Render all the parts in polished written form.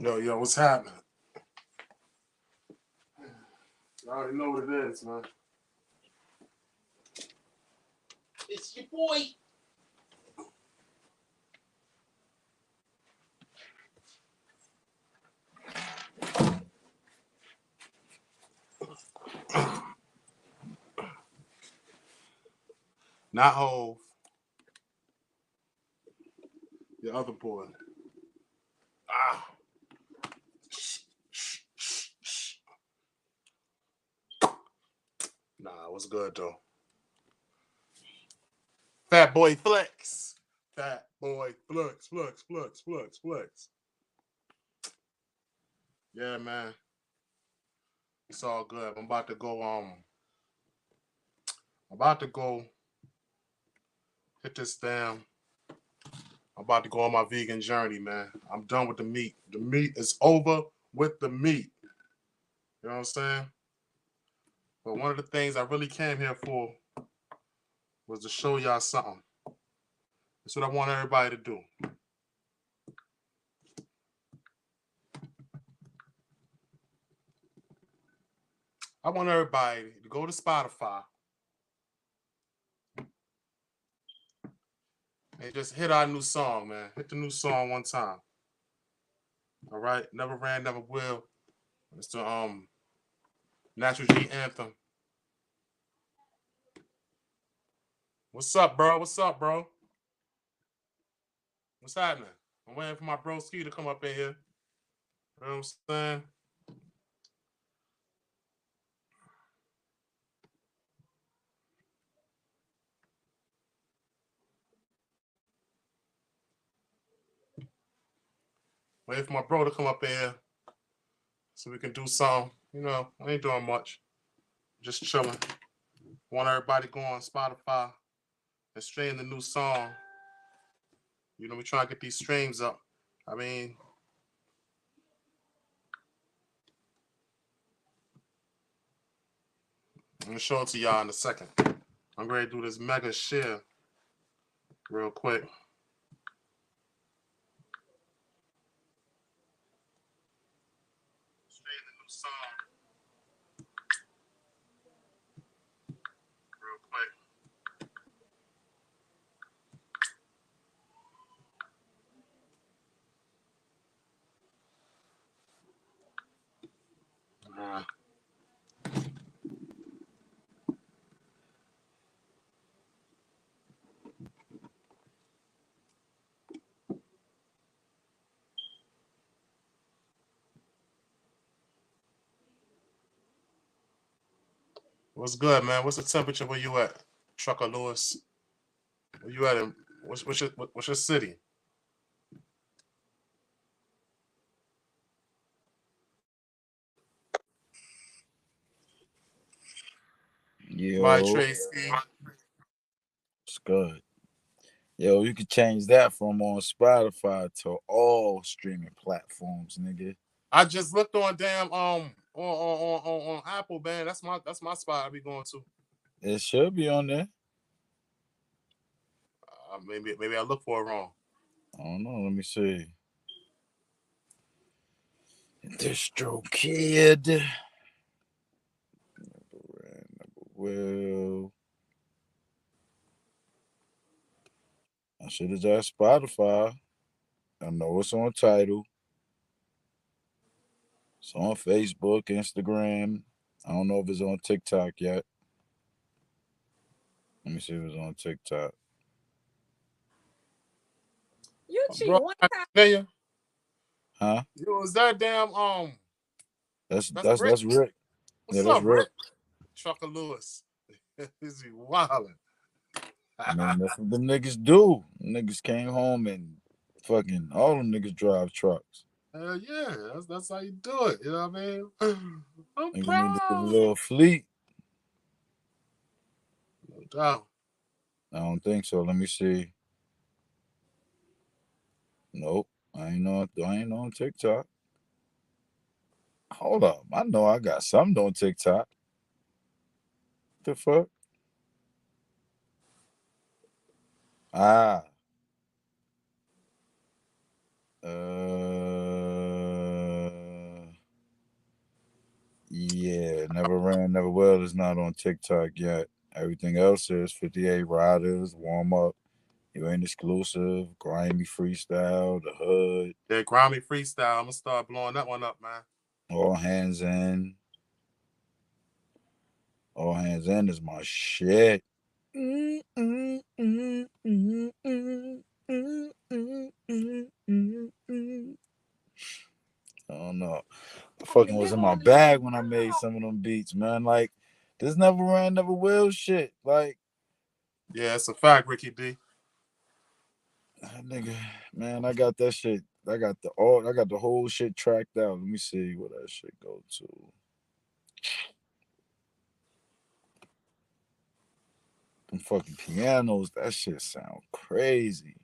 Yo, what's happening? I already know what it is, man. It's your boy. Not Hove. The other boy. Ah. Nah, it was good though. Fat boy flex. Fat boy flex. Yeah, man. It's all good. I'm about to go hit this damn. I'm about to go on my vegan journey, man. I'm done with the meat. The meat is over with the meat. You know what I'm saying? But one of the things I really came here for was to show y'all something. That's what I want everybody to do. I want everybody to go to Spotify and just hit our new song, man. Hit the new song one time. All right? Never Ran, Never Will. It's the Natural G anthem. What's up, bro? What's happening? I'm waiting for my Tre-Ski to come up in here. You know what I'm saying? Waiting for my bro to come up in here so we can do something. You know, I ain't doing much. Just chilling. Want everybody to go on Spotify and stream the new song. You know, we trying to get these streams up. I mean, I'm going to show it to y'all in a second. I'm ready to do this mega share real quick. Stream the new song real quick. What's good, man? What's the temperature where you at? Trucker Lewis. Where you at? What's your city? My Yo, Tre-Ski. it's good. Yo, you can change that from on Spotify to all streaming platforms, nigga. I just looked on damn on Apple, man. That's my spot I be going to. It should be on there. Maybe I look for it wrong. I don't know. Let me see. Distro Kid. Well, I should have just Spotify. I know it's on title. It's on Facebook, Instagram. I don't know if it's on TikTok yet. Let me see if it's on TikTok. You cheat Bro, one I time. tell you. Huh? Yo, is that damn That's Rick? Rick. What's That's up, Rick. Rick? Trucker Lewis. Is he wildin'? Man, that's what the niggas do. Niggas came home and fucking all them niggas drive trucks. Hell yeah, that's how you do it. You know what I mean? I'm Niggas need to get a proud. little fleet. No doubt. I don't think so. Let me see. Nope. I ain't on TikTok. Hold up. I know I got something on TikTok. The fuck? Ah. Never Ran, Never Will is not on TikTok yet. Everything else is 58 Riders, Warm Up, You Ain't Exclusive, Grimy Freestyle, The Hood, That grimy freestyle, I'm gonna start blowing that one up, man. All Hands In. All Hands In is my shit. I don't know. I fucking was in my bag when I made some of them beats, man. Like, this Never Ran, Never Will shit. Like, Yeah, it's a fact, Ricky D. that nigga, man, I got that shit. I got the whole shit tracked out. Let me see where that shit go to. Them fucking pianos, that shit sound crazy.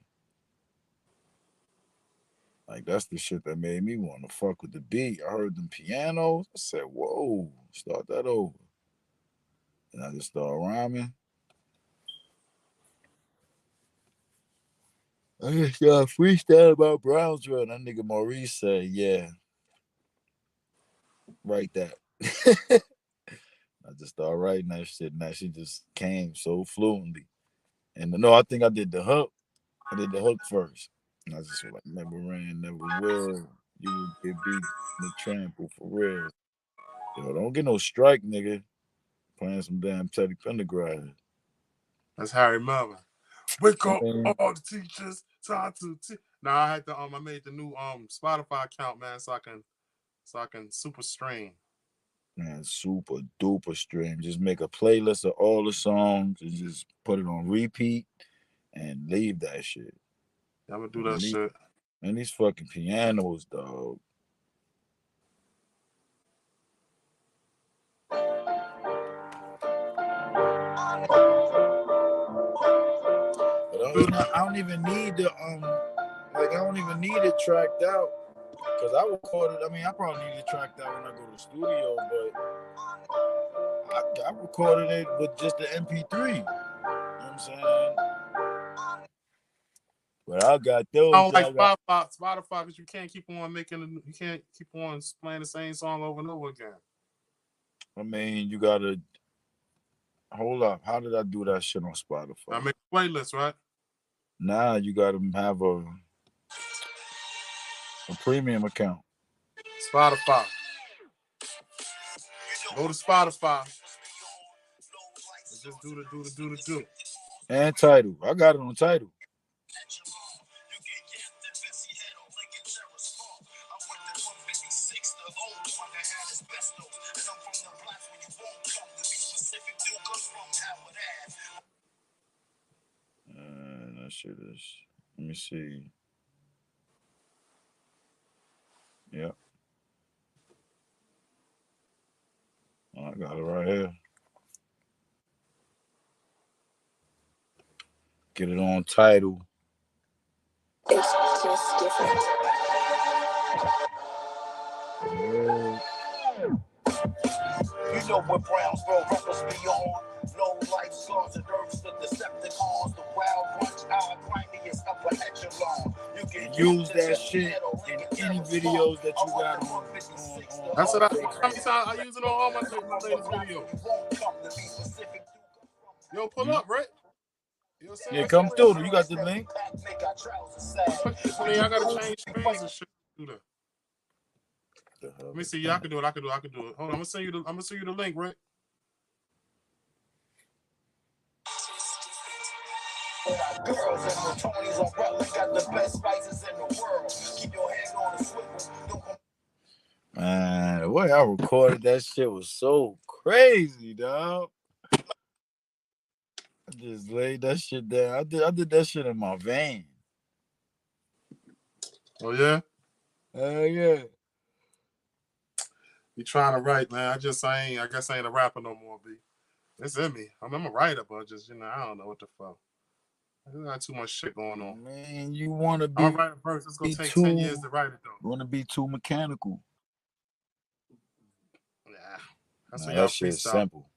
Like, that's the shit that made me want to fuck with the beat. I heard them pianos. I said, whoa, start that over. And I just started rhyming. I just got freestyle about Brownsville. And that nigga Maurice said, yeah, write that. I just started writing that shit, and that shit just came so fluently. And no, I think I did the hook. I did the hook first. And I just was like, never ran, never will. You will get beat the trample for real. Yo, don't get no strike, nigga. Playing some damn Teddy Pendergrass. That's Harry Melvin. Wake I up, mean, all the teachers. Time to now I had to I made the new Spotify account, man, so I can super stream. man, super duper stream. Just make a playlist of all the songs and just put it on repeat and leave that shit. I'm gonna do And that these, shit. and these fucking pianos, dog. But I don't even need the like I don't even need it tracked out because I recorded. I mean, I probably need it tracked out when I go to the studio, but I recorded it with just the MP3. You know what I'm saying? But I got those. I don't like Spotify because you can't keep on you can't keep on playing the same song over and over again. I mean, you gotta hold up. How did I do that shit on Spotify? I make a playlist, right? Nah, you gotta have a premium account. Spotify. Go to Spotify. Just do. And Tidal. I got it on Tidal. That shit is. Let me see. Yep. Oh, I got it right here. Get it on Tidal. It's just different. You know what Brownsville rappers be on. Low life scars and nerves, the Decepticons, the wild punch, our grimiest upper echelon. You can use that shit in any videos that you got on. That's what I use it on all my latest videos. Yo, pull up, right? Yeah, come through. You got the link. I mean, I gotta change screens and shit. Let me see. Yeah, I can do it. Hold on, I'm gonna send you the link, right? Girls and the Tonys on Rutland got the best spices in the world. Keep your head on the swivel. Man, the way I recorded that shit was so crazy, dog. I just laid that shit down. I did that shit in my van. Oh yeah? Yeah. You trying to write, man. I guess I ain't a rapper no more, B. It's in me. I'm a writer, but just I don't know what the fuck. I got too much shit going on. Man, you wanna be I'll write a verse. It's gonna take 10 years to write it though. You wanna be too mechanical. Yeah. That's what y'all that shit's freestyle. simple.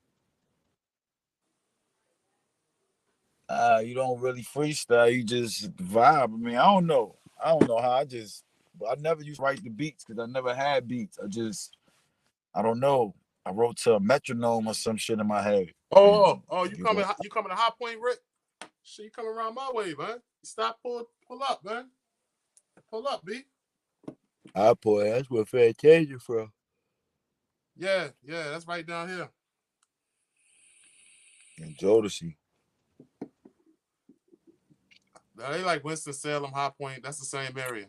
You don't really freestyle, you just vibe. I mean, I don't know how I never used to write the beats because I never had beats. I don't know. I wrote to a metronome or some shit in my head. You coming to High Point, Rick? Shit, you coming around my way, man. Stop, pull up, man. Pull up, B. I boy, that's where Fantasia from. Yeah, that's right down here. And Jodeci. They like Winston-Salem, High Point. That's the same area.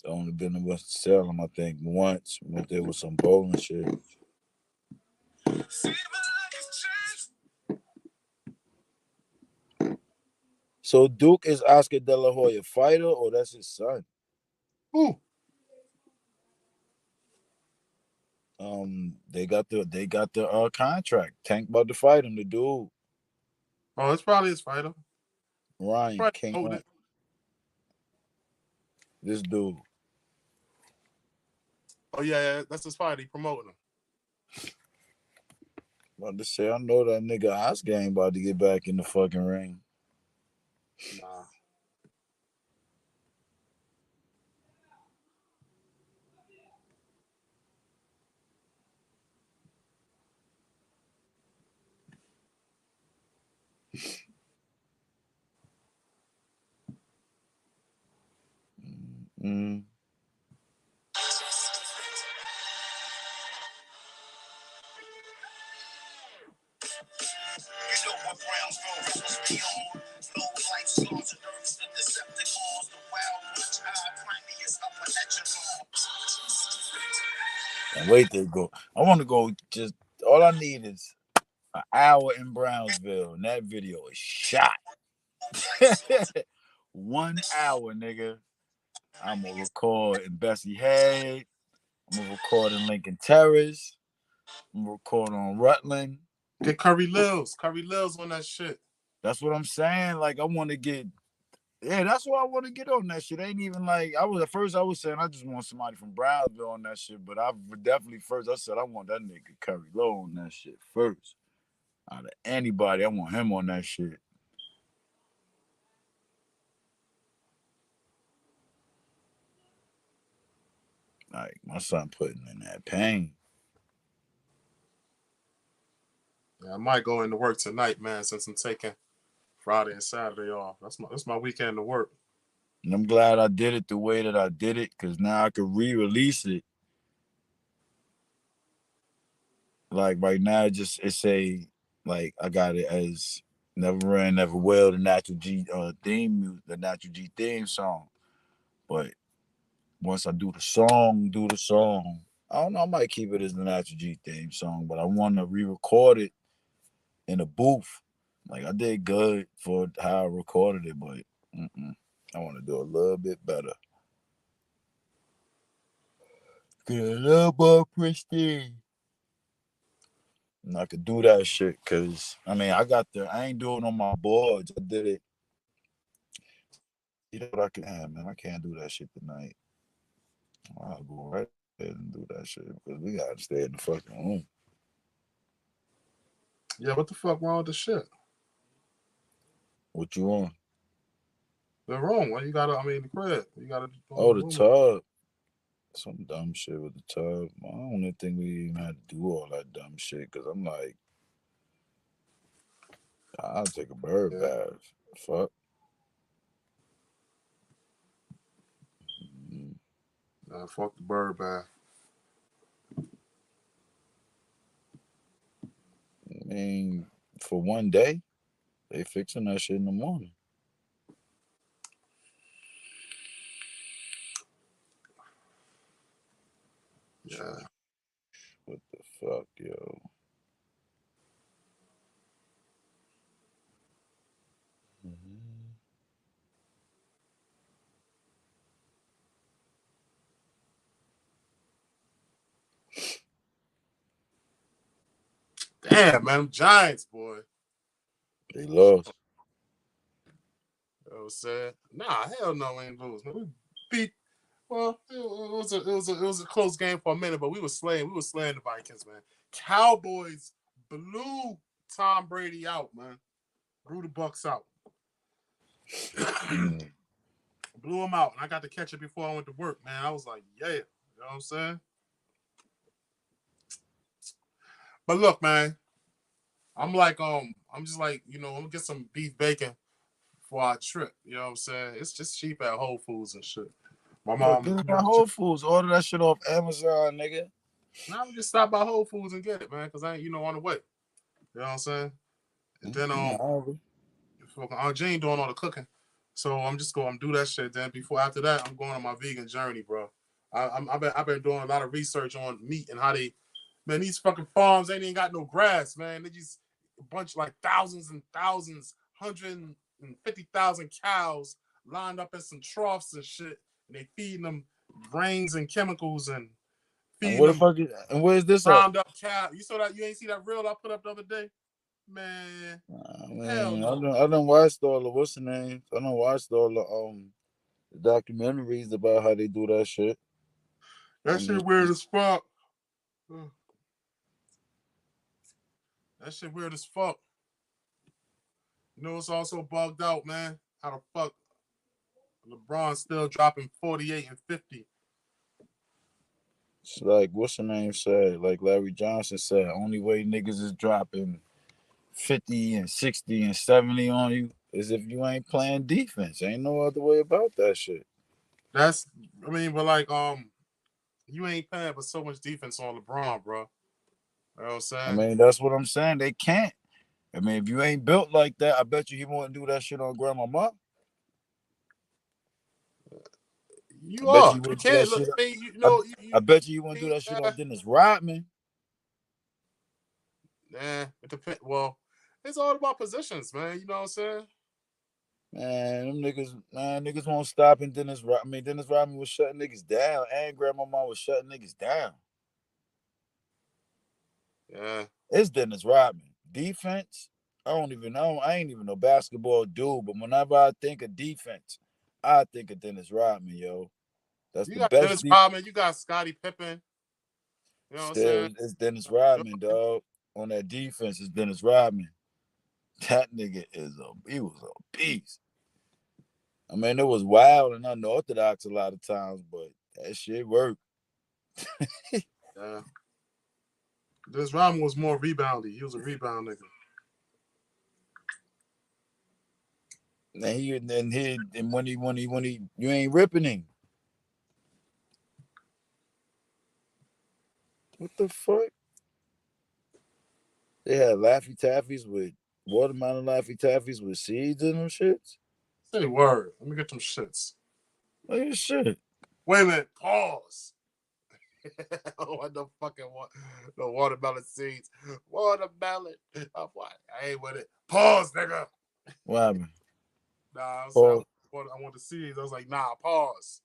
I only been to Winston-Salem, I think, once. Went there with some bowling shit. So Duke is Oscar De La Hoya fighter, or that's his son? Who? They got the contract. Tank about to fight him, the dude. Oh, it's probably his fighter. Ryan King. This dude. Oh yeah, that's his fighter. He promoting him. About to say, I know that nigga Oscar ain't about to get back in the fucking ring. Nah. Mm. You know what Brownsville rappers be on. Low life scars and nerves, the Decepticons, the wild punch eye, grimiest upper echelon. And wait, they go. I want to go. Just all I need is an hour in Brownsville, and that video is shot. 1 hour, nigga. I'm gonna record in Bessie Head. I'm gonna record in Lincoln Terrace. I'm gonna record on Rutland. Get Curry Lills on that shit. That's what I'm saying. Like I want to get. Yeah, that's why I want to get on that shit. Ain't even like I was saying I just want somebody from Brownsville on that shit, but I definitely first I said I want that nigga Curry Low on that shit first. Out of anybody, I want him on that shit. Like my son putting in that pain. Yeah, I might go into work tonight, man, since I'm taking Friday and Saturday off. That's my weekend to work. And I'm glad I did it the way that I did it, because now I could re-release it. Like right now, it's a like I got it as Never Ran, Never Will, the Natural G theme song. But once I do the song, I don't know, I might keep it as the Natural G theme song, but I want to re-record it in a booth. Like I did good for how I recorded it, but I want to do a little bit better. Get a little more pristine. And I could do that shit because I ain't doing it on my boards. I did it. You know what man, I can't do that shit tonight. I'll go right there and do that shit because we gotta stay in the fucking room. Yeah, what the fuck wrong with the shit? What you on? The room. Well, the crib. You gotta. The tub. Some dumb shit with the tub. I don't even think we even had to do all that dumb shit because I'm like, I'll take a bird bath. Fuck. Fuck the bird bath. I mean, for one day, they fixing that shit in the morning. Yeah. What the fuck, yo? Damn, man, Giants, boy. They lost. You know what I'm saying? Nah, hell no, we ain't lose. Man, we beat. Well, it was a close game for a minute, but we were slaying the Vikings, man. Cowboys blew Tom Brady out, man. Blew the Bucks out. Blew him out, and I got to catch it before I went to work, man. I was like, yeah, you know what I'm saying? But look, man, I'm just like, I'm gonna get some beef bacon for our trip. You know what I'm saying? It's just cheap at Whole Foods and shit. My Look, mom, get it at Whole Foods. Order that shit off Amazon, nigga. now I'm just stop by Whole Foods and get it, man, because I ain't, on the way. You know what I'm saying? And then fucking Aunt Jane doing all the cooking, so I'm just going to do that shit. Then after that, I'm going on my vegan journey, bro. I've been doing a lot of research on meat and how they, man, these fucking farms ain't even got no grass, man. They just a bunch like thousands and thousands, 150,000 cows lined up in some troughs and shit, and they feeding them grains and chemicals and And feeding what the them fuck? And where's this at? ground up cow. You saw that? You ain't see that reel I put up the other day, man? I Hell mean, no. I done watched all the what's the name? I done watched all the documentaries about how they do that shit. That shit weird as fuck. That shit weird as fuck. You know it's also bugged out, man. How the fuck LeBron still dropping 48 and 50? It's like what's the name said? Like Larry Johnson said, only way niggas is dropping 50 and 60 and 70 on you is if you ain't playing defense. Ain't no other way about that shit. But like, you ain't playing but so much defense on LeBron, bro. You know what I'm I saying? mean, that's what I'm saying. They can't. I mean, if you ain't built like that, I bet you he won't do that shit on Grandmama. I You bet are. you You wouldn't do that can't look. shit. I, I bet you wouldn't do that shit on Dennis Rodman. Nah, it depends. Well, it's all about positions, man. You know what I'm saying? Man, niggas won't stop. And Dennis Rodman was shutting niggas down, and Grandmama was shutting niggas down. Yeah. It's Dennis Rodman. Defense, I don't even know. I ain't even no basketball dude, but whenever I think of defense, I think of Dennis Rodman, yo. That's You the got best Dennis Rodman. You got Scottie Pippen. You know what I'm saying? Still, it's Dennis Rodman, dog. On that defense, it's Dennis Rodman. That nigga he was a beast. I mean, it was wild and unorthodox a lot of times, but that shit worked. Yeah. Dennis Rodman was more reboundy. He was a rebound nigga. And when he you ain't ripping him. What the fuck? They had Laffy Taffies with watermelon Laffy Taffies with seeds in them shits. Say word. Let me get them shits. Look at shit. Wait a minute. Pause. What the fucking the watermelon seeds? Watermelon. I ain't with it. Pause, nigga. What happened? Nah, I Pause. want the seeds. I was like, nah, pause.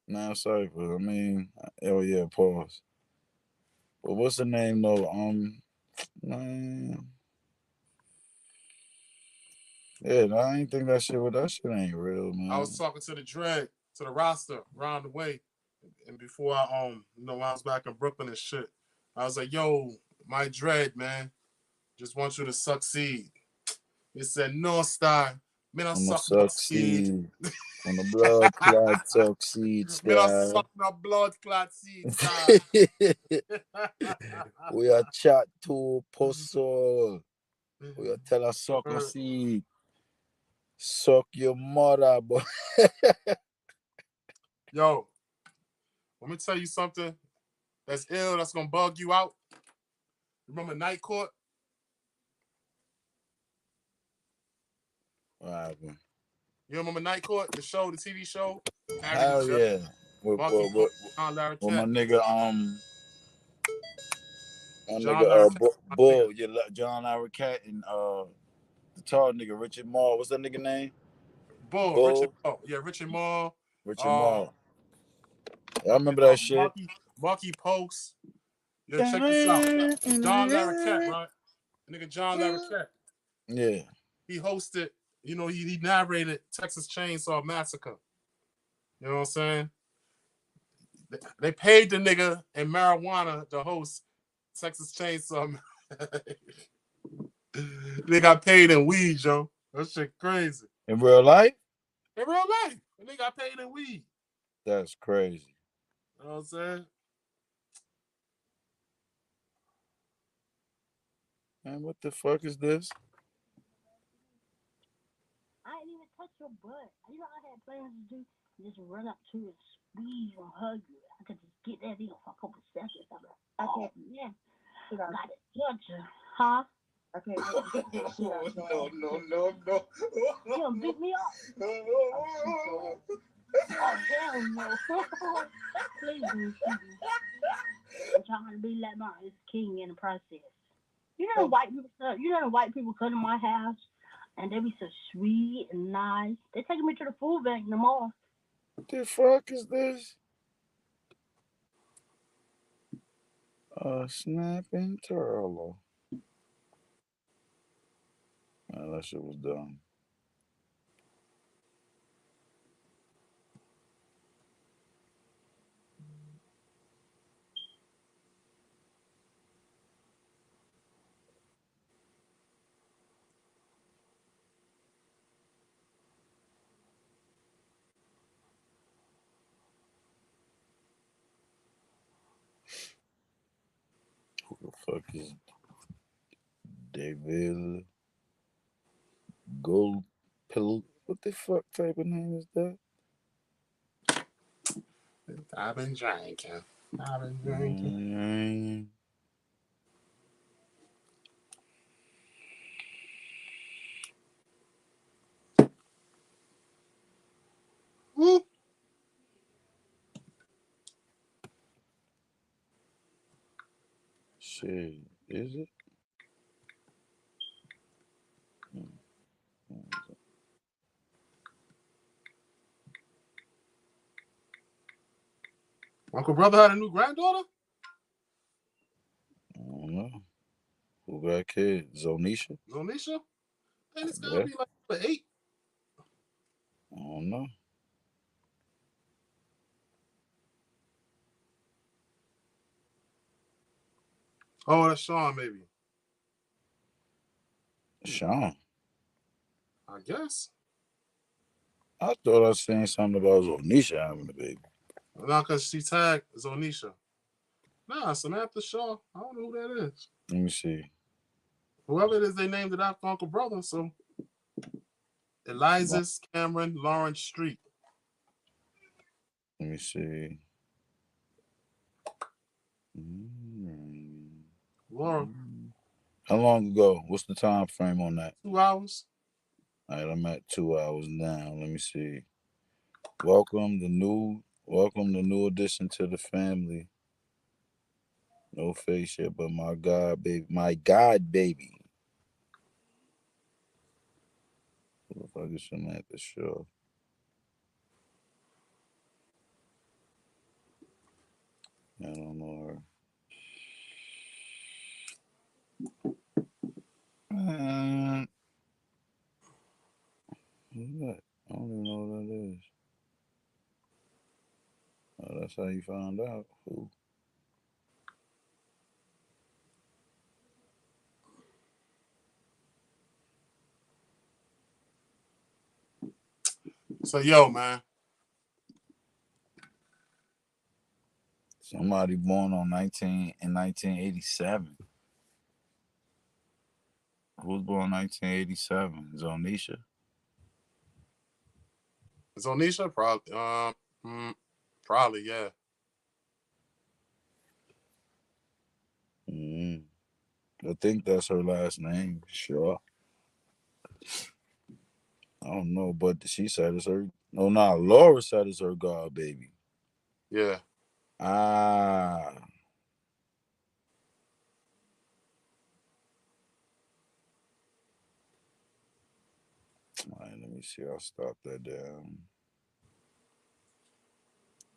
Nah, I'm sorry, but oh yeah, pause. But what's the name though? Man. Yeah, I ain't think that shit ain't real, man. I was talking to the roster around the way, and before when I was back in Brooklyn and shit, I was like, yo, my dread, man, just want you to succeed. He said, no star, me not On the suck no seed. succeed. On the blood clot succeed Me not style. suck no blood clot seed, star. We are chat to puzzle. We are tell a sucker seed. Suck your mother, boy. Yo, let me tell you something that's ill, that's gonna bug you out. Remember Night Court? What happened? You remember Night Court, the show, the TV show? Hell yeah. Marky Pope, John With my Larroquette. nigga, John Larroquette, my nigga. Bull, John Cat and the tall nigga Richard Mall. What's that nigga name? Richard Bull, Mall. Yeah, Richard Mall. Richard Um, Mall. I remember that shit. Marky Pokes. Yeah, check this out. John Larroquette, right? Nigga John Larroquette. Yeah. He hosted, he narrated Texas Chainsaw Massacre. You know what I'm saying? They paid the nigga in marijuana to host Texas Chainsaw. They got paid in weed, yo. That shit crazy. In real life? In real life. They got paid in weed. That's crazy. You know what I'm saying? Man, what the fuck is this? I ain't even touch your butt. You know, I had plans to do just run up to and squeeze or hug you. I could just get that in for a couple seconds. I'm like, oh, yeah. I got to touch her. Huh? Okay. No. You gonna beat me up? Oh, hell no. Please don't shoot me. I'm trying to be like my king in the process. You know the white people come to my house and they be so sweet and nice. They taking me to the food bank in the mall. What the fuck is this? Snapping turtle. Man, that shit was dumb. Who the fuck is David Gold Pill? What the fuck type of name is that? I've been drinking. Mm, Woo. shit, is it? Mm, Uncle Brother had a new granddaughter? I don't know. Who got kids? Zonisha? Zonisha? Man, it's gotta Yeah, be like the 8. I don't know. Oh, that's Sean, maybe. Sean. I guess. I thought I seen something about Zonisha having a baby. Not because she tagged Zonisha. Nah, Samantha Shaw. I don't know who that is. Let me see. Whoever it is, they named it after Uncle Brother. So, Eliza's Cameron Lawrence Street. Let me see. Mm. Laura, How long ago? What's the time frame on that? 2 hours. All right, I'm at 2 hours now. Let me see. Welcome the new addition to the family. No face yet, but my God baby. Who the fuck is Samantha Shaw? I don't know her. Man, who's that? I don't even know what that is. Oh, that's how you found out. Who? So, yo, man. Somebody born on 1987. Who was born 1987? Zonisha. Zonisha? Probably. Probably, yeah. Mm. I think that's her last name. Sure. I don't know, but she said it's her. No, nah. Laura said it's her god baby. Yeah. Ah. All right, let me see. I'll stop that down.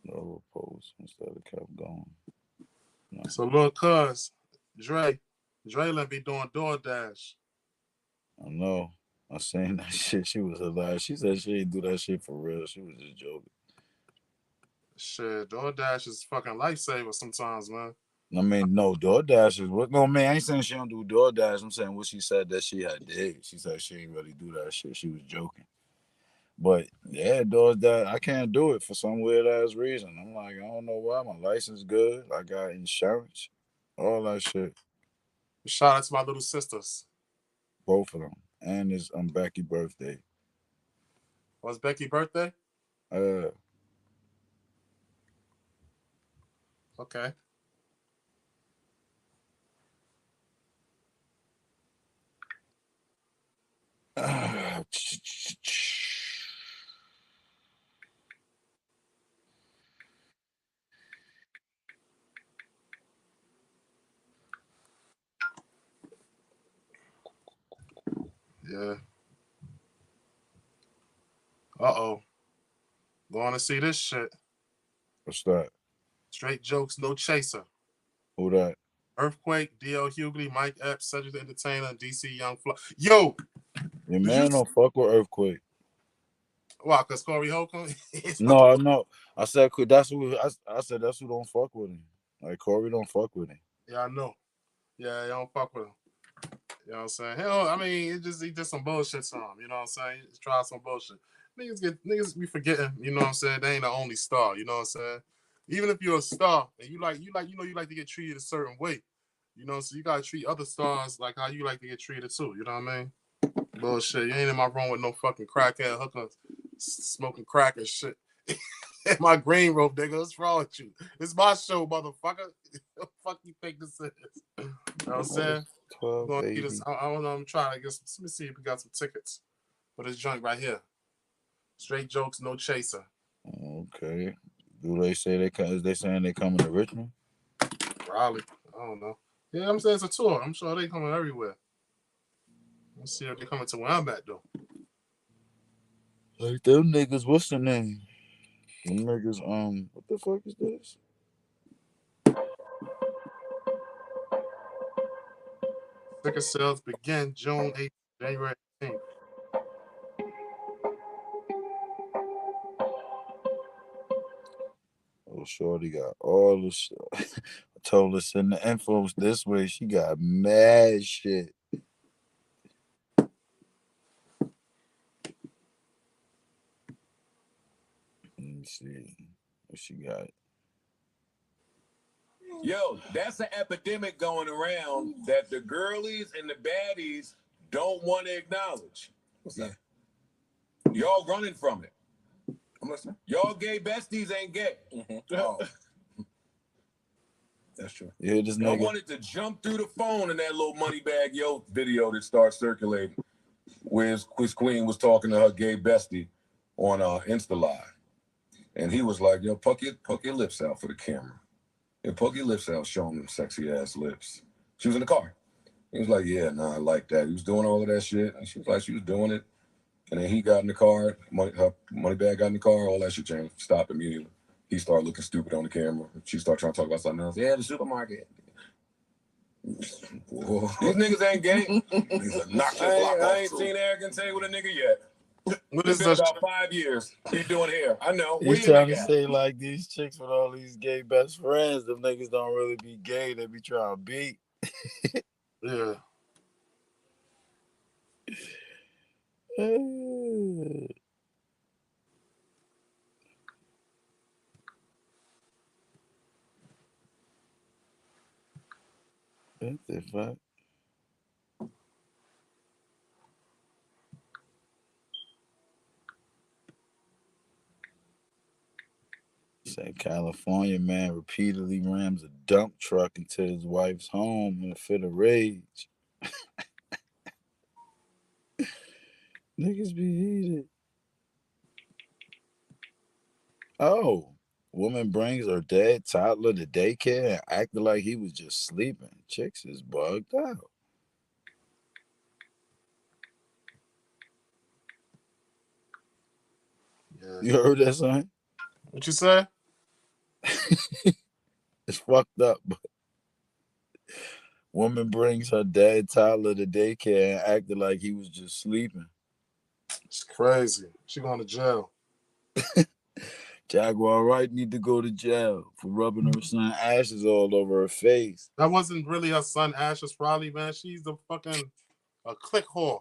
No post instead of kept going. No. So, look, cuz, Draylen be doing DoorDash. I know. I seen that shit. She was hilarious. She said she didn't do that shit for real. She was just joking. Shit, DoorDash is fucking lifesaver sometimes, man. I mean, no, DoorDash is what? No, man, I ain't saying she don't do DoorDash. I'm saying what she said that she had did. She said she ain't really do that shit. She was joking. But yeah, DoorDash, I can't do it for some weird ass reason. I'm like, I don't know why. My license good. I got insurance, all that shit. Shout out to my little sisters. Both of them. And it's Becky's birthday. Was Becky's birthday? Okay. Yeah. Uh-oh. Going to see this shit. What's that? Straight jokes, no chaser. Who that? Earthquake, D.L. Hughley, Mike Epps, Cedric the Entertainer, DC Young Fly. Yo! Your man don't fuck with Earthquake. Why? Because Corey Holcomb? No. I said that's who. I said that's who don't fuck with him. Like Corey don't fuck with him. Yeah, I know. Yeah, you don't fuck with him. You know what I'm saying? Hell, I mean, he did some bullshit to him. You know what I'm saying? He tried some bullshit. Niggas be forgetting. You know what I'm saying? They ain't the only star. You know what I'm saying? Even if you're a star and you like to get treated a certain way. You know, so you gotta treat other stars like how you like to get treated too. You know what I mean? Bullshit. You ain't in my room with no fucking crackhead hookers smoking crack and shit. In my green room, nigga. What's wrong with you? It's my show, motherfucker. What the fuck you think this is? You know what I'm saying? 12, baby. I don't know. I'm trying to get some. Let me see if we got some tickets for this joint right here. Straight jokes, no chaser. Okay. Do they say they come? Is they saying they coming to Richmond? Probably. I don't know. Yeah, I'm saying it's a tour. I'm sure they coming everywhere. Let's see if they coming to where I'm at though. Like them niggas. What's the name? Them niggas. What the fuck is this? Ticket sales begin June 8th, January 18th. Oh, shorty got all the shit. I told her send the info this way. She got mad shit. Let me see what she got. Yo, that's an epidemic going around that the girlies and the baddies don't want to acknowledge. What's that? Y'all running from it. I'm listening. Y'all gay besties ain't gay. Mm-hmm. Oh. That's true. Yeah, this I nigga. wanted to jump through the phone in that little Moneybag Yo video that started circulating, where his queen was talking to her gay bestie on Insta Live, and he was like, "Yo, poke your lips out for the camera. And poke your lips out, showing them sexy ass lips." She was in the car. He was like, "Yeah, nah, I like that." He was doing all of that shit, and she was like, she was doing it, and then he got in the car. Moneybag got in the car. All that shit changed. Stopped immediately. He started looking stupid on the camera. She started trying to talk about something else. Yeah, the supermarket. Whoa. These niggas ain't gay. I ain't seen Eric and Tay with a nigga yet. It's been about 5 years. He's doing hair. I know. He's trying to say like these chicks with all these gay best friends, them niggas don't really be gay. They be trying to beat. Yeah. What the fuck? Said California man repeatedly rams a dump truck into his wife's home in a fit of rage. Niggas be heated. Oh, woman brings her dead toddler to daycare and acted like he was just sleeping. Chicks is bugged out. Yeah. You heard that, son? What you say? It's fucked up. But woman brings her dead toddler to daycare and acted like he was just sleeping. It's crazy. She going to jail. Jaguar Wright need to go to jail for rubbing her son ashes all over her face. That wasn't really her son Ashes, probably, man. She's the fucking a click whore.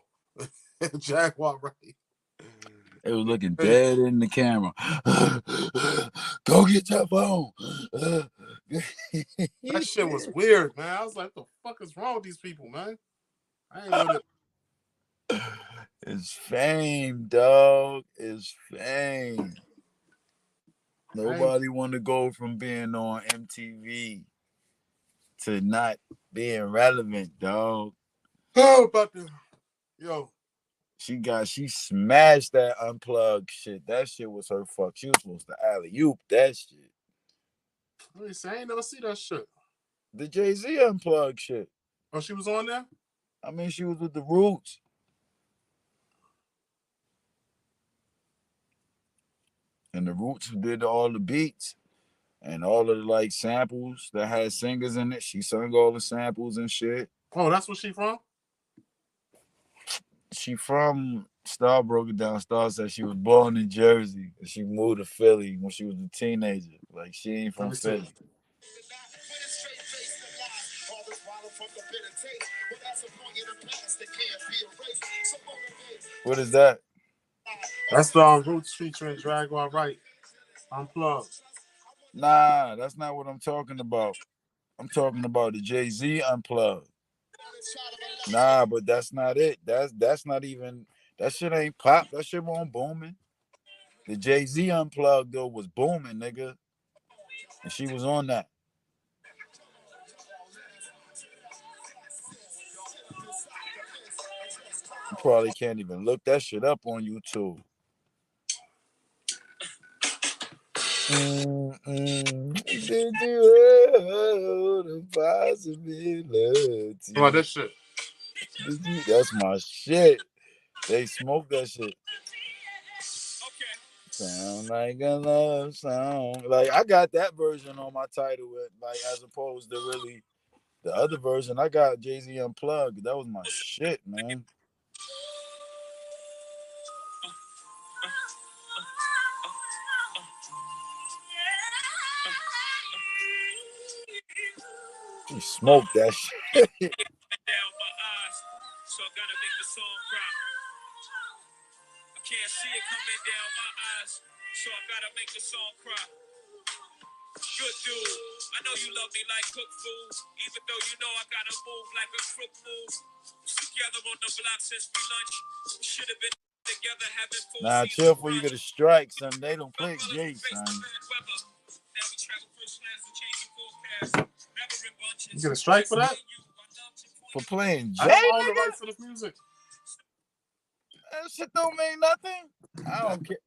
Jaguar Wright. It was looking dead in the camera. Go get your phone. That shit was weird, man. I was like, what the fuck is wrong with these people, man? I ain't with it. It's fame, dog. It's fame. Nobody want to go from being on MTV to not being relevant, dog. Oh, about the yo. She smashed that unplugged shit. That shit was her fuck. She was supposed to alley-oop that shit. Let me see. I ain't never see that shit. The Jay-Z unplugged shit. Oh, she was on there? I mean, she was with the Roots. And the Roots did all the beats and all of the like samples that had singers in it. She sung all the samples and shit. Oh, that's where she from? She from Star broke it down. Star said she was born in Jersey and she moved to Philly when she was a teenager. Like she ain't from Philly. What is that? That's the Roots featuring Drag All Right. Unplugged. Nah, that's not what I'm talking about. I'm talking about the Jay-Z unplugged. Nah, but that's not it. That's not even, that shit ain't pop. That shit won't booming. The Jay-Z unplugged though was booming, nigga. And she was on that. You probably can't even look that shit up on YouTube. Did you hold a possibility? Oh, this shit. Did you? That's my shit. They smoke that shit. Sound like a love song. Like I got that version on my title, like as opposed to really the other version. I got Jay-Z Unplugged. That was my shit, man. She smoked that shit. So I gotta make the song cry. I can't see it coming down my eyes, so I gotta make the song cry. Good dude, I know you love me like cook food, even though you know I gotta move like a crook move. Together on the block since we lunch, we should have been together having full Nah, chill before you get a strike, son. They don't play Jay, son. You get a strike for that? For playing Jay, I don't own the nigga? rights to this music. That shit don't mean nothing. I don't care.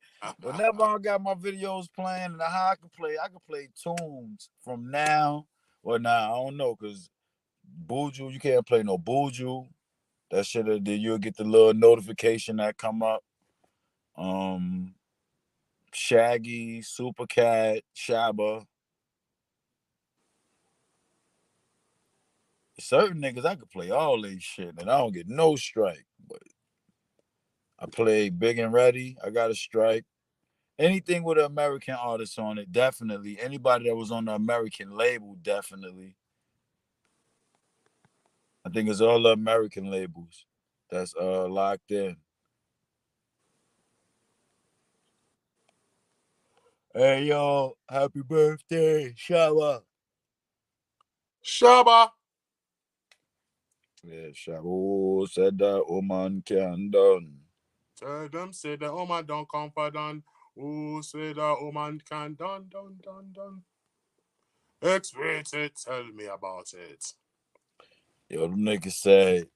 Whenever I got my videos playing and how I can play tunes from now or now. I don't know, cause Buju, you can't play no Buju. That shit, then you'll get the little notification that come up. Shaggy, Supercat, Shabba. Certain niggas I could play all they shit and I don't get no strike. But I play Big and Ready. I got a strike. Anything with an American artist on it, definitely. Anybody that was on the American label, definitely. I think it's all the American labels that's locked in. Hey yo, happy birthday, Shabba. Shaba. Yeah, Shabba. Oh, said that woman can done. Tell them say that woman don't come for done. Who say that woman can done. X-rated, tell me about it. Yo, them niggas said,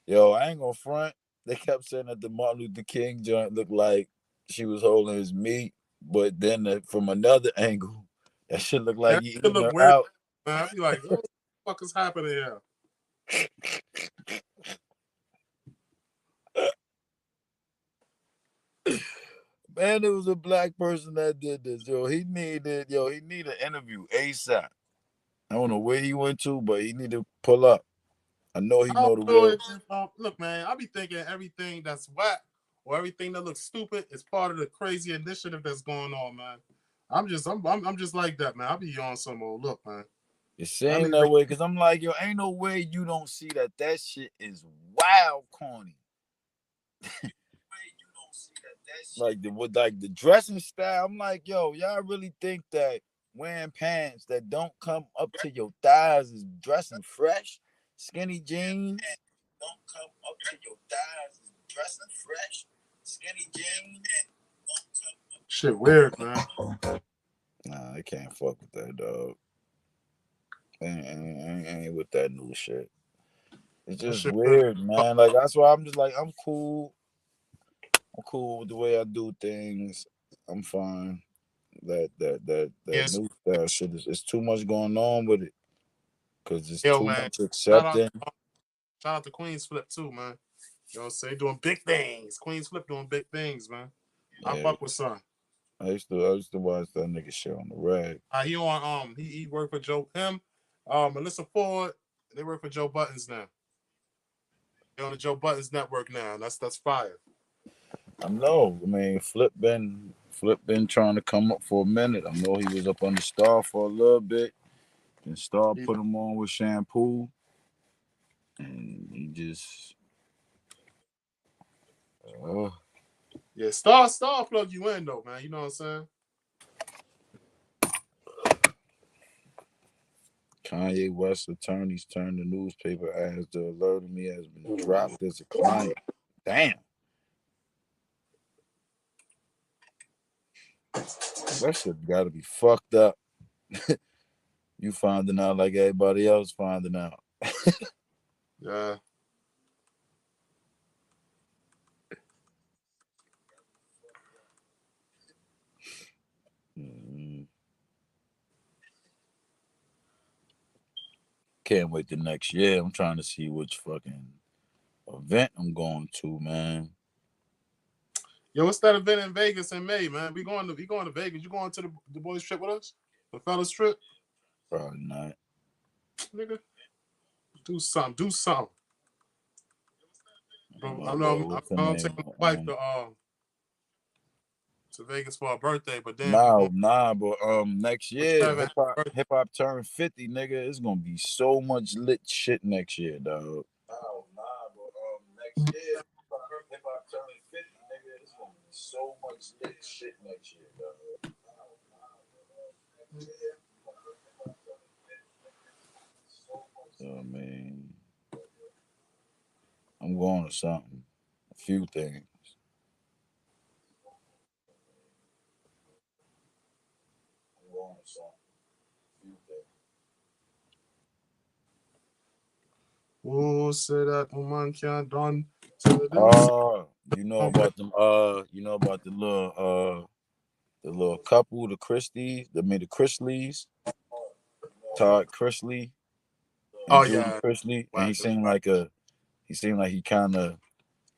yo, I ain't gonna front. They kept saying that the Martin Luther King joint looked like she was holding his meat, but then from another angle, that shit looked like That he shit eating look her weird, out. man. I be like, what the fuck is happening here? Man, it was a black person that did this. He needed an interview ASAP. I don't know where he went to, but he need to pull up. I know he I know don't the know real. it. Look, man, I be thinking everything that's whack or everything that looks stupid is part of the crazy initiative that's going on, man. I'm just like that, man. I be on some old look, man. It seemed that way because I'm like, yo, ain't no way you don't see that shit is wild corny. Like the dressing style. I'm like, yo, y'all really think that wearing pants that don't come up to your thighs is dressing fresh. Skinny jeans don't come up to your thighs is dressing fresh. Skinny jeans. Shit weird, man. Nah, I can't fuck with that, dog. Ain't with that new shit. It's That just shit weird. weird, man. Like that's why I'm just like I'm cool. I'm cool with the way I do things. I'm fine. That Yes. new style shit is it's too much going on with it because it's Yo, too man. much Shout out, accepting. shout out to Queen's Flip too, man. You know what I'm saying? Doing big things. Queen's Flip doing big things, man. I Yeah, fuck with son. I used to watch that nigga shit on the rag. He on he worked for Melissa Ford. They work for Joe Buttons now. They're on the Joe Buttons network now. That's fire. I know. I mean, Flip been trying to come up for a minute. I know he was up on the Star for a little bit, and Star He- put him on with Shampoo, and he just uh, yeah, Star plug you in though, man. You know what I'm saying? Kanye West attorneys turned the newspaper as the alert of me has been dropped as a client. Damn, that shit got to be fucked up. You finding out like everybody else finding out. Yeah. Mhm. Can't wait the next year. I'm trying to see which fucking event I'm going to, man. Yo, what's that event in Vegas in May, man? We going to Vegas. You going to the boys trip with us? The fellas trip? Probably not. Nigga. Do something. Do something. Bro, I know What's the I'm name? taking my wife to Vegas for her birthday, but then we going Nah, but next to year, Trevor birthday. hip hop turned 50, nigga. It's gonna be so much lit shit next year, dog. Nah, but next year, hip hop turning 50, nigga. It's gonna be so much lit shit next year, dog. So, I mean, I'm going to something. A few things. I'm going to something. A few things. Who said that woman can't done to the You know about them you know about the little couple, the Christies, the Chrisleys, Todd Chrisley and Oh Judy yeah. Chrisley, and Wow. he seemed like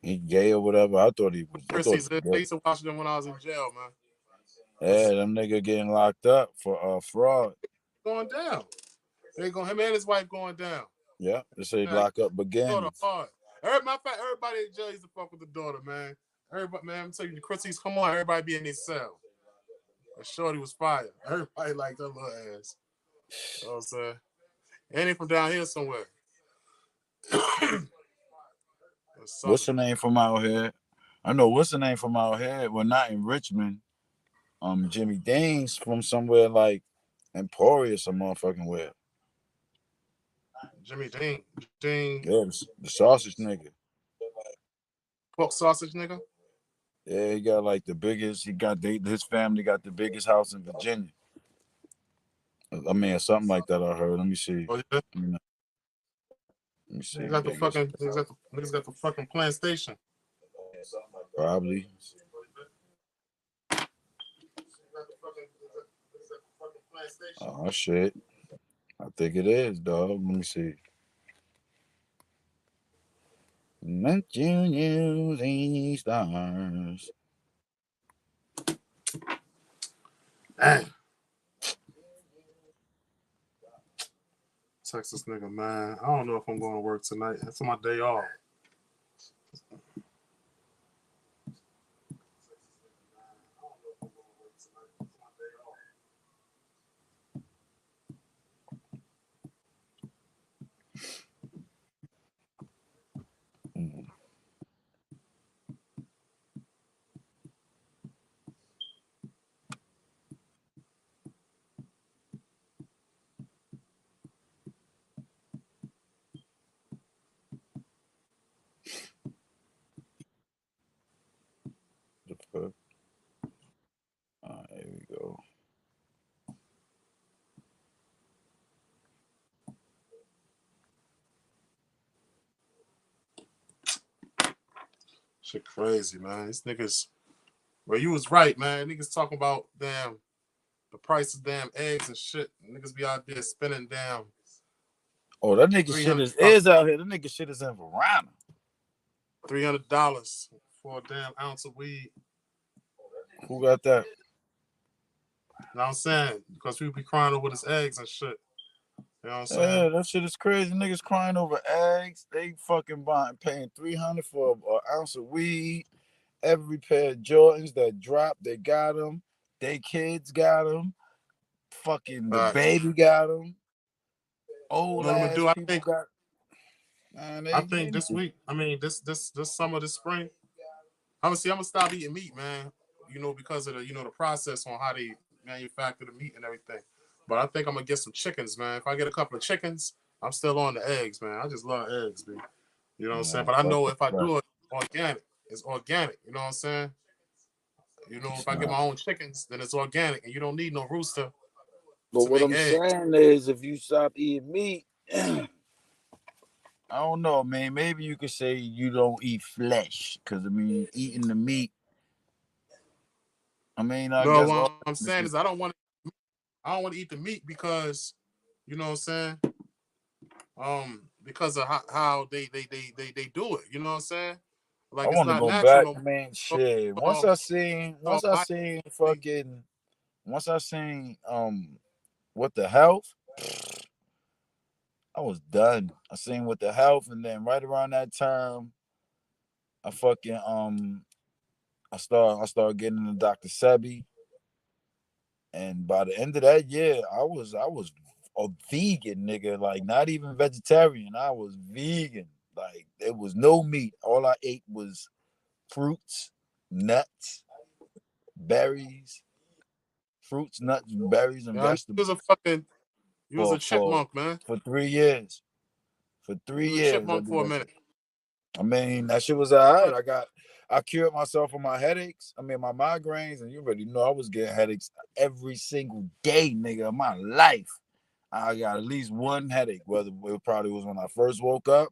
he gay or whatever. I thought Chrissy's it was I gay. used to watch them when I was in jail, man. Yeah, them nigga getting locked up for fraud. Going down. They going him and his wife going down. Yeah, they say Yeah, lockup daughter begins. hard. Matter of fact, everybody in jail used to fuck with the daughter, man. Everybody, man, I'm telling you, the Chrissy's come on, everybody be in their cell. And Shorty was fired. Everybody liked her little ass. You know what I'm saying? And he from down here somewhere. What's Southern. the name from out here? I know what's the name from out here. Well, not in Richmond. Jimmy Dean's from somewhere like Emporia, some motherfucking where. Jimmy Dean, Yeah, the sausage nigga. pork sausage nigga. Yeah, he got like the biggest. His family got the biggest house in Virginia. I mean, something like that. I heard. Let me see. Oh yeah. Let me, let me see. Niggas got the Biggest. fucking niggas got the fucking plant station. Probably. Oh shit. I think it is, dog. Let me see. Neptune these stars. Dang. Texas nigga, man. I don't know if I'm going to work tonight. That's my day off. Mm. Shit crazy, man. These niggas. Well, you was right, man. Niggas talking about damn the price of damn eggs and shit. Niggas be out there spending damn Oh, that nigga shit $300 is out here. That nigga shit is in Verona. $300 for a damn ounce of weed. Who got that? You know what I'm saying? Because people be crying over his eggs and shit. You know what I'm Yeah, saying? that shit is crazy. Niggas crying over eggs. They fucking paying $300 for an ounce of weed. Every pair of Jordans that dropped, they got them. They kids got them. Fucking the Facts. baby got them. You Old know what I'm gonna ass do? people got. Man, I they think need this to. week. I mean, this summer, this spring. I'm gonna stop eating meat, man. You know, because of the the process on how they manufacture the meat and everything. But I think I'm gonna get some chickens, man. If I get a couple of chickens, I'm still on the eggs, man. I just love eggs, man. You know what I'm saying? Man, But I fuck know it, if I fuck. do it organic, it's organic. You know what I'm saying? You know, It's if I get not. my own chickens, then it's organic, and you don't need no rooster But to what make I'm eggs. saying is, if you stop eating meat, I don't know, man. Maybe you could say you don't eat flesh, because I mean, eating the meat. I mean, I No, guess all what I'm this saying is. is I don't want to eat the meat because you know what I'm saying. Because of how they do it. You know what I'm saying? I Like it's want to not go natural back. no I mean, more. shit. So, Once I I seen fucking, once I seen what the health, I was done. I seen what the health, and then right around that time, I fucking I started getting into Dr. Sebi, and by the end of that year, I was a vegan nigga, like not even vegetarian. I was vegan. Like there was no meat. All I ate was fruits, nuts, berries, berries, and yeah, I know vegetables you was for a for chipmunk, man. for 3 years. For three You was a years, I chipmunk did for a that minute. shit. I mean, that shit was alright. I cured myself of my headaches. I mean, my migraines, and you already know I was getting headaches every single day, nigga, of my life. I got at least one headache, whether it probably was when I first woke up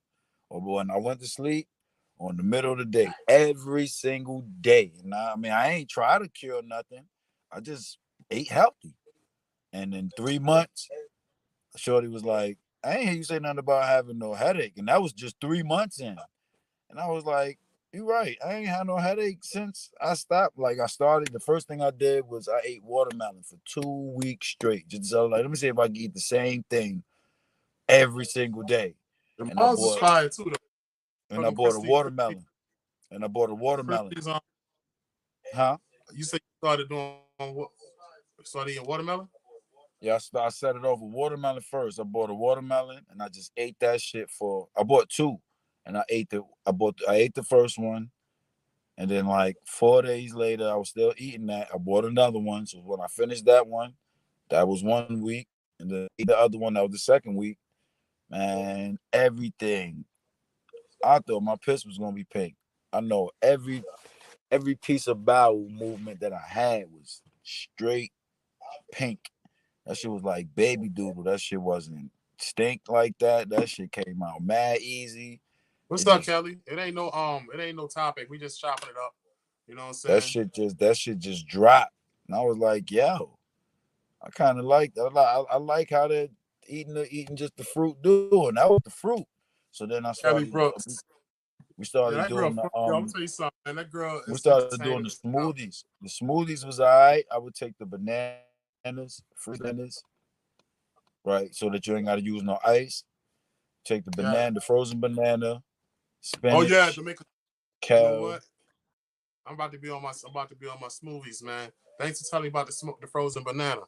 or when I went to sleep or in the middle of the day, every single day. And I mean, I ain't try to cure nothing. I just ate healthy. And in 3 months, Shorty was like, I ain't hear you say nothing about having no headache. And that was just 3 months in. And I was like, you're right. I ain't had no headache since I stopped. Like I started, the first thing I did was I ate watermelon for 2 weeks straight. Just so like, let me see if I can eat the same thing every single day. The And I Mars is bought fire too, though. and I Fucking bought a Christy, watermelon. And I bought a watermelon. Christy's Huh? You said you started doing what? Started eating watermelon. Yeah, I set it off with watermelon first. I bought a watermelon and I just ate that shit for I bought two. And I ate the first one. And then like 4 days later, I was still eating that. I bought another one. So when I finished that one, that was 1 week. And then the other one, that was the second week. Man, everything. I thought my piss was gonna be pink. I know every piece of bowel movement that I had was straight pink. That shit was like baby doodle. That shit wasn't stink like that. That shit came out mad easy. What's It up, just Kelly? It ain't no topic. We just chopping it up. You know what I'm that saying? shit just that shit just dropped. And I was like, yo, I kind of like that. I like how they're eating just the fruit do, and that was the fruit. So then Kelly Brooks. we Yeah, started that girl. doing the Yo, I'm gonna tell you something, man. That girl we is started doing entertaining the as hell. smoothies. The smoothies was all right. I would take the bananas, fruit bananas, right, so that you ain't got to use no ice. Take the Yeah. banana, the frozen banana, Oh yeah, spinach, to make. You know kale. what? I'm about to be on my smoothies, man. Thanks for telling me about the frozen banana.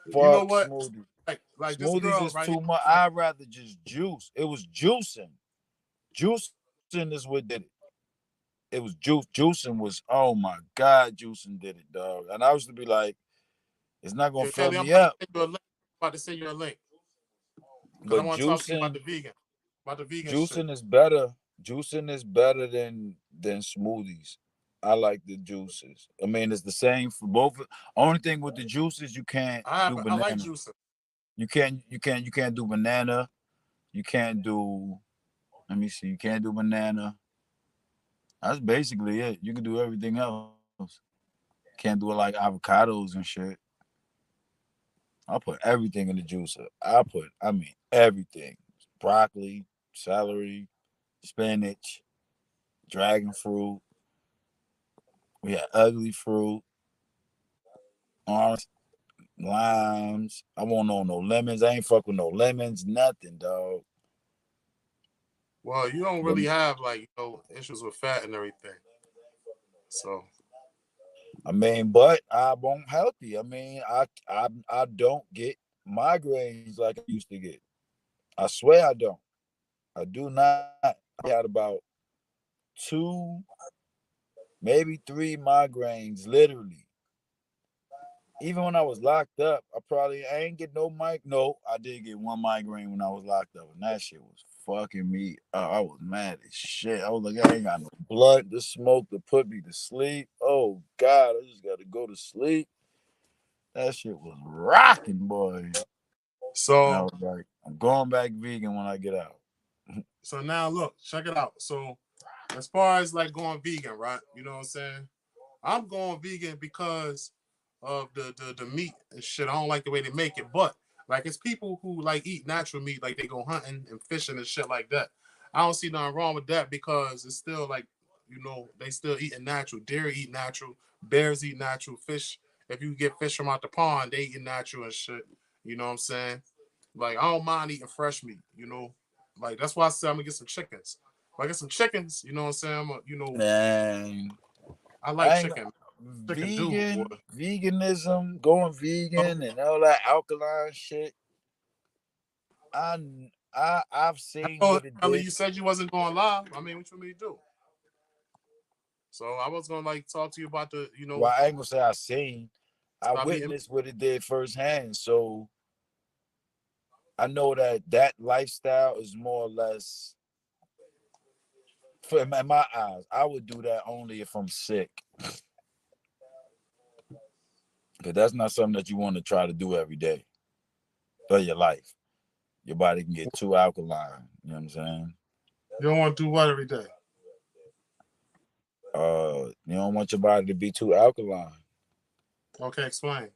You know Fuck what? smoothies. Like this Smoothies girl is right here. too much. I'd rather just juice. It was juicing. Juicing is what did it. It was juice. Juicing was, oh my God, juicing did it, dog. And I used to be like, it's not gonna Yeah, fill Kelly, I'm me about to up. send you a link. I'm about to send you a link because I But want to talk to you about the vegan shit. juicing is better. Juicing is better than smoothies. I like the juices. I mean, it's the same for both. Only thing with the juices, you can't do I like banana. juicing. You can't do banana. You can't do. Let me see. You can't do banana. That's basically it. You can do everything else. Can't do it like avocados and shit. I put everything in the juicer. I mean, everything. Broccoli, celery, spinach, dragon fruit. We had ugly fruit, orange, limes. I won't know no lemons. I ain't fuck with no lemons, nothing, dog. Well, you don't really have like issues with fat and everything. So I mean, but I'm healthy. I mean, I don't get migraines like I used to get. I swear I don't. I do not. I had about two, maybe three migraines, literally. Even when I was locked up, I ain't get no mic. No, I did get one migraine when I was locked up, and that shit was fucking me. I was mad as shit. I was like, I ain't got no blood to smoke to put me to sleep. Oh God, I just got to go to sleep. That shit was rocking, boy. And I so was like, I'm going back vegan when I get out. so now look, check it out. So as far as like going vegan, right? You know what I'm saying? I'm going vegan because of the meat and shit. I don't like the way they make it, but like it's people who like eat natural meat, like they go hunting and fishing and shit like that. I don't see nothing wrong with that because it's still like they still eating natural. Deer eat natural, bears eat natural, fish. If you get fish from out the pond, they eat natural and shit. You know what I'm saying? Like I don't mind eating fresh meat. Like that's why I said I'm gonna get some chickens. If I get some chickens, you know what I'm saying? And I like I ain't chicken. Chicken dude, boy. veganism, going vegan and all that alkaline shit. I I've seen Oh, what it Ellie, did. you said you wasn't going live. I mean, what you want me to do? So I was gonna like talk to you about Well, I ain't gonna say I seen. I stop eating. witnessed what it did firsthand. So I know that lifestyle is more or less, in my eyes, I would do that only if I'm sick. Because that's not something that you want to try to do every day of your life. Your body can get too alkaline. You know what I'm saying? You don't want to do what every day. You don't want your body to be too alkaline. Okay, explain.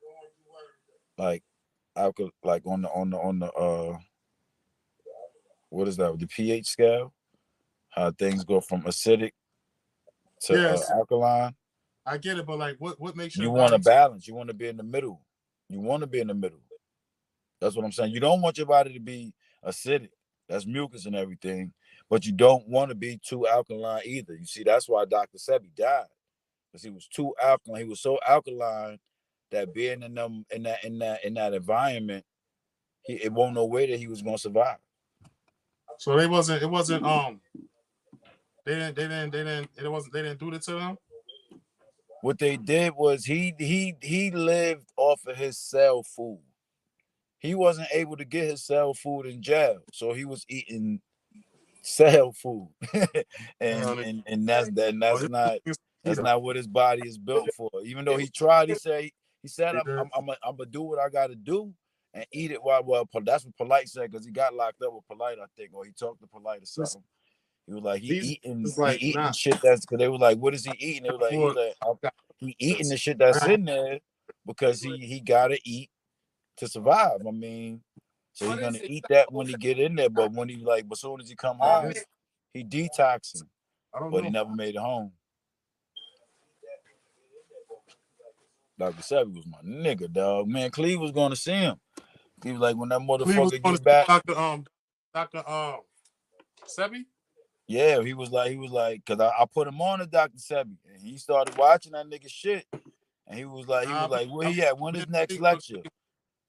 Like like on the what is that? The pH scale? How things go from acidic to Yes, alkaline. I get it, but like, what makes your You want to body? balance. You want to be in the middle. You want to be in the middle. That's what I'm saying. You don't want your body to be acidic. That's mucus and everything. But you don't want to be too alkaline either. You see, that's why Dr. Sebi died. Because he was too alkaline. He was so alkaline that being in that environment, it won't no way that he was gonna survive. So they wasn't. It wasn't. They didn't do it to them. What they did was he lived off of his cell food. He wasn't able to get his cell food in jail, so he was eating cell food, and Honey. and and that's that. Oh, That's not that's not what his body is built for. Even though he tried, he said I'm gonna do what I got to do and eat it. Well, that's what Polite said because he got locked up with Polite, I think, or he talked to Polite or This, something. He was like these is he like eating not shit that's because they were like, what is he eating? They were like, for. he eating the shit that's in there because he gotta eat to survive. I mean, so he's gonna eat that when he get in there, but when he like, as soon as he come home, he detoxing, I don't but he know. never made it home. Dr. Savvy was my nigga, dog. Man, Cleve was gonna see him. He was like, when that He was motherfucker going to get see back. Doctor Sebi. Yeah, he was like, cause I put him on to Dr. Sebi, and he started watching that nigga shit, and he was Nah, like, where he at? When his next lecture?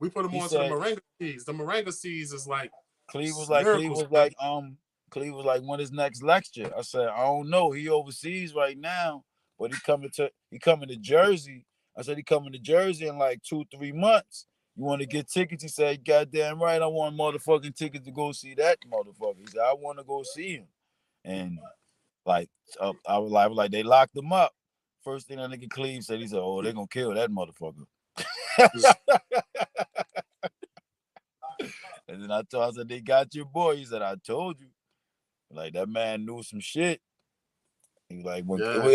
we put him He on to the said, moringa seeds. The moringa seeds is like Cleve was miracles, man. Cleve was like, when his next lecture? I said, I don't know. He overseas right now, but he coming to Jersey. I said he coming to Jersey in like 2-3 months. You want to get tickets? He said, goddamn right, I want motherfucking tickets to go see that motherfucker. He said, I want to go see him. And like I was like, they locked him up. First thing that nigga Cleve said, he said, oh, they gonna kill that motherfucker. And then I said, they got your boy. He said, I told you. Like that man knew some shit. He like when Yeah.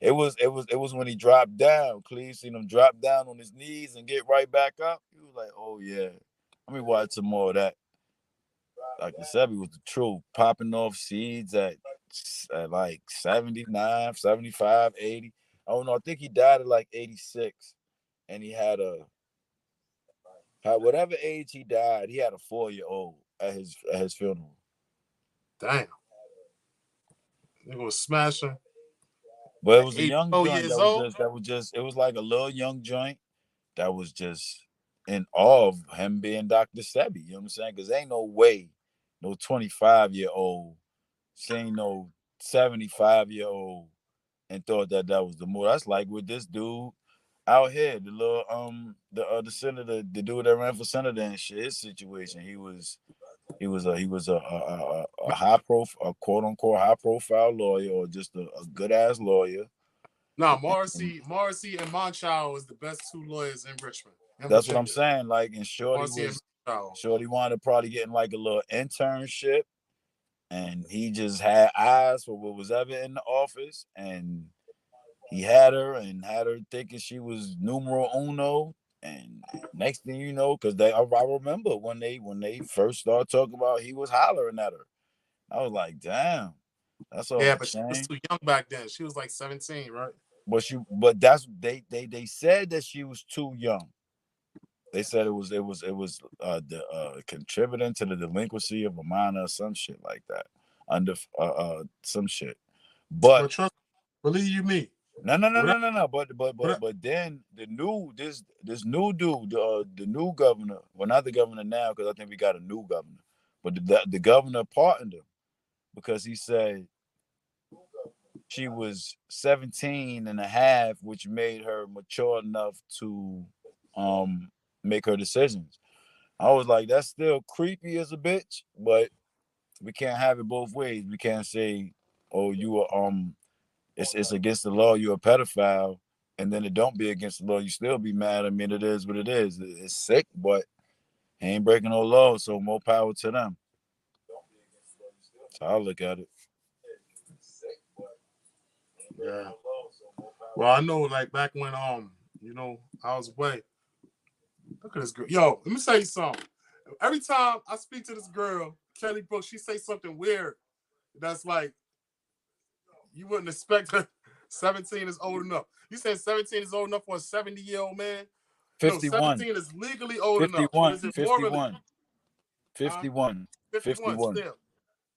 it was when he dropped down. Cleve seen him drop down on his knees and get right back up. He was like, oh yeah. Let me watch some more of that. Like the Sebi was the truth, popping off seeds at like 79, 75, 80. I don't know. I think he died at like 86. And he had whatever age he died, he had a 4-year-old at his funeral. Damn. Nigga was smashing But it at was a young 84 joint years old. it was like a little young joint that was just in awe of him being Dr. Sebi. You know what I'm saying? Because ain't no way no 25-year-old seen no 75-year-old and thought that was the move. That's like with this dude out here, the little the senator, the dude that ran for senator and shit. His situation, he was a high profile, a quote unquote high profile lawyer, or just a good ass lawyer. Nah, And Morrissey and Monchow is the best two lawyers in Richmond, in that's what I'm Virginia. saying. Like, and Morrissey and Monchow. Shorty wanted probably getting like a little internship, and he just had eyes for what was ever in the office, and he had her thinking she was numero uno. And next thing you know, because I remember when they first started talking about, he was hollering at her. I was like, damn, that's off Yeah, the but she was chain. too young back then. She was like 17, right? But that's they said that she was too young. They said it was contributing to the delinquency of a minor or some shit like that, under some shit. But But trust, believe you me. Whatever, no. whatever. But then this new dude, the new governor, well, not the governor now, because I think we got a new governor, but the governor pardoned him because he said she was 17 and a half, which made her mature enough to make her decisions. I was like, that's still creepy as a bitch, but we can't have it both ways. We can't say, oh, you are it's against the law, you're a pedophile, and then it don't be against the law, you still be mad. I mean, it is what it is. It's sick, but he ain't breaking no law, so more power to them. So I look at it. Yeah. Well, I know, like back when I was away. Look at this girl. Yo, let me tell you something. Every time I speak to this girl, Kelly Brooks, she say something weird. That's like you wouldn't expect her. 17 is old enough. You said 17 is old enough for a 70-year-old man? No, 51, 17 is legally old enough, but 51, is it morally? 51, Huh? 51, 51 51. still.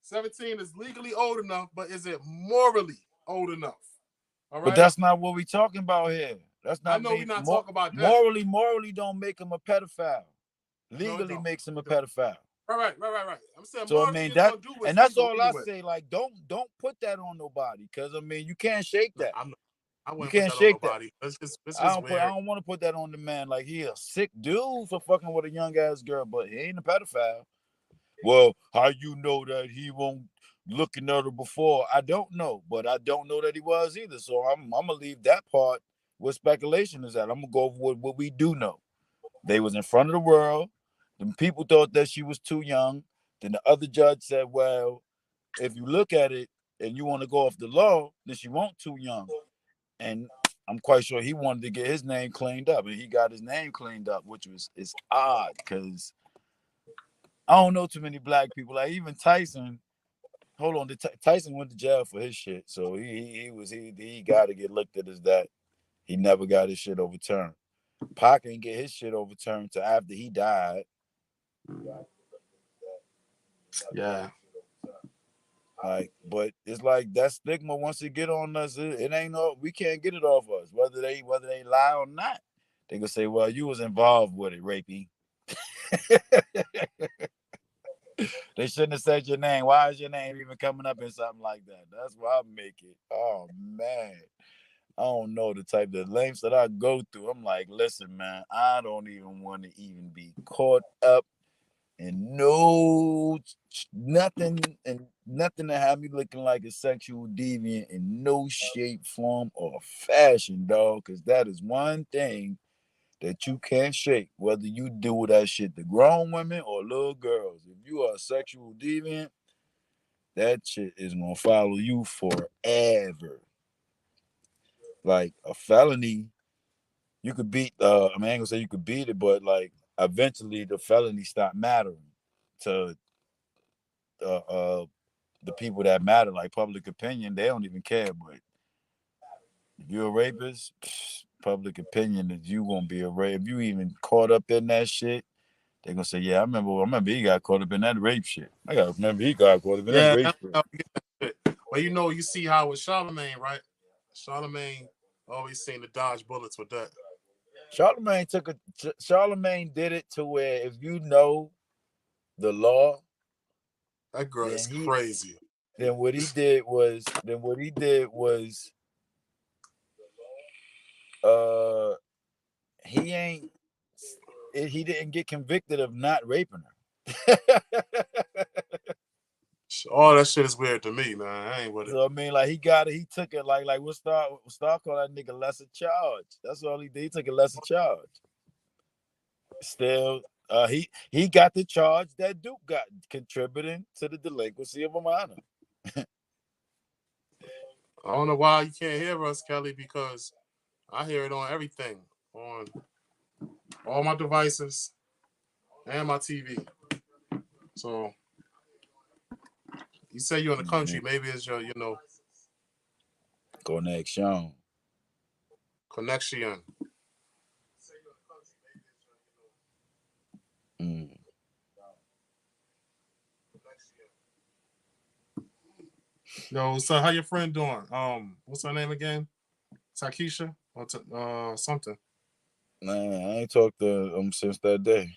17 is legally old enough, but is it morally old enough? All But right. that's not what we talking about here. That's I not know we're being not talking about that. morally don't make him a pedophile. No, it Legally don't. makes him a pedophile. Right. I'm saying So I morally mean is gonna do what's and that's legal all I anyway. say. Like, don't put that on nobody, because I mean you can't shake that. I You wouldn't put can't that on shake that. nobody. It's just I weird. don't want to put that on the man. Like, he a sick dude for fucking with a young ass girl, but he ain't a pedophile. Well, how you know that he won't looking at her before? I don't know, but I don't know that he was either. So I'm gonna leave that part where speculation is at. I'm gonna go over what we do know. They was in front of the world. The people thought that she was too young. Then the other judge said, well, if you look at it and you want to go off the law, then she won't too young. And I'm quite sure he wanted to get his name cleaned up, and he got his name cleaned up, which is odd, because I don't know too many black people. Like, even Tyson. Hold on, Tyson went to jail for his shit, so he got to get looked at as that. He never got his shit overturned. Pac didn't get his shit overturned till after he died. Yeah. Like, but it's like that stigma, once it get on us, it ain't no, we can't get it off us, whether they lie or not. They gonna say, well, you was involved with it, rapey. They shouldn't have said your name. Why is your name even coming up in something like that? That's why I make it. Oh man. I don't know the lengths that I go through. I'm like, listen, man, I don't even want to even be caught up in nothing to have me looking like a sexual deviant in no shape, form, or fashion, dog. Because that is one thing that you can't shake, whether you do that shit to grown women or little girls. If you are a sexual deviant, that shit is gonna follow you forever. Like a felony, you could beat. I mean, I ain't gonna say you could beat it, but like eventually the felony stop mattering to the people that matter, like public opinion. They don't even care. But if you're a rapist, public opinion is you gonna be a rape. If you even caught up in that shit, they're gonna say, "Yeah, I remember he got caught up in that rape shit. I gotta remember he got caught up in that Yeah, rape shit." but you know, you see how with Charlemagne, right? Charlemagne always seemed to dodge bullets with that. Charlemagne did it to where if you know the law, That girl is then crazy. what he did was uh he didn't get convicted of not raping her. All that shit is weird to me, man. I ain't with it. So I mean, like he took it like what Star called that nigga lesser charge. That's all he did. He took a lesser charge. Still, he got the charge that Duke got, contributing to the delinquency of a minor. I don't know why you can't hear us, Kelly, because I hear it on everything, on all my devices and my TV. So you say you're in the country, maybe it's your, Connection. connection. Yo, so how your friend doing? What's her name again? Takisha or something? Man, I ain't talked to him since that day.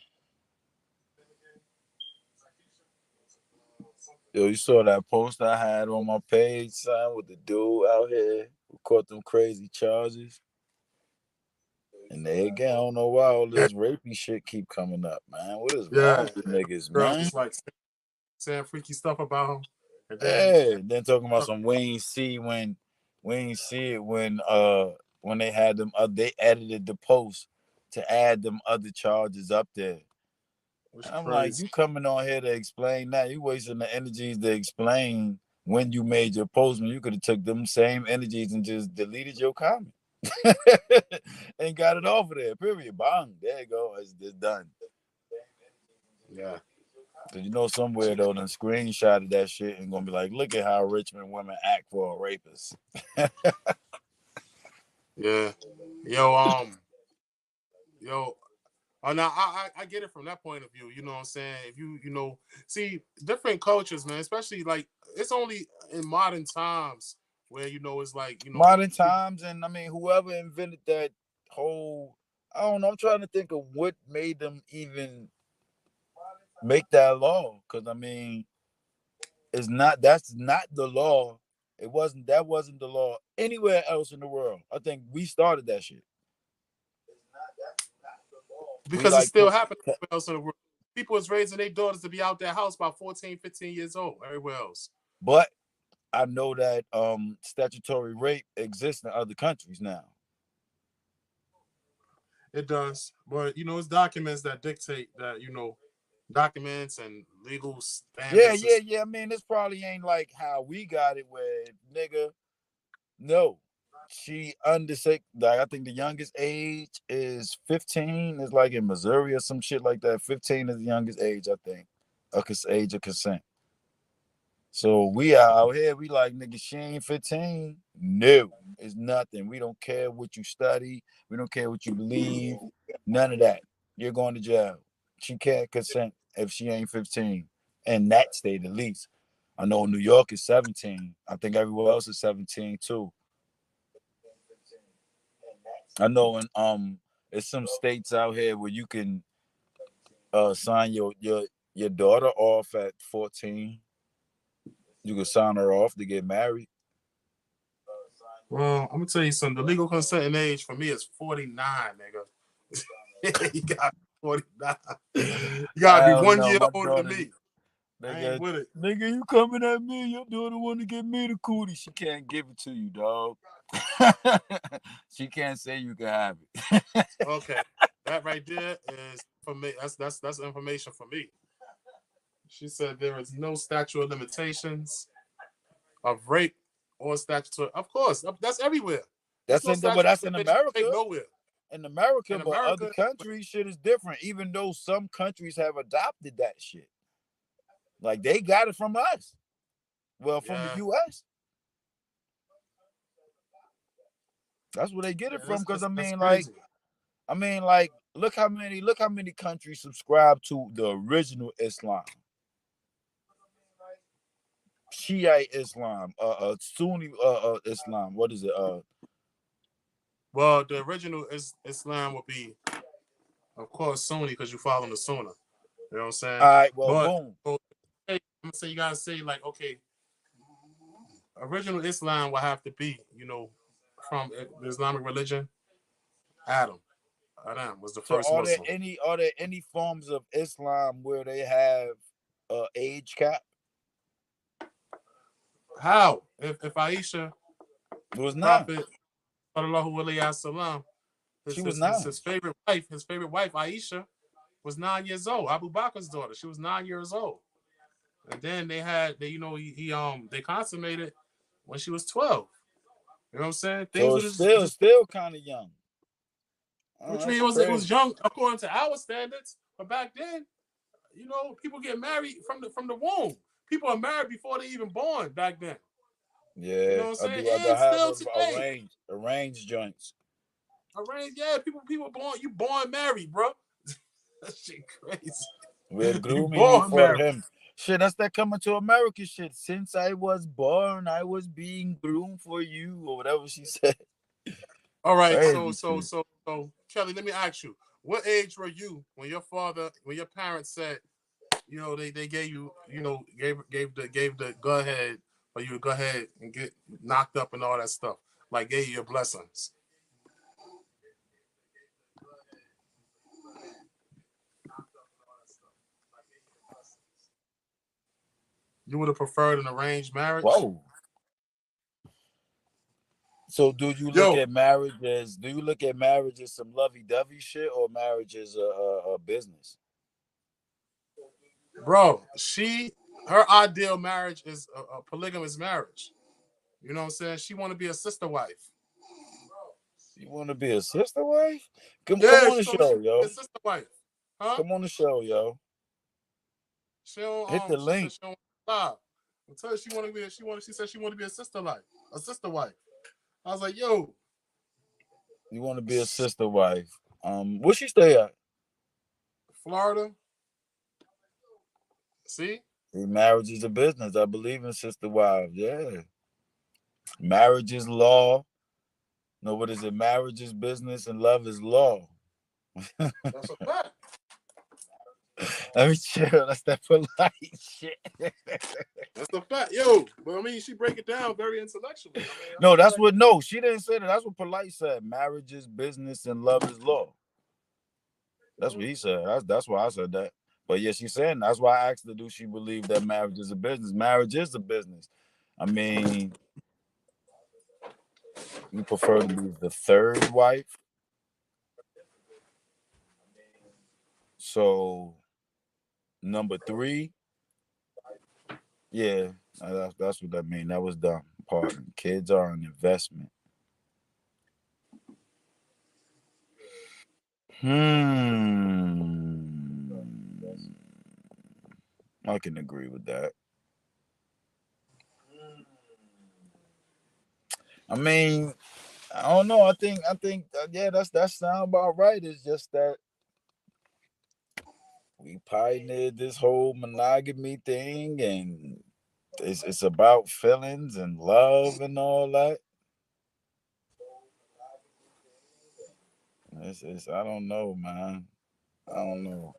Yo, you saw that post I had on my page, son, with the dude out here who caught them crazy charges. And they again, I don't know why all this rapey shit keep coming up, man. What is wrong with niggas, Girls man? just like saying freaky stuff about him. And then talking about some Wayne C when they had them they edited the post to add them other charges up there. I'm like, you coming on here to explain that? You wasting the energies to explain when you made your post, when you could have took them same energies and just deleted your comment and got it off of there. Period. Bang. There you go. It's done. Yeah. Cause you know somewhere though, then screenshotted that shit and gonna be like, look at how Richmond women act for a rapist. Yeah. Now I get it from that point of view. You know what I'm saying? If you see different cultures, man, especially like it's only in modern times where it's like modern times, and I mean whoever invented that whole, I don't know. I'm trying to think of what made them even make that law, because I mean, that's not the law. That wasn't the law anywhere else in the world. I think we started that shit. Because it still happens everywhere else in the world. People is raising their daughters to be out their house by 14, 15 years old everywhere else. But I know that statutory rape exists in other countries now. It does. But it's documents that dictate that, documents and legal standards. Yeah. I mean, this probably ain't like how we got it where nigga, no. She like I think the youngest age is 15. It's like in Missouri or some shit like that. 15 is the youngest age, I think. Age of consent. So we are out here, we like, nigga, she ain't 15. No, it's nothing. We don't care what you study. We don't care what you believe. None of that. You're going to jail. She can't consent if she ain't 15. In that state, at least. I know New York is 17. I think everywhere else is 17 too. I know in there's some states out here where you can sign your daughter off at 14. You can sign her off to get married. Well, I'm gonna tell you something. The legal consenting age for me is 49, nigga. You got 49. You gotta be 1 year older than me. Nigga, I ain't with it. Nigga, you coming at me? Your daughter want to give me the cootie. She can't give it to you, dog. She can't say you can have it. Okay, that right there is for me. That's information for me. She said there is no statute of limitations of rape or statutory. Of course, that's everywhere. That's There's no but that's in statutory America. rape nowhere. In America, In but other America, countries, shit is different. Even though some countries have adopted that shit, like they got it from us. Well, from the yeah, U.S. That's where they get yeah, it from. Because that's crazy. look how many countries subscribe to the original Islam, Shiite Islam, Sunni Islam. What is it? Well, the original Islam would be, of course, Sunni because you follow the Sunnah. You know what I'm saying? All right. Well, But boom. so, I'm gonna say you gotta say like, okay, original Islam will have to be, from the Islamic religion. Adam was the So first Muslim. are there any forms of Islam where they have age cap? How? If Aisha, It was nine. Prophet, sallallahu alaihi wasallam, She was nine. his favorite wife, Aisha, was 9 years old. Abu Bakr's daughter. She was 9 years old. And then they consummated when she was 12. You know what I'm saying? Things So were it's just still kind of young. which That's means it was crazy. young according to our standards. But back then, people get married from the womb. People are married before they even born back then. You know Yeah, what I'm I saying? do. I And have still today. arranged joints. Arranged, yeah, people born married, bro. That shit crazy. We're You grooming you born for married. him. Shit, that's that coming to America shit. Since I was born, I was being groomed for you, or whatever she said. All right, Crazy shit. so Kelly, let me ask you, what age were you when your parents said, they gave you, gave the go ahead for you to go ahead and get knocked up and all that stuff, like gave you your blessings? You would have preferred an arranged marriage? Whoa. So do you look Yo, at marriage as some lovey dovey shit, or marriage is a business? bro, her ideal marriage is a polygamous marriage. You know what I'm saying? She want to be a sister wife. You want to be a sister wife? Come Yeah, on she the told me she show, want to be yo. a sister wife. Huh? Come on the show, yo. She don't, Hit the she said link. she don't lie. Until she said she wanted to be a sister wife. I was like, yo, You want to be a sister wife? Where she stay at? Florida. See? Marriage is a business. I believe in sister wives. Yeah. Marriage is law. No, what is it? Marriage is business and love is law. That's a fact. Let me chill. That's that polite shit. That's a fact. Yo, but I mean, she break it down very intellectually. I mean, No, that's what. No, she didn't say that. That's what polite said. Marriage is business and love is law. That's what he said. That's why I said that. But yeah, she's saying that's why I asked her, do she believe that marriage is a business? Marriage is a business. I mean, you prefer to be the third wife. So number three, yeah, that's what that mean. That was dumb. Pardon. Kids are an investment. I can agree with that. I mean, I don't know. I think, yeah, that sound about right. It's just that we pioneered this whole monogamy thing, and it's about feelings and love and all that. It's I don't know, man. I don't know.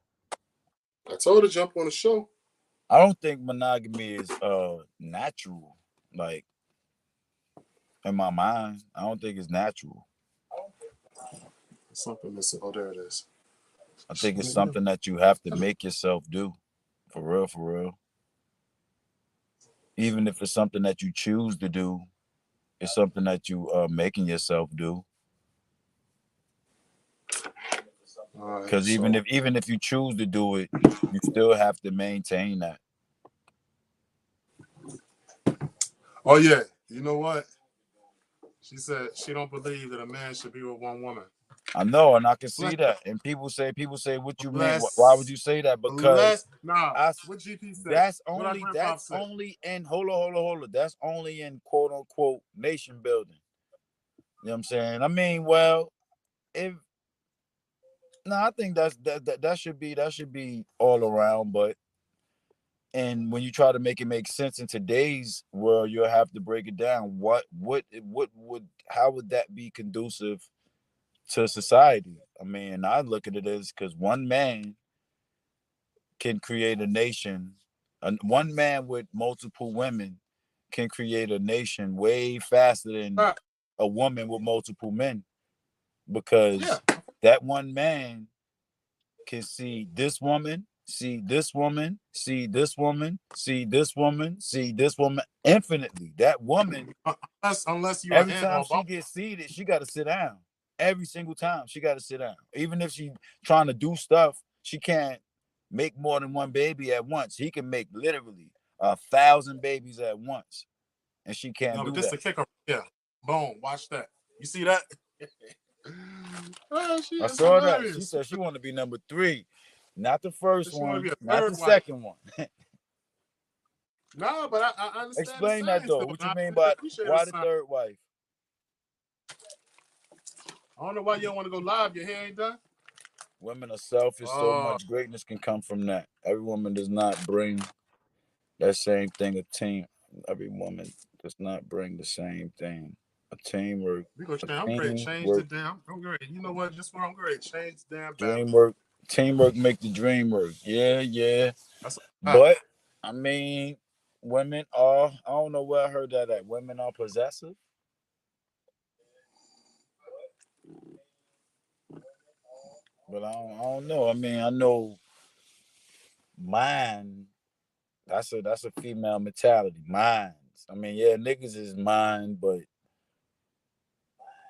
I told her to jump on the show. I don't think monogamy is natural. Like in my mind, I don't think it's natural. Something missing. Oh, there it is. I think it's something that you have to make yourself do. For real, for real. Even if it's something that you choose to do, it's something that you are making yourself do. All right, Because even if you choose to do it, you still have to maintain that. Oh yeah, you know what? She said she don't believe that a man should be with one woman. I know, and I can see Unless, that. And people say, what you mean? Why would unless, you say that? Because nah. I, What GP said? that's What our only, grandpa said? in, hold on. That's only in quote unquote nation building. You know what I'm saying? I mean, well, if no, I think that should be all around, but and when you try to make it make sense in today's world, you'll have to break it down. What would how would that be conducive to society? I mean, I look at it as because one man can create a nation, and one man with multiple women can create a nation way faster than Right. a woman with multiple men Yeah. because that one man can see this woman, see this woman, see this woman, see this woman, see this woman infinitely. That woman, Unless you're an every ant time or a she bump. gets seated, she got to sit down. Every single time she got to sit down. Even if she trying to do stuff, she can't make more than one baby at once. He can make literally 1,000 babies at once, and she can't No, but do this that. the kicker. Yeah. Boom. Watch that. You see that? Oh, I it's saw that. She hilarious. said she wanted to be number 3, not the first She want to one, be a not third the wife. second one. No, but I understand the Explain that science though. though. What And you I mean really by appreciate the why the science. third wife? I don't know why you don't want to go live. Your hair ain't done. Women are selfish. So Oh, much greatness can come from that. Every woman does not bring that same thing. A team. Every woman does not bring the same thing. A teamwork. we go change. A I'm great. Change teamwork. it down. I'm great. You know what? Just where I'm great. Change the damn battery. Dreamwork. Teamwork make the dream work. Yeah. That's a fact. But I mean, women are. I don't know where I heard that at. Women are possessive. But I don't know. I mean, I know mine. That's a female mentality. Mine. I mean, yeah, niggas is mine, but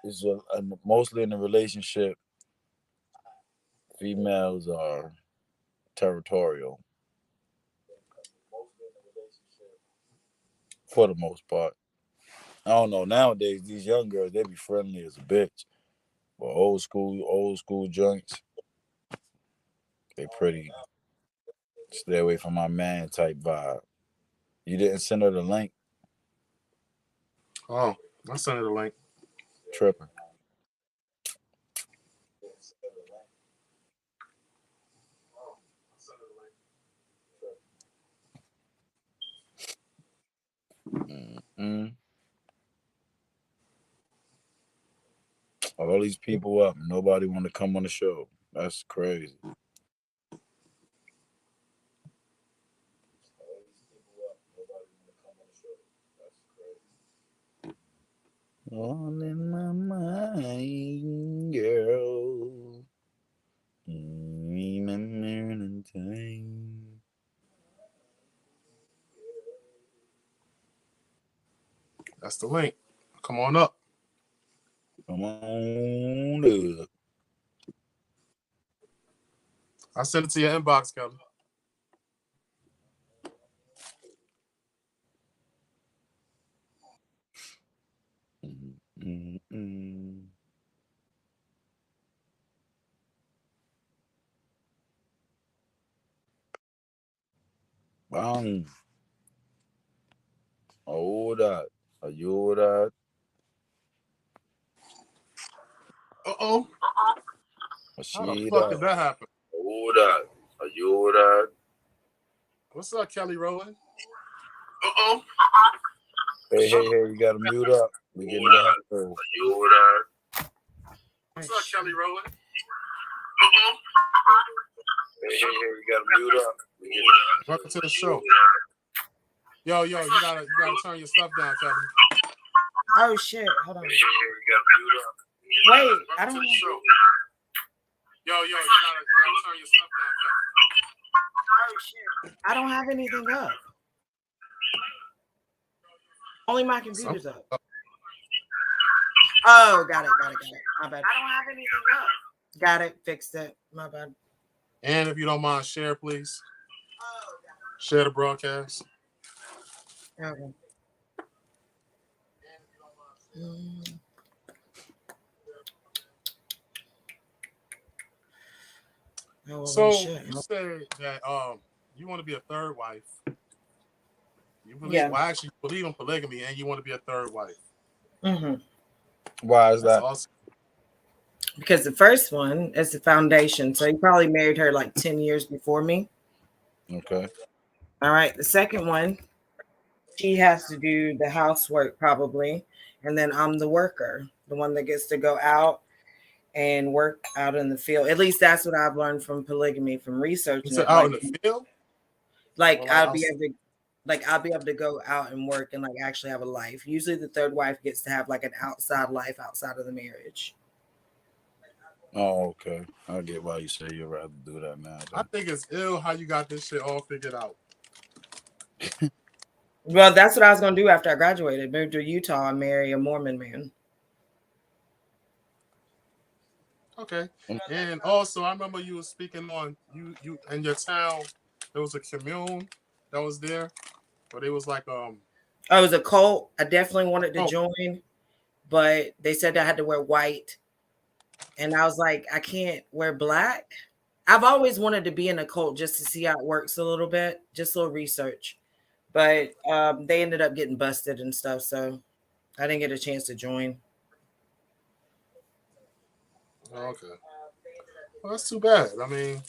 it's mostly in a relationship. Females are territorial for the most part. I don't know. Nowadays, these young girls they be friendly as a bitch. But old school joints, they pretty. Stay away from my man type vibe. You didn't send her the link, Oh, I sent her the link. tripping. Mm-mm. All these people up, nobody want to come on the show. That's crazy. All in my mind, girl. Remembering time. That's the link. Come on up. Come on up. I sent it to your inbox, Kelly. Mm-mm. Bang. Oh, that. Are you that? Uh-oh. How the She fuck did that. that happen? Oh, that. Are you that? What's up, Kelly Rowland? Uh-oh. Hey, you gotta mute up. We getting that. You that? What's up, Kelly Rowland? Uh-oh. Hey, you gotta mute up. Welcome to the show. Yo, you gotta turn your stuff down, Kelly. Oh shit! Hold on. You gotta mute up. Wait, Welcome I to don't. the show. Yo, you gotta turn your stuff down, Kelly. Oh shit! I don't have anything up. Only my computer's up. Oh, got it. My bad. I don't have anything up. Got it. Fixed it. My bad. And if you don't mind, share, please. Share the broadcast. Okay. Oh, well, So shit. you said that you want to be a third wife. You believe Yeah. well actually you believe in polygamy and you want to be a third wife. Mm-hmm. Why is That's that? awesome. Because the first one is the foundation. So he probably married her like 10 years before me. Okay. All right. The second one, she has to do the housework probably. And then I'm the worker, the one that gets to go out and work out in the field. At least that's what I've learned from polygamy, from You researching said it. out Like, in the field? like Or like I'll be outside? able to, like I'll be able to go out and work and like actually have a life. Usually, the third wife gets to have like an outside life outside of the marriage. Oh, okay. I get why you say you'd rather do that now. I think it's ill how you got this shit all figured out. Well, that's what I was gonna do after I graduated. Move to Utah and marry a Mormon man. Okay. And also I remember you were speaking on you in your town there was a commune that was there, but it was like Oh, it was a cult. I definitely wanted to oh, join, but they said I had to wear white. And I was like, I can't wear black. I've always wanted to be in a cult just to see how it works a little bit, just a little research. But they ended up getting busted and stuff. So I didn't get a chance to join. okay. Well, that's too bad. I mean,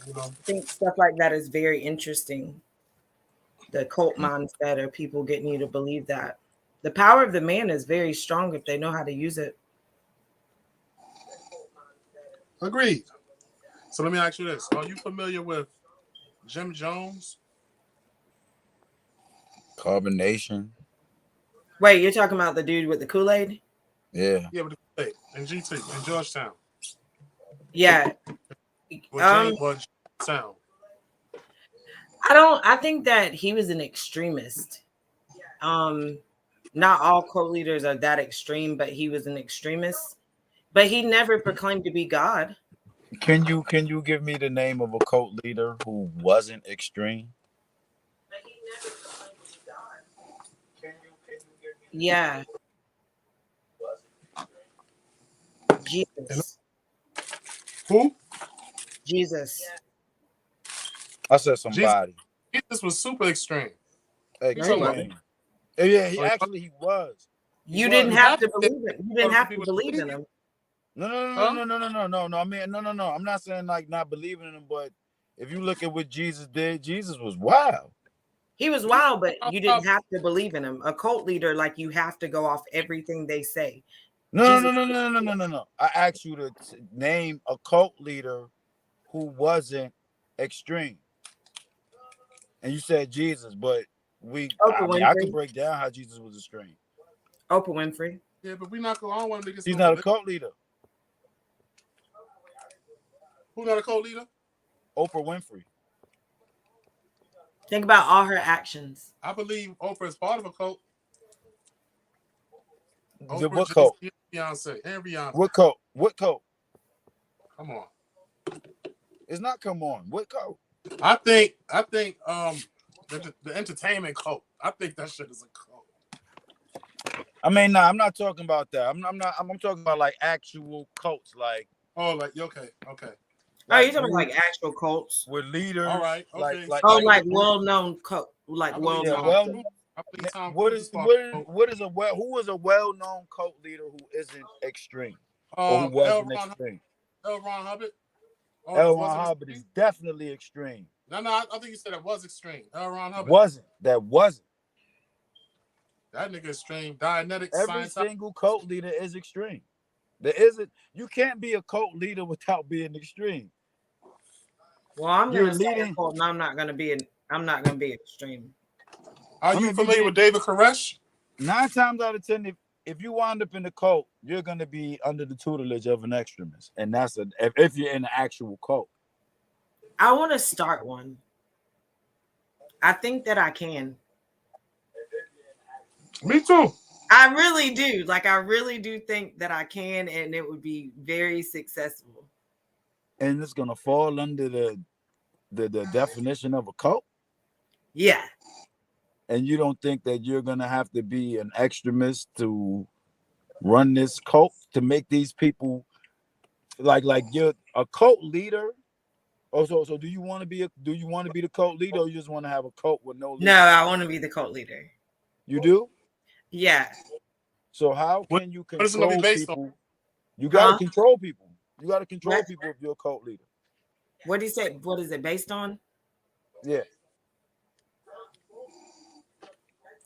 you know. I think stuff like that is very interesting. The cult mindset of people getting you to believe that. The power of the man is very strong if they know how to use it. Agreed. So let me ask you this. Are you familiar with Jim Jones? Carbonation. Wait, you're talking about the dude with the Kool-Aid? Yeah. Yeah, but hey, in GT, in Georgetown. Yeah. What Georgetown? I think that he was an extremist. Not all cult leaders are that extreme, but he was an extremist. But he never proclaimed to be God. Can you give me the name of a cult leader who wasn't extreme? Yeah. Jesus. Who? Jesus. I said Jesus. somebody. Jesus was super extreme. You talking about? Explain. Yeah, he Oh, actually he was. You was. didn't He have had to to be believe it. You didn't other have to people believe in believe. him. No. I mean, no. I'm not saying like not believing in him, but if you look at what Jesus did, Jesus was wild. He was wild, but you didn't have to believe in him. A cult leader, like you have to go off everything they say. No. Jesus. I asked you to name a cult leader who wasn't extreme, and you said Jesus, but I could break down how Jesus was extreme. Oprah Winfrey. Yeah, but we're not going. I don't want to make this. She's not a cult leader. Who's not a cult leader? Oprah Winfrey. Think about all her actions. I believe Oprah is part of a cult. Oprah, What cult? Beyonce, and Beyonce. What cult? What cult? Come on. It's not come on. What cult? I think the entertainment cult. I think that shit is a cult. I mean, no, I'm not talking about that. I'm talking about like actual cults, like. Oh, like okay. Like, you're talking like actual cults with leaders. All right, okay. like well-known cult, like well-known. Who is a well-known cult leader who isn't extreme or who wasn't extreme? L. Ron Hubbard. L. Ron Hubbard is definitely extreme. No, I think you said it was extreme. L. Ron Hubbard wasn't. That nigga extreme. Dianetics. Every single cult leader is extreme. There isn't. You can't be a cult leader without being extreme. Well, I'm gonna start a cult, and I'm not gonna be extreme. Are you familiar with David Koresh? 9 times out of 10, if you wind up in the cult, you're gonna be under the tutelage of an extremist, and that's if you're in an actual cult. I want to start one. I think that I can. Me too. I really do. Like, I really do think that I can, and it would be very successful. And it's gonna fall under the definition of a cult. Yeah. And you don't think that you're gonna have to be an extremist to run this cult, to make these people like you're a cult leader? Oh, so do you want to be the cult leader, or you just want to have a cult with no No, leader? I want to be the cult leader. You do? Yeah. So how What can you what is it gonna be control based on? people? You got to Huh? control people. You got to control What? people if you're a cult leader. What do you say? What is it based on? Yeah.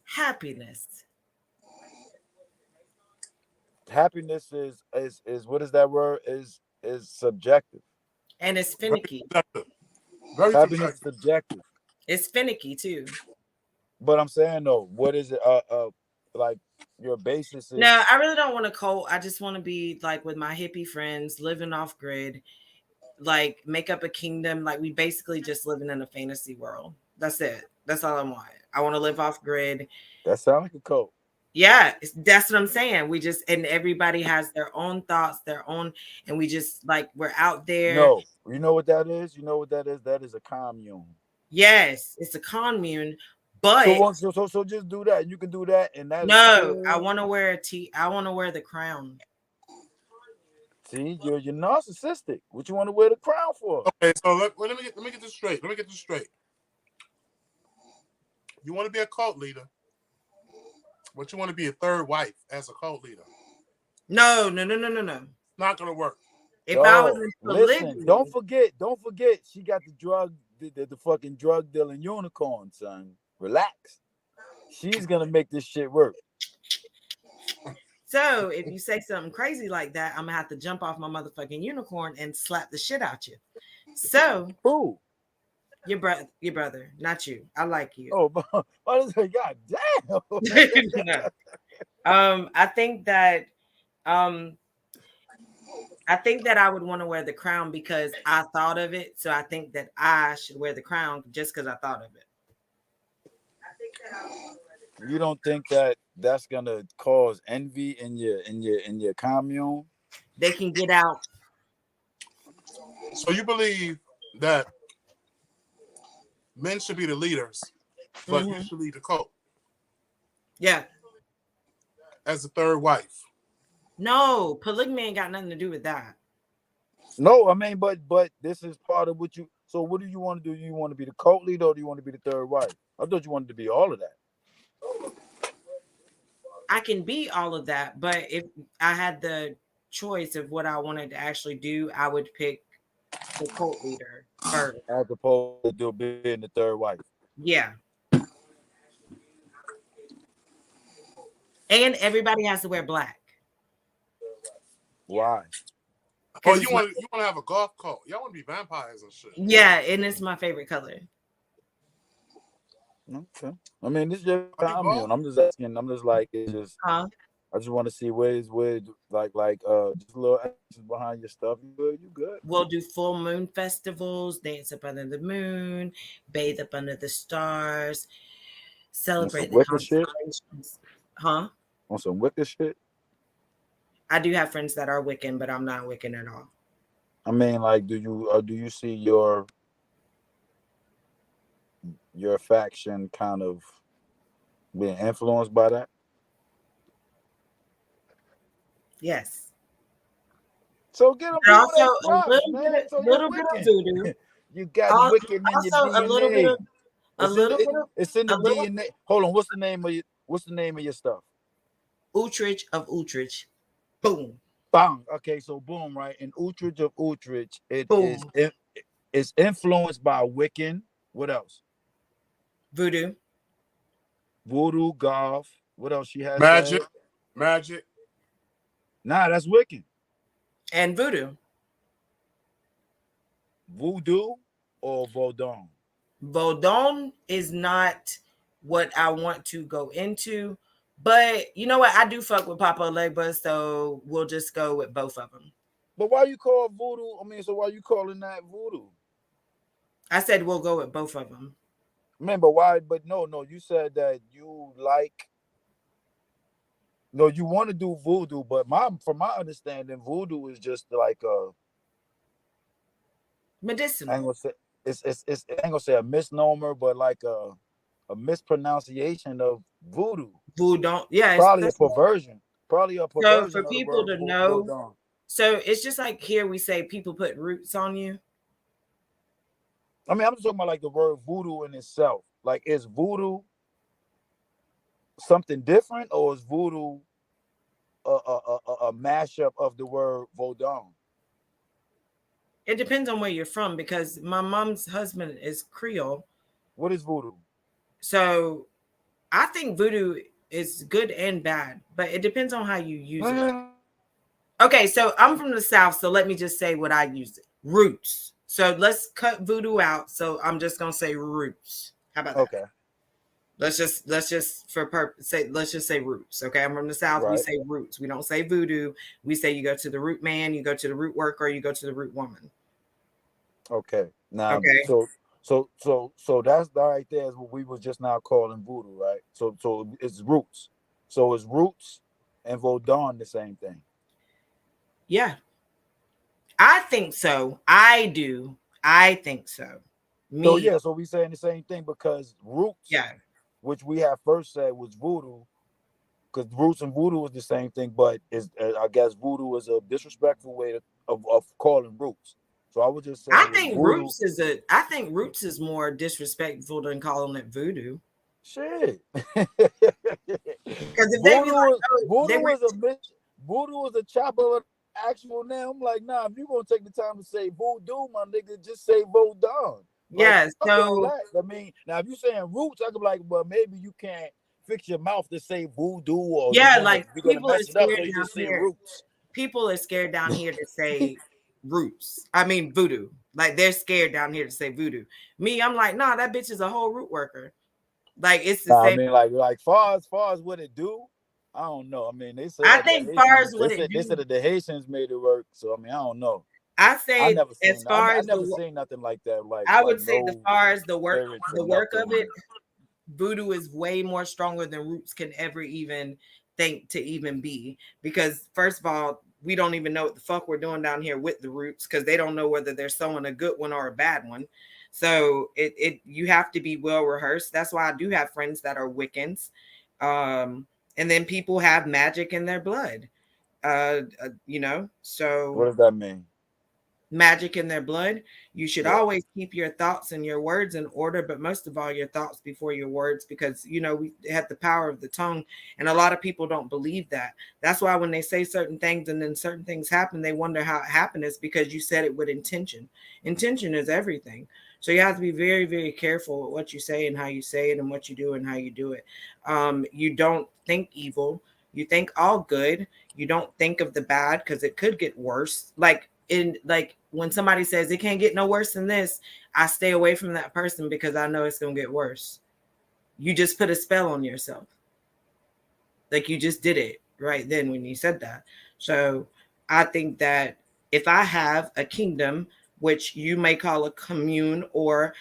Happiness. Happiness is what is that word? Is subjective. And it's Very finicky. subjective. Very Happiness is subjective. subjective. It's finicky too. But I'm saying though, what is it? Like your basis is No, I really don't want a cult. I just want to be like with my hippie friends, living off grid, like make up a kingdom. Like we basically just living in a fantasy world. That's it. That's all I want. I want to live off grid. that sound like a cult. Yeah, that's what I'm saying. We just and everybody has their own thoughts, their own, and we just like we're out there. No, you know what that is? You know what that is? That is a commune. Yes, it's a commune, So but once so just do that. You can do that, and that is no, I cool. want to wear a T. I want to wear the crown. See, you're narcissistic. What you want to wear the crown for? Okay, so let me get this straight. Let me get this straight. You want to be a cult leader, but you want to be a third wife as a cult leader. No. Not gonna work. If I was Yo, in listen, polygamy, don't forget, she got the fucking drug dealing unicorn, son. Relax. She's gonna make this shit work. so if you say something crazy like that, I'm gonna have to jump off my motherfucking unicorn and slap the shit out you. So Who? your brother, not you. I like you. Oh, I was like, God damn. No. I think that um I think that I would want to wear the crown because I thought of it. So I think that I should wear the crown just because I thought of it. You don't think that that's gonna cause envy in your commune? They can get out. So you believe that men should be the leaders, but you Mhm. should lead the cult Yeah. as the third wife. No, polygamy ain't got nothing to do with that. No, I mean, but this is part of what you. So what do you want to do? You want to be the cult leader, or do you want to be the third wife? I thought you wanted to be all of that. I can be all of that, but if I had the choice of what I wanted to actually do, I would pick the cult leader first. As opposed to being the third wife. Yeah. And everybody has to wear black. Why? Oh, It's you want to have a golf cult? Y'all want to be vampires and shit? yeah, and it's my favorite color. Okay. I mean, this is your Are you commune. golf? I'm just asking. I'm just like, it's just. Huh? I just want to see where just a little action behind your stuff. You good? You good? We'll do full moon festivals, dance up under the moon, bathe up under the stars, On some celebrate the wicked shit. constellations. Huh? On some wicked shit. I do have friends that are Wiccan, but I'm not Wiccan at all. I mean, like, do you see your faction kind of being influenced by that? Yes. So get them But people also that a props, little man. bit, So you're little bit of Wiccan. voodoo. You got Al- Wiccan in your Also a little bit DNA. of a little bit of It's in the a little DNA. Hold on, what's the name of your stuff? Utrecht of Utrecht. Boom. Bang. Okay, so boom, right? In Utrecht of Utrecht, Boom. it's influenced by Wiccan. What else? Voodoo. Voodoo, golf. What else she has? Magic, magic. Nah, that's Wiccan. And voodoo. Voodoo or Vodun? Vodon is not what I want to go into. But you know what? I do fuck with Papa Legba, so we'll just go with both of them. But why you call voodoo? I mean, so why you calling that voodoo? I said we'll go with both of them. Man, but why? But no, you said that you like. No, you want to do voodoo, but from my understanding, voodoo is just like I ain't Medicinal. gonna say I ain't gonna say a misnomer, but like a a mispronunciation of voodoo. Voodoo. Yeah, Probably a perversion. Probably a so perversion for of the people word to know. Vodun. So it's just like here we say people put roots on you. I mean, I'm just talking about like the word voodoo in itself. Like, is voodoo something different, or is voodoo a mashup of the word Vodun? It depends on where you're from because my mom's husband is Creole. What is voodoo? So I think voodoo is good and bad, but it depends on how you use it. Okay, so I'm from the South, so let me just say what I use it. Roots. So let's cut voodoo out. So I'm just gonna say roots. How about that? Okay. Let's just for purpose say let's just say roots. Okay, I'm from the South. We Right. say roots. We don't say voodoo. We say you go to the root man, you go to the root worker, or you go to the root woman. Okay. Now, Okay. so that's right there is what we was just now calling voodoo, right? So it's roots. So is roots and Vodun the same thing? Yeah. I think so. I do. I think so. Me. So yeah, so we saying the same thing because roots, Yeah. which we have first said was voodoo, because roots and voodoo is the same thing, but is I guess voodoo is a disrespectful way of calling roots. So I would just say I it's think voodoo. roots is more disrespectful than calling it voodoo. Shit. Because if they be like, oh, they voodoo were, voodoo is a chopper of actual name. I'm like, nah, if you're gonna take the time to say voodoo, my nigga, just say Vodun. yeah. Fuck all So that. I mean, now if you saying roots, I could be like, well, maybe you can't fix your mouth to say voodoo, or yeah, you're like gonna people are mess it up, scared so you down just say here. roots. People are scared down here to say roots. I mean voodoo. Like they're scared down here to say voodoo. Me, I'm like, nah, that bitch is a whole root worker. Like it's the Nah, I same. mean, like far as what it do, I don't know. I mean, they say I that think the far Haitians, as what it they said do, that the Haitians made it work. So I mean, I don't know. I I say never seen. as far I as never seen nothing like that. I Like would say the no far as the work spirits or of nothing. it, voodoo is way more stronger than roots can ever even think to even be. Because first of all, we don't even know what the fuck we're doing down here with the roots because they don't know whether they're sowing a good one or a bad one. So it you have to be well rehearsed. That's why I do have friends that are Wiccans. And then people have magic in their blood. So What does that mean? magic in their blood. You should Yeah. always keep your thoughts and your words in order, but most of all, your thoughts before your words, because we have the power of the tongue, and a lot of people don't believe that. That's why when they say certain things and then certain things happen, they wonder how it happened. It's because you said it with intention. Intention is everything. So you have to be very, very careful with what you say and how you say it and what you do and how you do it. You don't think evil. You think all good. You don't think of the bad because it could get worse. Like when somebody says it can't get no worse than this, I stay away from that person because I know it's gonna get worse. You just put a spell on yourself. Like you just did it right then when you said that. So I think that if I have a kingdom, which you may call a commune or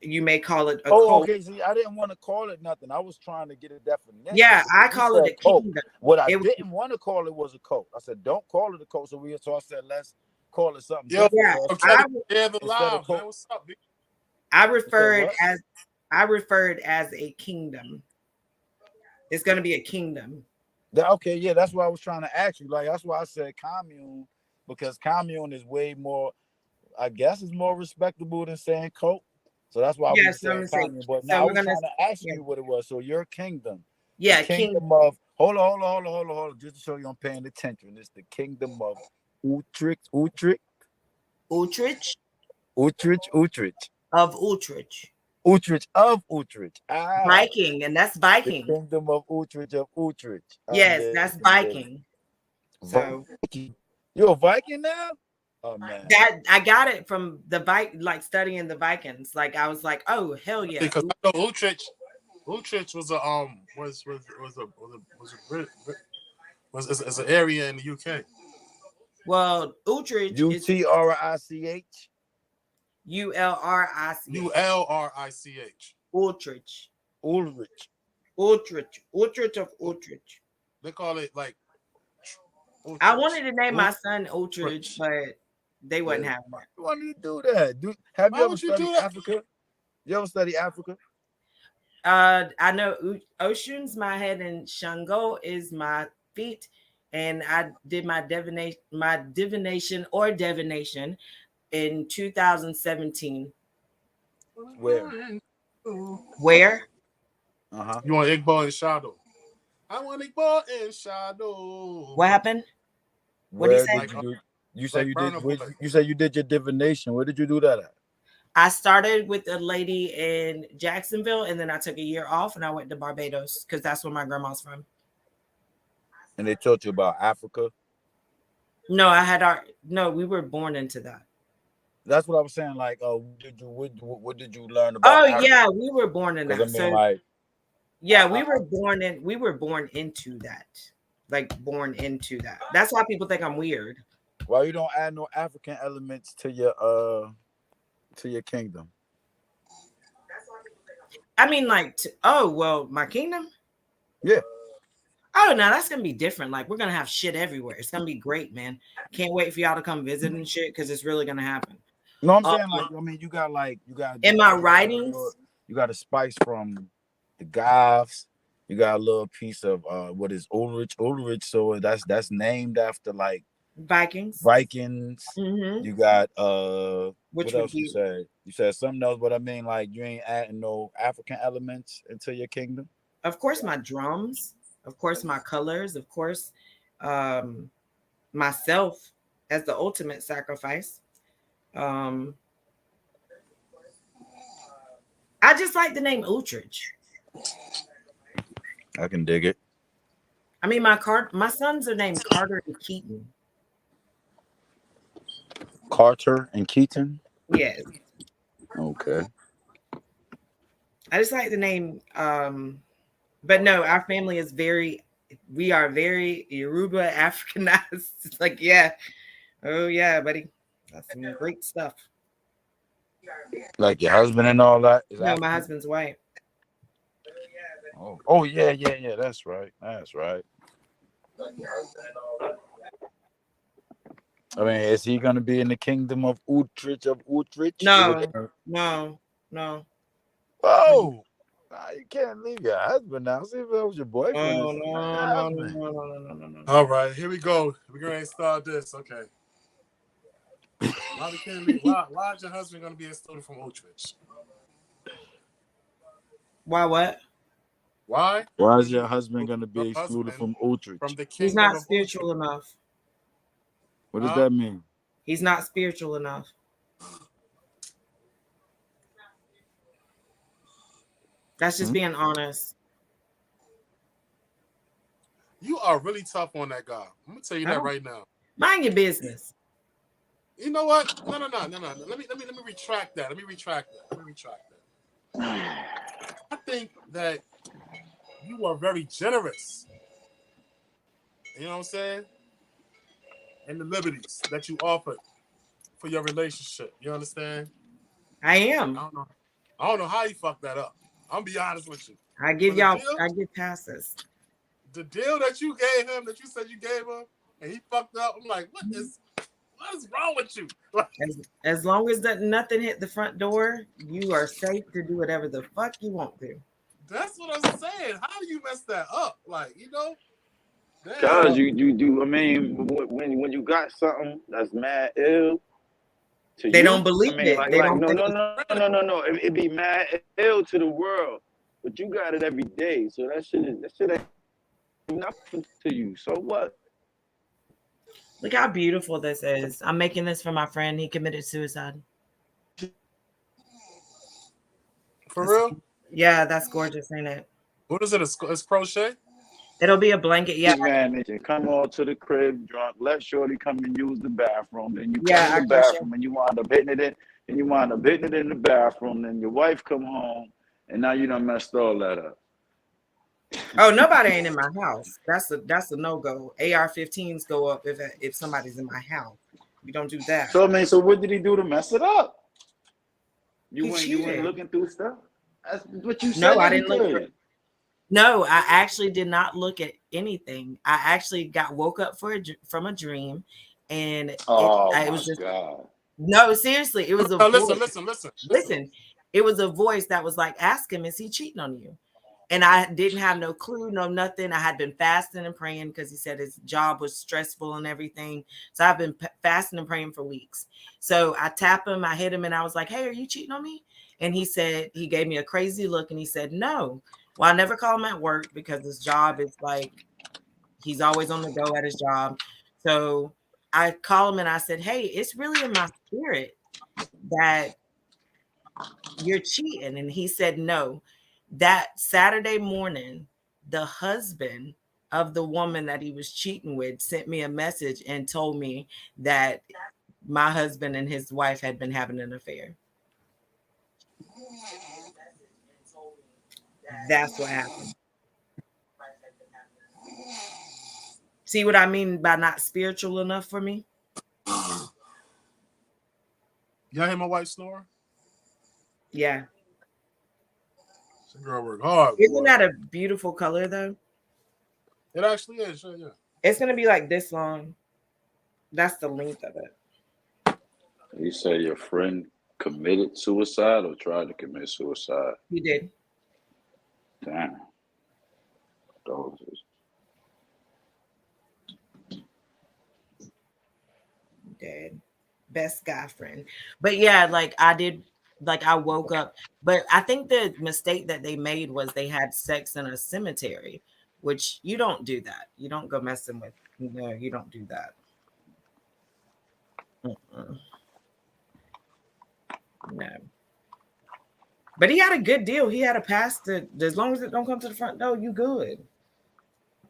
you may call it a cult. Okay. See, I didn't want to call it nothing. I was trying to get a definition. Yeah, I You call it said a cult. kingdom. What I It- didn't want to call it was a cult. I said, don't call it a cult. So I said, let's call it something Yo, different. Yeah, So I'm I said, trying to share the instead of live, cult, man. What's up, B? I you said refer what? it as a kingdom. It's going to be a kingdom. Okay, yeah, that's what I was trying to ask you. Like, that's why I said commune, because commune is way more, I guess, it's more respectable than saying cult. So that's why we were Yes, I'm saying gonna say. commune. But So now I we're was gonna, trying to ask yeah, you what it was. So your kingdom, the yeah, king kingdom of, hold on, just to show you I'm paying attention. It's the kingdom of Utrecht Utrecht, of Utrecht, Utrecht of Utrecht. Ah, Viking, and that's the Viking. kingdom of Utrecht. Yes, that's Viking. So Viking. You're a Viking now? Oh man. that I got it from the like studying the Vikings. Like I was like, oh hell yeah. Because I know Utrecht was a is an area in the UK. Well, Utrecht is Utrich. Ulric. Ulrich. Utrecht. Ulrich. Utrecht of Utrecht. They call it like I Utrecht. wanted to name my son Utrecht, but they wouldn't have that. Why do you do that? Have Why you ever would you studied do that? Africa? You ever study Africa? I know Ocean's my head and Shango is my feet, and I did my divination in 2017. Where? Where? Uh-huh. You want Igbo and Shadow? I want Igbo and Shadow. What happened? What do you Where say? did you do? You say Like you Burna did. Boy. You say you did your divination. Where did you do that at? I started with a lady in Jacksonville, and then I took a year off, and I went to Barbados because that's where my grandma's from. And they taught you about Africa. No, we were born into that. That's what I was saying. Like, what did you learn about? Oh Africa? yeah, we were born in Because I that. mean, So like, yeah, we were born into that. Like born into that. That's why people think I'm weird. why you don't add no African elements to your kingdom? I mean, like, oh well, my kingdom. Yeah. Oh no, that's gonna be different. Like, we're gonna have shit everywhere. It's gonna be great, man. Can't wait for y'all to come visit and shit because it's really gonna happen. No, I'm saying like, I mean, you got in my writings. You got a spice from the Goths. You got a little piece of what is Ulrich. So that's named after like Vikings. Mm-hmm. You got Which what else you said? You said something else, but I mean, like, you ain't adding no African elements into your kingdom. Of course, my drums. Of course, my colors. Of course, myself as the ultimate sacrifice. I just like the name Utrecht. I can dig it. I mean, my sons are named Carter and Keaton. Carter and Keaton? Yes. Okay. I just like the name. But no, our family is we are very Yoruba Africanized. It's like, yeah. Oh yeah, buddy. That's some great stuff. Like your husband and all that? No, my husband's white. Oh yeah. That's right. I mean, is he gonna be in the kingdom of Utrecht? No. Oh, you can't leave your husband now. See if that was your boyfriend. Oh, no. All right, here we go. We're gonna start this. Okay. Why is your husband gonna be a student from Utrecht? Why what? Why? Why is your husband gonna be excluded from Utrecht? From the He's not spiritual enough. What does that mean? He's not spiritual enough. That's just being honest. You are really tough on that guy. I'm gonna tell you that right now. Mind your business. You know what? No. Let me retract that. I think that you are very generous. You know what I'm saying? And the liberties that you offered for your relationship. You understand? I am. I don't know how you fucked that up. I'm gonna be honest with you. I give passes. The deal that you gave him, that you said you gave him, and he fucked up. I'm like, what is wrong with you? As long as nothing hit the front door, you are safe to do whatever the fuck you want to. That's what I'm saying. How do you mess that up? Like, you know? Because you do. I mean, when you got something that's mad ill, they don't believe it. Like, they don't. No. It be mad ill to the world, but you got it every day. So that shit ain't nothing to you. So what? Look how beautiful this is. I'm making this for my friend. He committed suicide. For real? Yeah, that's gorgeous, ain't it? What is it? It's crochet? It'll be a blanket. Yeah. Man, you come all to the crib drunk. Let Shorty come and use the bathroom. Then you come in the bathroom and you wind up hitting it in. And you wind up hitting it in the bathroom. Then your wife come home, and now you done messed all that up. Oh, nobody ain't in my house. That's a no-go. AR-15s go up if somebody's in my house. We don't do that. So I mean, so what did he do to mess it up? You went looking through stuff. That's what you said. No, I didn't look. No, I actually did not look at anything. I actually woke up from a dream, and it was just. God. No, seriously, it was a. Listen. Listen. It was a voice that was like, ask him, is he cheating on you? And I didn't have no clue, no nothing. I had been fasting and praying because he said his job was stressful and everything. So I've been fasting and praying for weeks. So I tap him, I hit him, and I was like, hey, are you cheating on me? And he said, he gave me a crazy look and he said, no. Well, I never call him at work because his job is like, he's always on the go at his job. So I called him and I said, hey, it's really in my spirit that you're cheating. And he said, no. That Saturday morning, the husband of the woman that he was cheating with sent me a message and told me that my husband and his wife had been having an affair. That's what happened. See what I mean by not spiritual enough for me? Y'all hear my wife snore? Yeah. That girl work hard. Isn't boy. that a beautiful color though? It actually is. Yeah. It's gonna be like this long. That's the length of it. You say your friend committed suicide or tried to commit suicide? He did. Damn. Those is- Dead. Best guy friend. But yeah, like I woke up. But I think the mistake that they made was they had sex in a cemetery, which you don't do that. You don't go messing with. No, you don't do that. Mm-mm. No. But he had a good deal. He had a pass to, as long as it don't come to the front door, you good.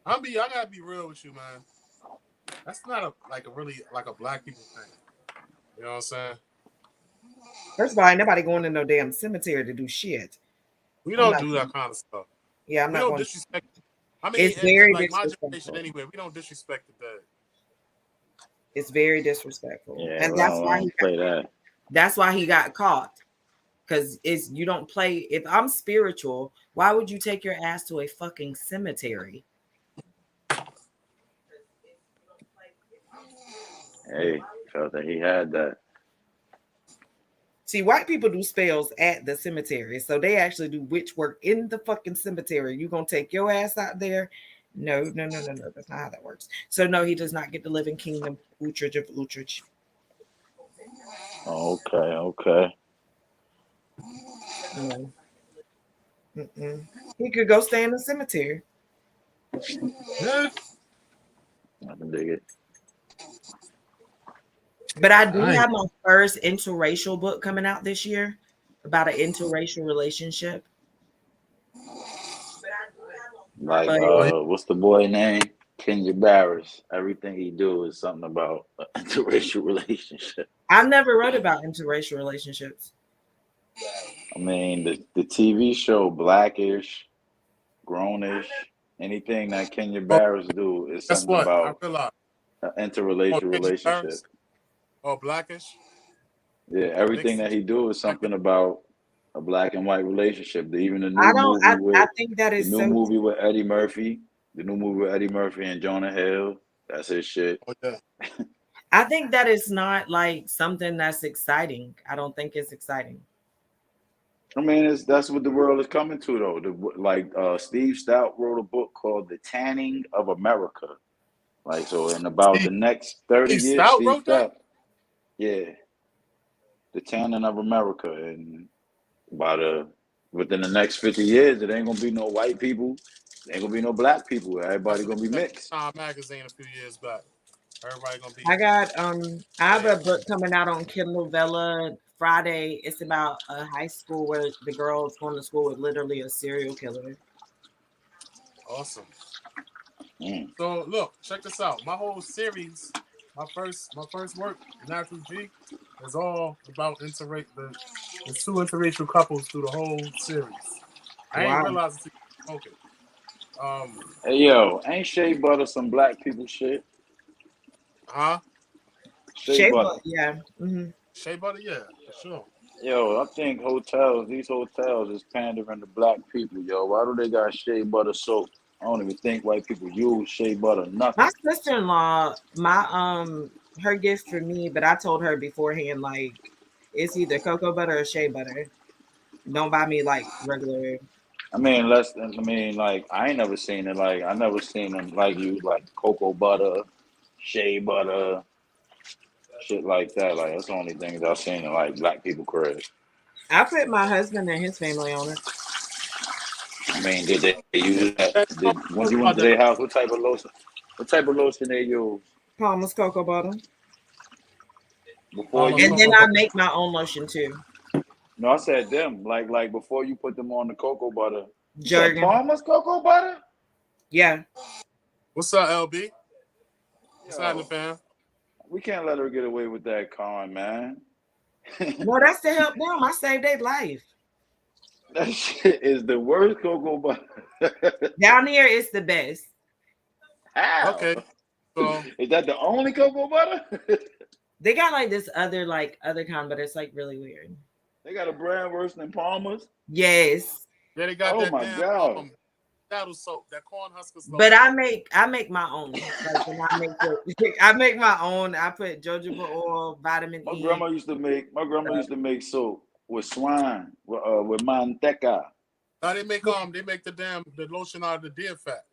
I gotta be real with you, man. That's not a really a black people thing. You know what I'm saying? First of all, ain't nobody going to no damn cemetery to do shit. We I'm don't not do going. that kind of stuff. Yeah, I'm We not don't going. disrespect. I mean, It's and very like my generation disrespectful. anyway, we don't disrespect the dead. It's very disrespectful, Yeah, and well, I don't play that. that's why he got caught. Because it's you don't play. If I'm spiritual, why would you take your ass to a fucking cemetery? Hey, felt that he had that. See, white people do spells at the cemetery, so they actually do witch work in the fucking cemetery. You gonna take your ass out there? No. That's not how that works. So no, he does not get to live in Kingdom Utrecht of Utrecht. Okay. No. Mm-mm. He could go stay in the cemetery. Yeah. I can dig it. But I do Nice. have my first interracial book coming out this year about an interracial relationship. Like, But what's the boy name? Kenya Barris. Everything he do is something about an interracial relationship. I've never read about interracial relationships. I mean, the TV show Blackish, Grownish, anything that Kenya Oh, Barris do is guess something what? I about realized. an Oh, interracial Kenji relationship. Harris. Oh, Blackish. Yeah, everything Mixed. that he do is something about a black and white relationship. Even the I new don't. movie I with think that the is new so. movie with Eddie Murphy, the new movie with Eddie Murphy and Jonah Hill. That's his shit. Oh yeah. I think that is not like something that's exciting. I don't think it's exciting. I mean, that's what the world is coming to, though. Steve Stout wrote a book called "The Tanning of America." Like, so in about the next 30 Steve years, Stout Steve wrote that. Stout, yeah, "The Tanning of America," and within the next 50 years, it ain't gonna be no white people, it ain't gonna be no black people. That's Everybody what gonna be they said in mixed. Time magazine a few years back. Everybody gonna be. I got I have a Yeah. book coming out on Kindle Vella Friday. It's about a high school where the girl's going to school with literally a serial killer. Awesome. Mm. So look, check this out. My whole series, my first work, Natural G, is all about the two interracial couples through the whole series. I ain't Wow. realized it's okay. Hey yo, ain't Shea Butter some black people shit? Huh? Shea Shea Butter. Butter, yeah. Mm-hmm. Shea Butter, yeah, for sure. Yo, I think these hotels is pandering to black people, yo. Why do they got Shea Butter soap? I don't even think white people use Shea Butter, My nothing. sister-in-law, her gift for me, but I told her beforehand, like, it's either cocoa butter or shea butter. Don't buy me like regular. I mean, like I ain't never seen it. Like I never seen them like use like cocoa butter, shea butter, shit like that. Like that's the only things I've seen in like black people crib. I put my husband and his family on it. I mean, did they use that? Hey, Did when you went to their house? What type of lotion? What type of lotion they use Palmer's cocoa butter. before Palmer's And you? then cocoa I butter. make my own lotion too. No, I said them. Like before you put them on the cocoa butter. You said Jergen. Palmer's cocoa butter? Yeah. What's up, LB? What's happening, Yo, fam? we can't let her get away with that con, man. No, that's to help them. I saved their life. That shit is the worst cocoa butter. Down here, it's the best. How? Okay, so Is that the only cocoa butter? They got like this other kind, but it's like really weird. They got a brand worse than Palmer's. Yes. yeah, they got Oh that my damn god! saddle soap, that corn husker soap. But I make my own. Like when I make I make my own. I put jojoba oil, vitamin My E. grandma used to make soap with swine with manteca. Now they make the lotion out of the deer fat.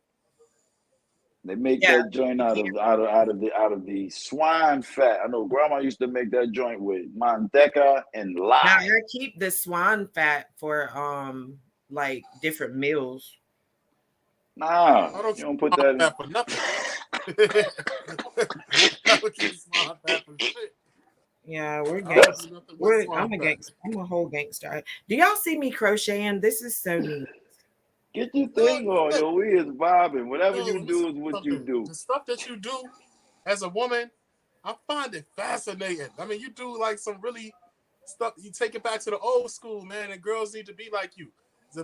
They make Yeah. that joint out of the swine fat. I know grandma used to make that joint with manteca and Now lye. I keep the swan fat for like different meals. Nah, I don't you keep don't put my that in. fat for nothing. I don't keep my fat for shit. Yeah, we're I don't gangster. do nothing with I'm swamp a fat. gangster. I'm a whole gangster. Do y'all see me crocheting? This is so neat. Get your Look, thing on, look, yo. We is vibing. Whatever yo, you let me say do is what you something. do. The stuff that you do as a woman, I find it fascinating. I mean, you do like some really stuff. You take it back to the old school, man, and girls need to be like you.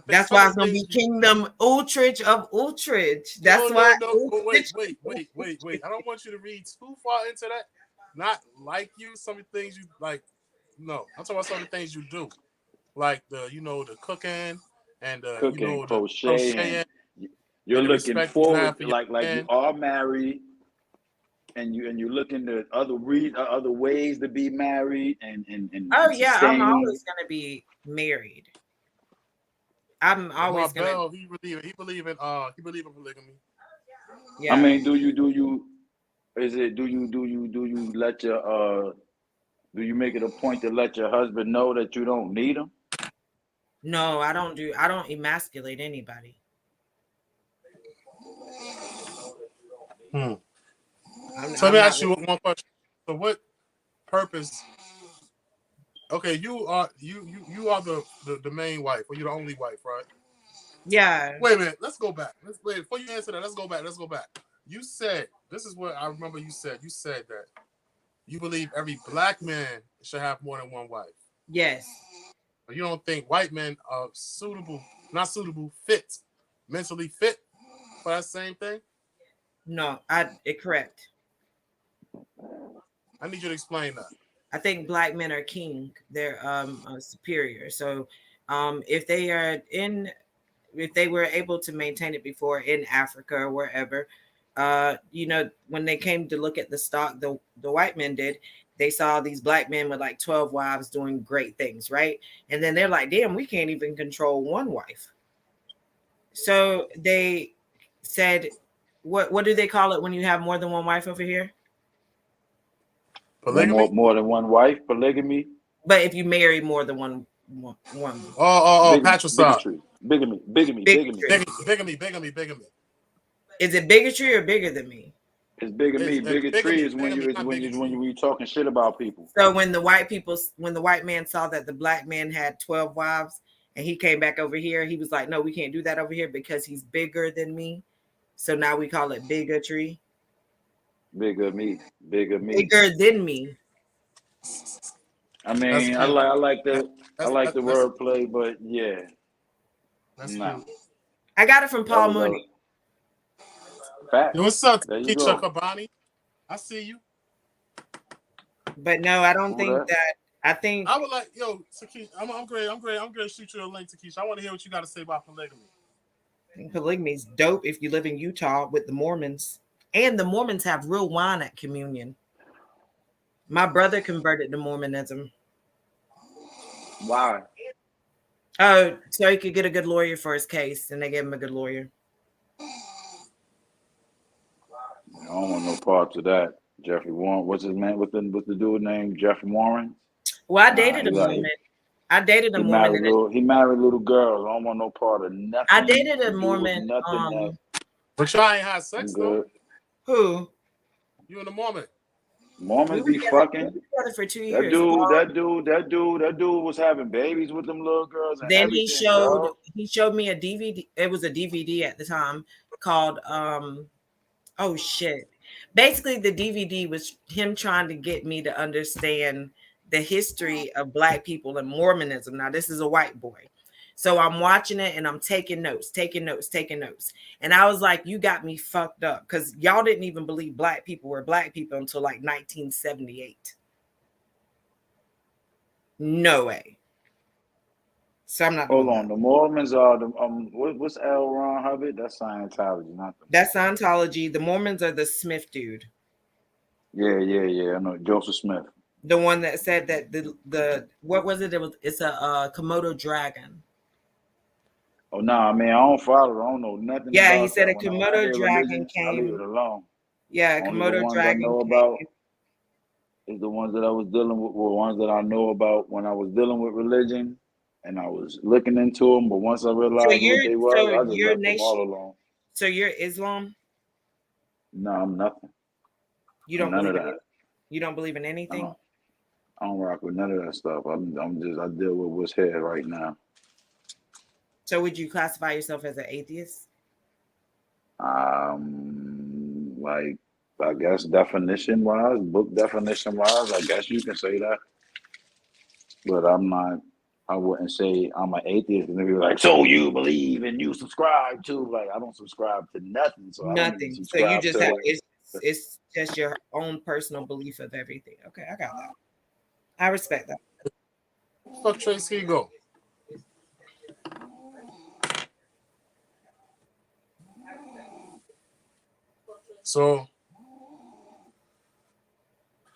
That's Some why of it's the gonna things be you Kingdom Ultrich of Ultrich. no, That's why no. Oh, Ultrich. wait. I don't want you to read too far into that. Not like you. Some of the things you like. No, I'm talking about some of the things you do, like the cooking and Cooking, the crocheting. crocheting You're and the looking respect you forward, have for your like you man. are married, and you looking to other ways to be married Oh and yeah, I'm sustaining. always gonna be married. I'm Well, always gonna. Marvell, he believe in polygamy. I Yeah. mean, do you is it do you let your do you make it a point to let your husband know that you don't need him? No, I don't do. I don't emasculate anybody. Hmm. So let me I'm not. ask you one question. So what purpose? Okay, you are the main wife, or you're the only wife, right? Yeah. Wait a minute. Let's go back. Let's wait before you answer that. Let's go back. You said this is what I remember. You said that you believe every black man should have more than one wife. Yes. But you don't think white men are fit, mentally fit for that same thing? No. Correct. I need you to explain that. I think black men are king. They're superior. So if they were able to maintain it before in Africa or wherever, when they came to look at the stock, the white men did, they saw these black men with like 12 wives doing great things, right? And then they're like, damn, we can't even control one wife. So they said, what do they call it when you have more than one wife over here? Polygamy? More than one wife, polygamy, But if you marry more than one. Patricide. Bigotry. Bigamy. Is it bigotry or bigger than me? It's bigamy. Bigotry is when not bigotry. you talking shit about people. So when the white man saw that the black man had 12 wives and he came back over here, he was like, no, we can't do that over here because he's bigger than me. So now we call it bigotry. Bigger me. Bigger than me. I mean, That's I cute. like the That's wordplay, but yeah, that's nah, cute. I got it from that Paul was Mooney. a fact. Yo, what's up, There you Keisha go. Kabani? I see you. But no, I don't Who think that? that. I think I would like, Takesha, I'm great. I'm going to shoot you a link, Takesha. I want to hear what you got to say about polygamy. polygamy is dope if you live in Utah with the Mormons. And the Mormons have real wine at communion. My brother converted to Mormonism. Why? Oh, so he could get a good lawyer for his case, and they gave him a good lawyer. I don't want no parts of that. Jeffrey Warren, what's his name? What's the dude named Jeffrey Warren? Well, I Nah, dated he a like Mormon. I dated a Mormon, and he married little girls. I don't want no part of nothing. I dated to a do with Mormon. nothing that But y'all ain't had I'm sex good. though. Who? You and the Mormon. We Mormons were be together, fucking. for 2 That years. dude, that dude was having babies with them little girls and Then everything, dog. he showed me a DVD. It was a DVD at the time called oh shit. Basically the DVD was him trying to get me to understand the history of Black people and Mormonism. Now this is a white boy. So I'm watching it and I'm taking notes. And I was like, you got me fucked up, because y'all didn't even believe Black people were Black people until like 1978. No way. So I'm not Hold doing on, that. the Mormons are the what's L. Ron Hubbard? That's Scientology, not the That's Scientology. The Mormons are the Smith dude. Yeah. I know Joseph Smith. The one that said that the what was it? It's a Komodo dragon. Oh no, I mean I don't follow. I don't know nothing Yeah, he about said that. a When I Komodo hear dragon religion, I leave came. it alone. Yeah, a Only the Komodo ones I dragon know about came. is the ones that I was dealing with, were ones that I know about when I was dealing with religion, and I was looking into them. But once I realized what they was, I just Your left them all nation. alone. So you're Islam. No, I'm nothing. You I'm don't none of believe in that. it. You don't believe in No, anything. I don't rock with none of that stuff. I deal with what's here right now. So would you classify yourself as an atheist? Like I guess definition wise, book definition wise, I guess you can say that. But I'm not. I wouldn't say I'm an atheist, and they be like, "So you believe and you subscribe to?" Like I don't subscribe to nothing, so I don't even Nothing. So you subscribe just have to. it's just your own personal belief of everything. Okay, I got that. I respect that. Fuck Tre-Ski go. So,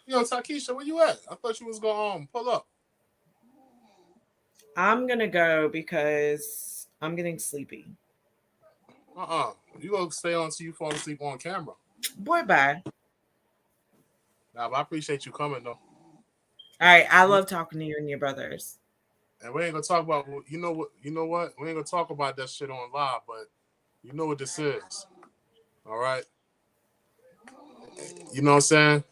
yo, Takisha, where you at? I thought you was going pull up. I'm gonna go because I'm getting sleepy. You gonna stay on until you fall asleep on camera. Boy, bye. Nah, but I appreciate you coming though. All right, I love talking to you and your brothers. And we ain't gonna talk about you know what we ain't gonna talk about that shit on live, but you know what this is. All right. You know what I'm saying?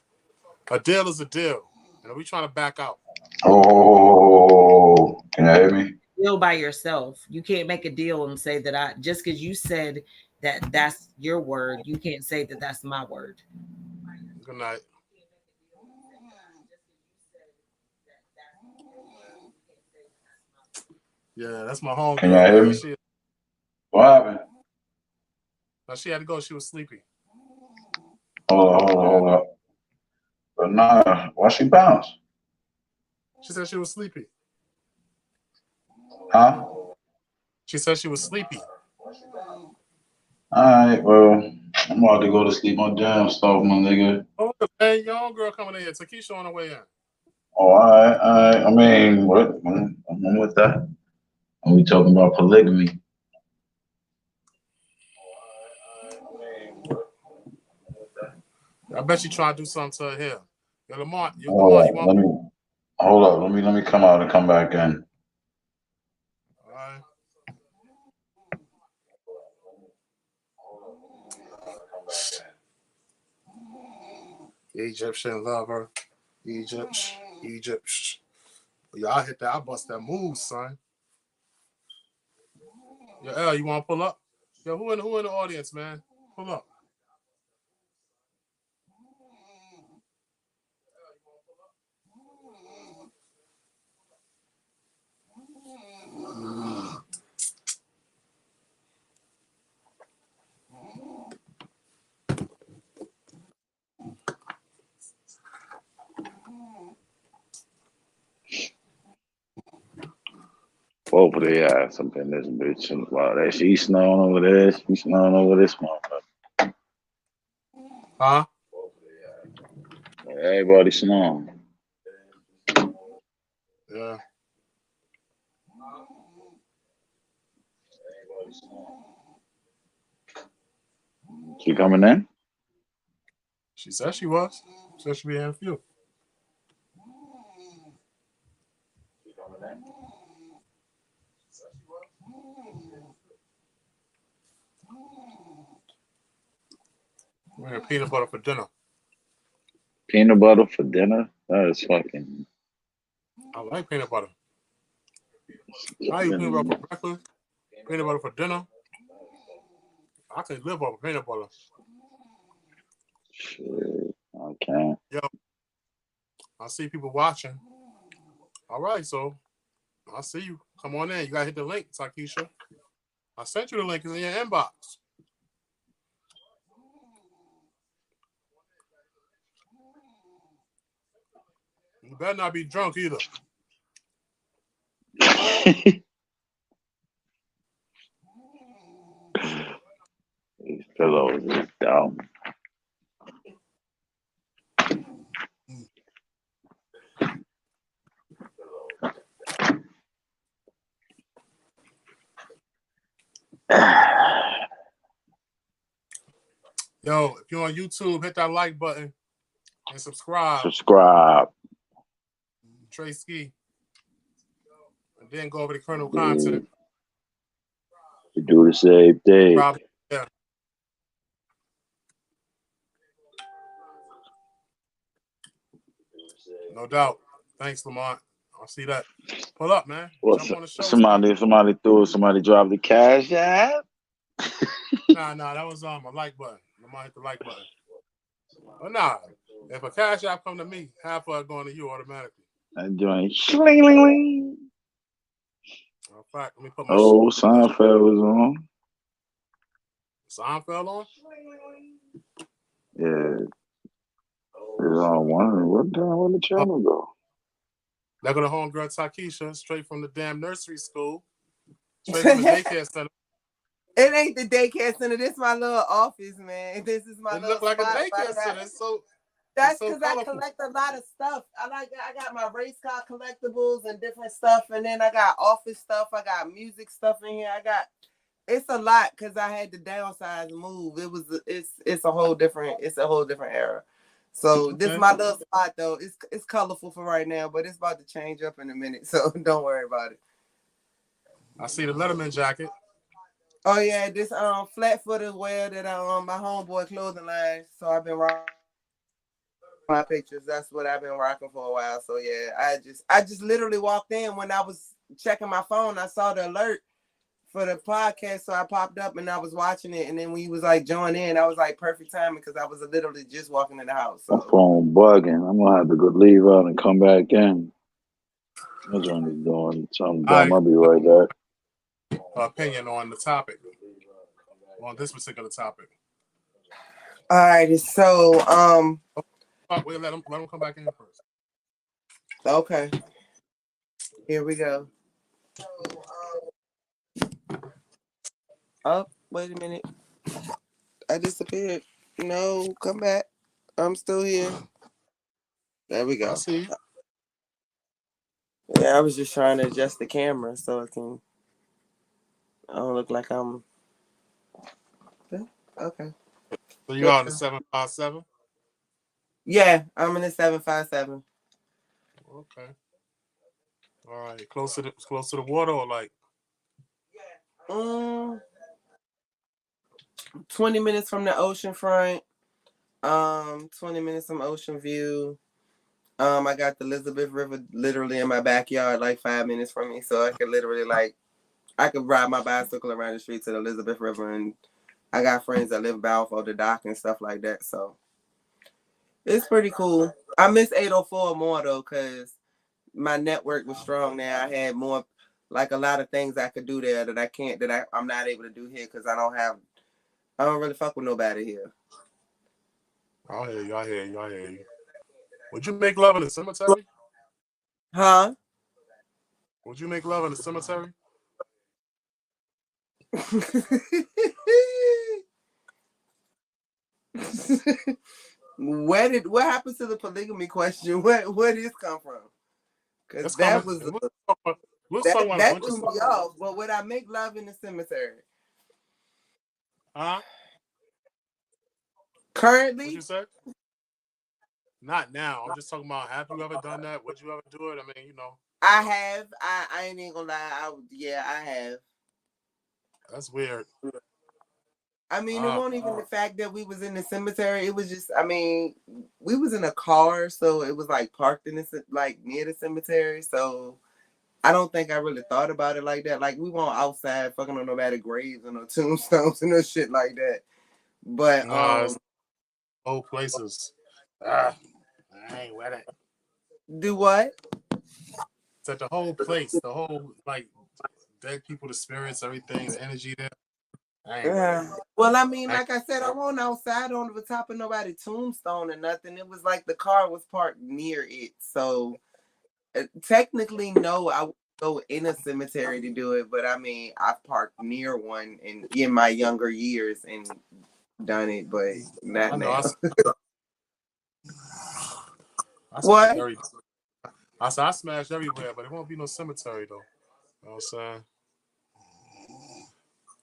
A deal is a deal. And we trying to back out. Oh, can you hear me? Deal by yourself. You can't make a deal and say that just because you said that that's your word, you can't say that that's my word. Good night. Yeah, that's my Can y'all homegirl, hear man. me? What happened? She had to go. She was sleepy. Hold on. But nah, why she bounce? She said she was sleepy. Huh? She said she was sleepy. Alright, well, I'm about to go to sleep my damn self, my nigga. Oh, man, your homegirl coming in here. Takisha on the way in. Oh, alright. I mean, what? I'm with that. And we talking about polygamy. I bet you try to do something to her hair. Yo, Lamar, you Hold want? up, hold up. Let me come out and come back in. All right. Egyptian lover. Egypt. Y'all hit that. I bust that move, son. Yo, L, you want to pull up? Yo, who in the audience, man? Pull up. Both of their ass up in this bitch. Wow, that she snoring over there. She snoring over this motherfucker. Huh? Everybody snoring. Yeah. She coming in? She said she was. Said she'd be in a few. We're having peanut butter for dinner. Peanut butter for dinner? That is fucking. I like peanut butter. I eat peanut butter for breakfast, peanut butter for dinner. I can live off of peanut butter. Shit, I can't. Yo, I see people watching. All right, so I see you. Come on in. You gotta hit the link, Takisha. I sent you the link. It's in your inbox. You better not be drunk either. These pillows is dumb. Yo, if you're on YouTube, hit that like button and subscribe. Subscribe. Tre-Ski. And then go over to Colonel Content. We do the same thing. Probably, yeah. No doubt. Thanks, Lamont. I see that. Pull up, man. Well, Jump on the show. somebody dropped the cash app. Nah, that was my like button. Lamont hit the like button. But nah, if a cash app come to me, half of it going to you automatically. That joint. Shling-ling-ling. In fact, let me put my Seinfeld was on. Seinfeld on? Yeah. It's on one. What the channel go? There go the homegirl Takisha, straight from the damn nursery school. Straight from the daycare center. It ain't the daycare center. This is my little office, man. This is my little It look like a spot daycare center. That's so because I collect a lot of stuff. I got my race car collectibles and different stuff, and then I got office stuff. I got music stuff in here. It's a lot because I had to downsize and move. It's a whole different era. So this is my little spot though. It's colorful for right now, but it's about to change up in a minute. So don't worry about it. I see the Letterman jacket. Oh yeah, this flat-footed wear that my homeboy clothing line. So I've been rocking my pictures. That's what I've been rocking for a while. So yeah, I just literally walked in when I was checking my phone. I saw the alert for the podcast, so I popped up and I was watching it. And then when he was like join in, I was like perfect timing because I was literally just walking in the house. So. My phone bugging. I'm gonna have to go leave out and come back in. My joint is doing something dumb. I'll be right back. Opinion on the topic, on this particular topic. All right, so We'll let him come back in first. Okay. Here we go. Oh, wait a minute. I disappeared. No, come back. I'm still here. There we go. I see. Yeah, I was just trying to adjust the camera so I don't look like I'm. Okay. So you are in the 757? Yeah, I'm in the 757. Okay. All right. Close to the water or like? 20 minutes from the ocean front. 20 minutes from Ocean View. I got the Elizabeth River literally in my backyard, like 5 minutes from me, so I could literally I could ride my bicycle around the street to the Elizabeth River, and I got friends that live by the dock and stuff like that, so it's pretty cool. I miss 804 more though, cause my network was strong there. I had more, like a lot of things I could do there that I'm not able to do here because I don't really fuck with nobody here. I hear you. Would you make love in the cemetery? Huh? Would you make love in the cemetery? What happened to the polygamy question? Where did this come from? Because that was Let's talk about a That bunch of threw stuff. me off. But would I make love in the cemetery? Huh? What Currently, you say? Not now. I'm just talking about. Have you ever done that? Would you ever do it? I mean, I have. I ain't even gonna lie. Yeah, I have. that's weird. I mean, it Uh, wasn't even the fact that we was in the cemetery. It was just, I mean, we was in a car, so it was like parked in like near the cemetery. So I don't think I really thought about it like that. Like we weren't outside fucking on nobody's graves or no tombstones and no shit like that. But it's old places. I ain't with it. do what? It's like the whole place, the whole like dead people, the spirits, everything, the energy there. I ain't with it. Well, I mean, I ain't, like I said, I wasn't outside on the top of nobody's tombstone or nothing. It was like the car was parked near it. So technically, no, I would go in a cemetery to do it. But I mean, I parked near one in my younger years and done it, but I not know. now. I smash What? every. I said I smash everywhere, but it won't be no cemetery though. You know what I'm saying?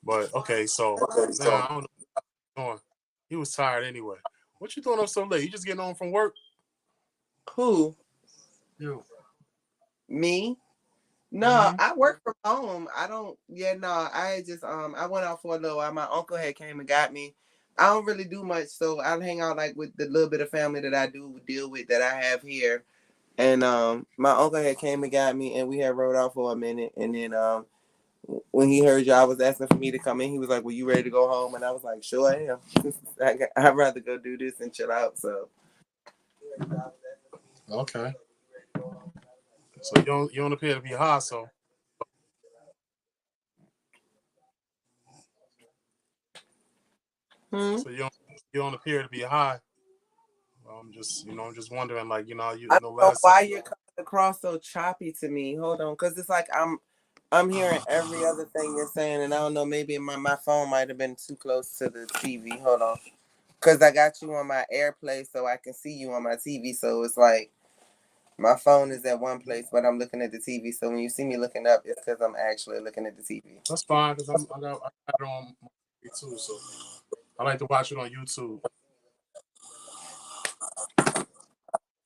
But okay, so man, I don't know what he's doing. He was tired anyway. What you doing up so late? You just getting home from work? Who? You. Me? No, Mm-hmm. I work from home. I don't. Yeah, no. I just I went out for a little while. My uncle had came and got me. I don't really do much, so I hang out like with the little bit of family that I do deal with that I have here. And my uncle had came and got me, and we had rode out for a minute. And then when he heard y'all was asking for me to come in, he was like, "Well, you ready to go home?" And I was like, "Sure, I am." I'd rather go do this and chill out. So Okay. So you don't appear to be high, so hmm? you don't appear to be high. Well, I'm just wondering, like, I don't know last time. why you're coming across so choppy to me. Hold on, because it's like I'm hearing every other thing you're saying, and I don't know. Maybe my phone might have been too close to the TV. Hold on, because I got you on my AirPlay, so I can see you on my TV. So it's like my phone is at one place, but I'm looking at the TV. So when you see me looking up, it's because I'm actually looking at the TV. That's fine because I got it on my TV too, so I like to watch it on YouTube.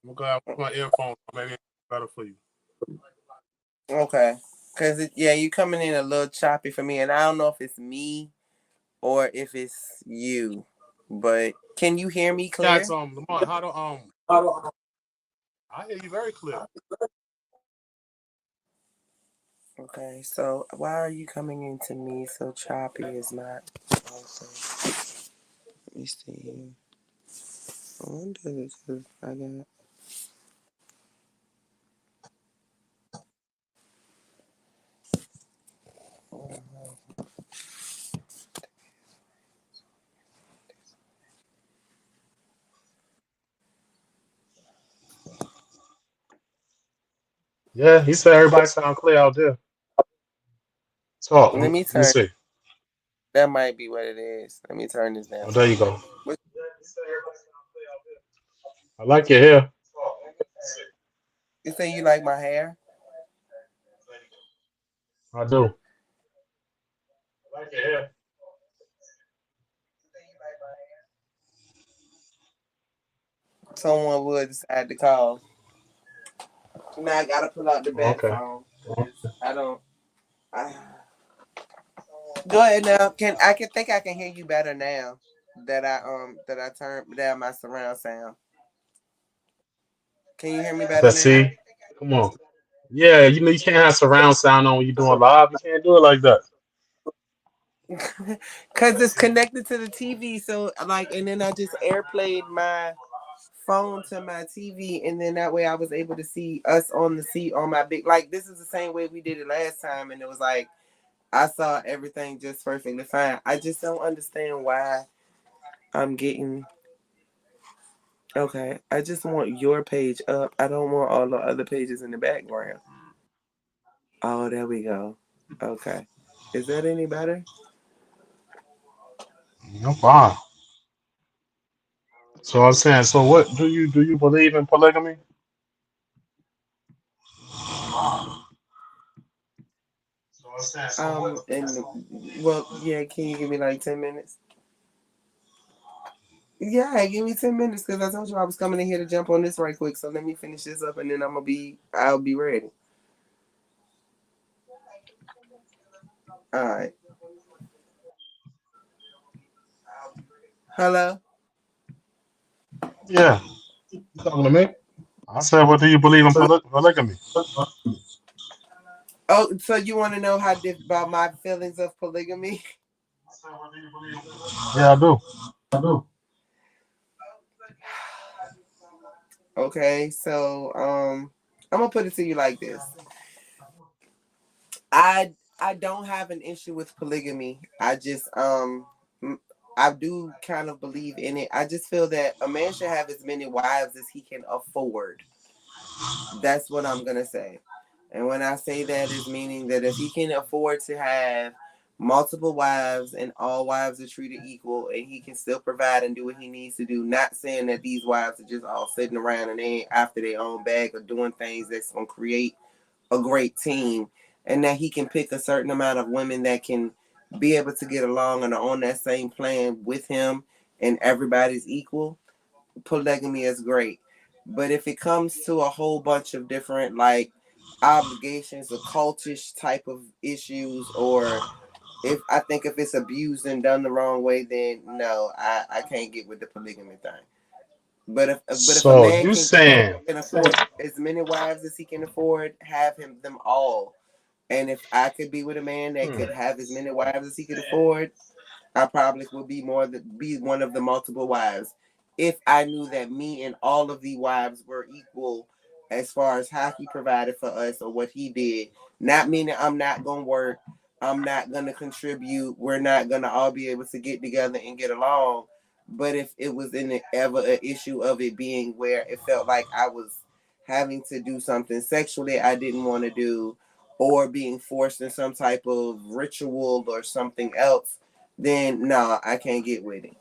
I'm gonna put my earphones. Maybe it's better for you. Okay, because yeah, you coming in a little choppy for me, and I don't know if it's me or if it's you. But can you hear me Yeah, it's clear? Lamar, how to I hear you very clear. Okay, so why are you coming into me so choppy is not okay. Let me see. I wonder if I got Yeah, he said everybody sound clear out there. Talk. let me Let me turn see. that might be what it is. Let me turn this down. Oh, there you go. What I like your hair. you say you like my hair? I do. I like your hair. Someone would decide to call. Now I gotta pull out the back Okay. phone. 'Cause I don't I, go ahead now. I can think I can hear you better now that I turned down my surround sound. Can you hear me better Let's now? see. Come on. Yeah, you can't have surround sound on when you're doing live. You can't do it like that. Cause it's connected to the TV, so like, and then I just airplayed my phone to my TV, and then that way I was able to see us on the seat on my big. Like this is the same way we did it last time, and it was like I saw everything just perfectly fine. I just don't understand why I'm getting. Okay, I just want your page up. I don't want all the other pages in the background. Oh, there we go. Okay, is that any better? No problem. So I'm saying, so what do you believe in polygamy? And well, yeah, can you give me like 10 minutes? Yeah, give me 10 minutes because I told you I was coming in here to jump on this right quick. So let me finish this up and then I'll be ready. All right. Hello? Yeah, you talking to me? I said, what do you believe in polygamy? Oh, so you want to know about my feelings of polygamy? Yeah, I do. Okay, so I'm gonna put it to you like this. I don't have an issue with polygamy. I do kind of believe in it. I just feel that a man should have as many wives as he can afford. That's what I'm gonna say. And when I say that, is meaning that if he can afford to have multiple wives and all wives are treated equal and he can still provide and do what he needs to do, not saying that these wives are just all sitting around and they ain't after their own bag or doing things that's gonna create a great team, and that he can pick a certain amount of women that can be able to get along and are on that same plan with him and everybody's equal. Polygamy is great. But if it comes to a whole bunch of different like obligations or cultish type of issues, or if it's abused and done the wrong way, then no, I can't get with the polygamy thing. But if a So man you saying, can afford as many wives as he can afford, have them all. And if I could be with a man that hmm, could have as many wives as he could afford, I probably would be one of the multiple wives. If I knew that me and all of the wives were equal as far as how he provided for us or what he did, not meaning I'm not gonna work, I'm not gonna contribute, we're not gonna all be able to get together and get along. But if it was ever an issue of it being where it felt like I was having to do something sexually I didn't want to do, or being forced in some type of ritual or something else, then no, I can't get with it.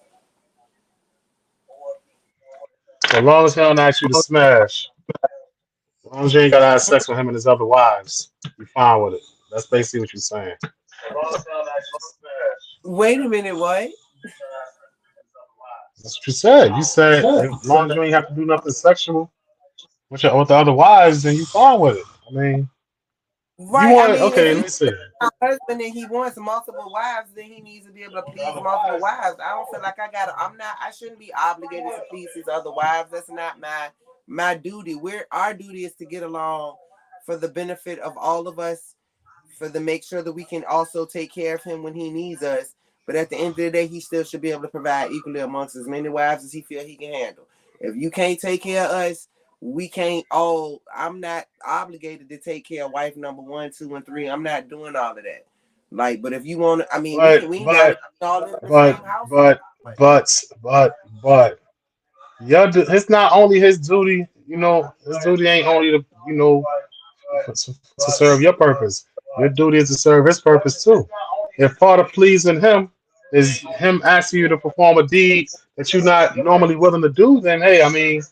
as long as he don't ask you to smash, as long as you ain't gotta have sex with him and his other wives, you fine with it. That's basically what you're saying. Wait a minute, what? That's what you said. You said as long as you ain't have to do nothing sexual with the other wives, then you fine with it. I mean, you Right. I want mean, if okay? Let he's me see. a husband and he wants multiple wives, then he needs to be able to please multiple wives. I don't feel like I shouldn't be obligated to please his other wives. That's not my duty. Our duty is to get along for the benefit of all of us, for the make sure that we can also take care of him when he needs us. But at the end of the day, he still should be able to provide equally amongst as many wives as he feel he can handle. If you can't take care of us, we can't all. I'm not obligated to take care of wife number 1, 2, and 3. I'm not doing all of that. Like, but if you want to, I mean, we But can. We ain't got to but be all in the but same household. but but it's not only his duty. His duty ain't only to serve your purpose. Your duty is to serve his purpose too. If part of pleasing him is him asking you to perform a deed that you're not normally willing to do, then hey, I mean,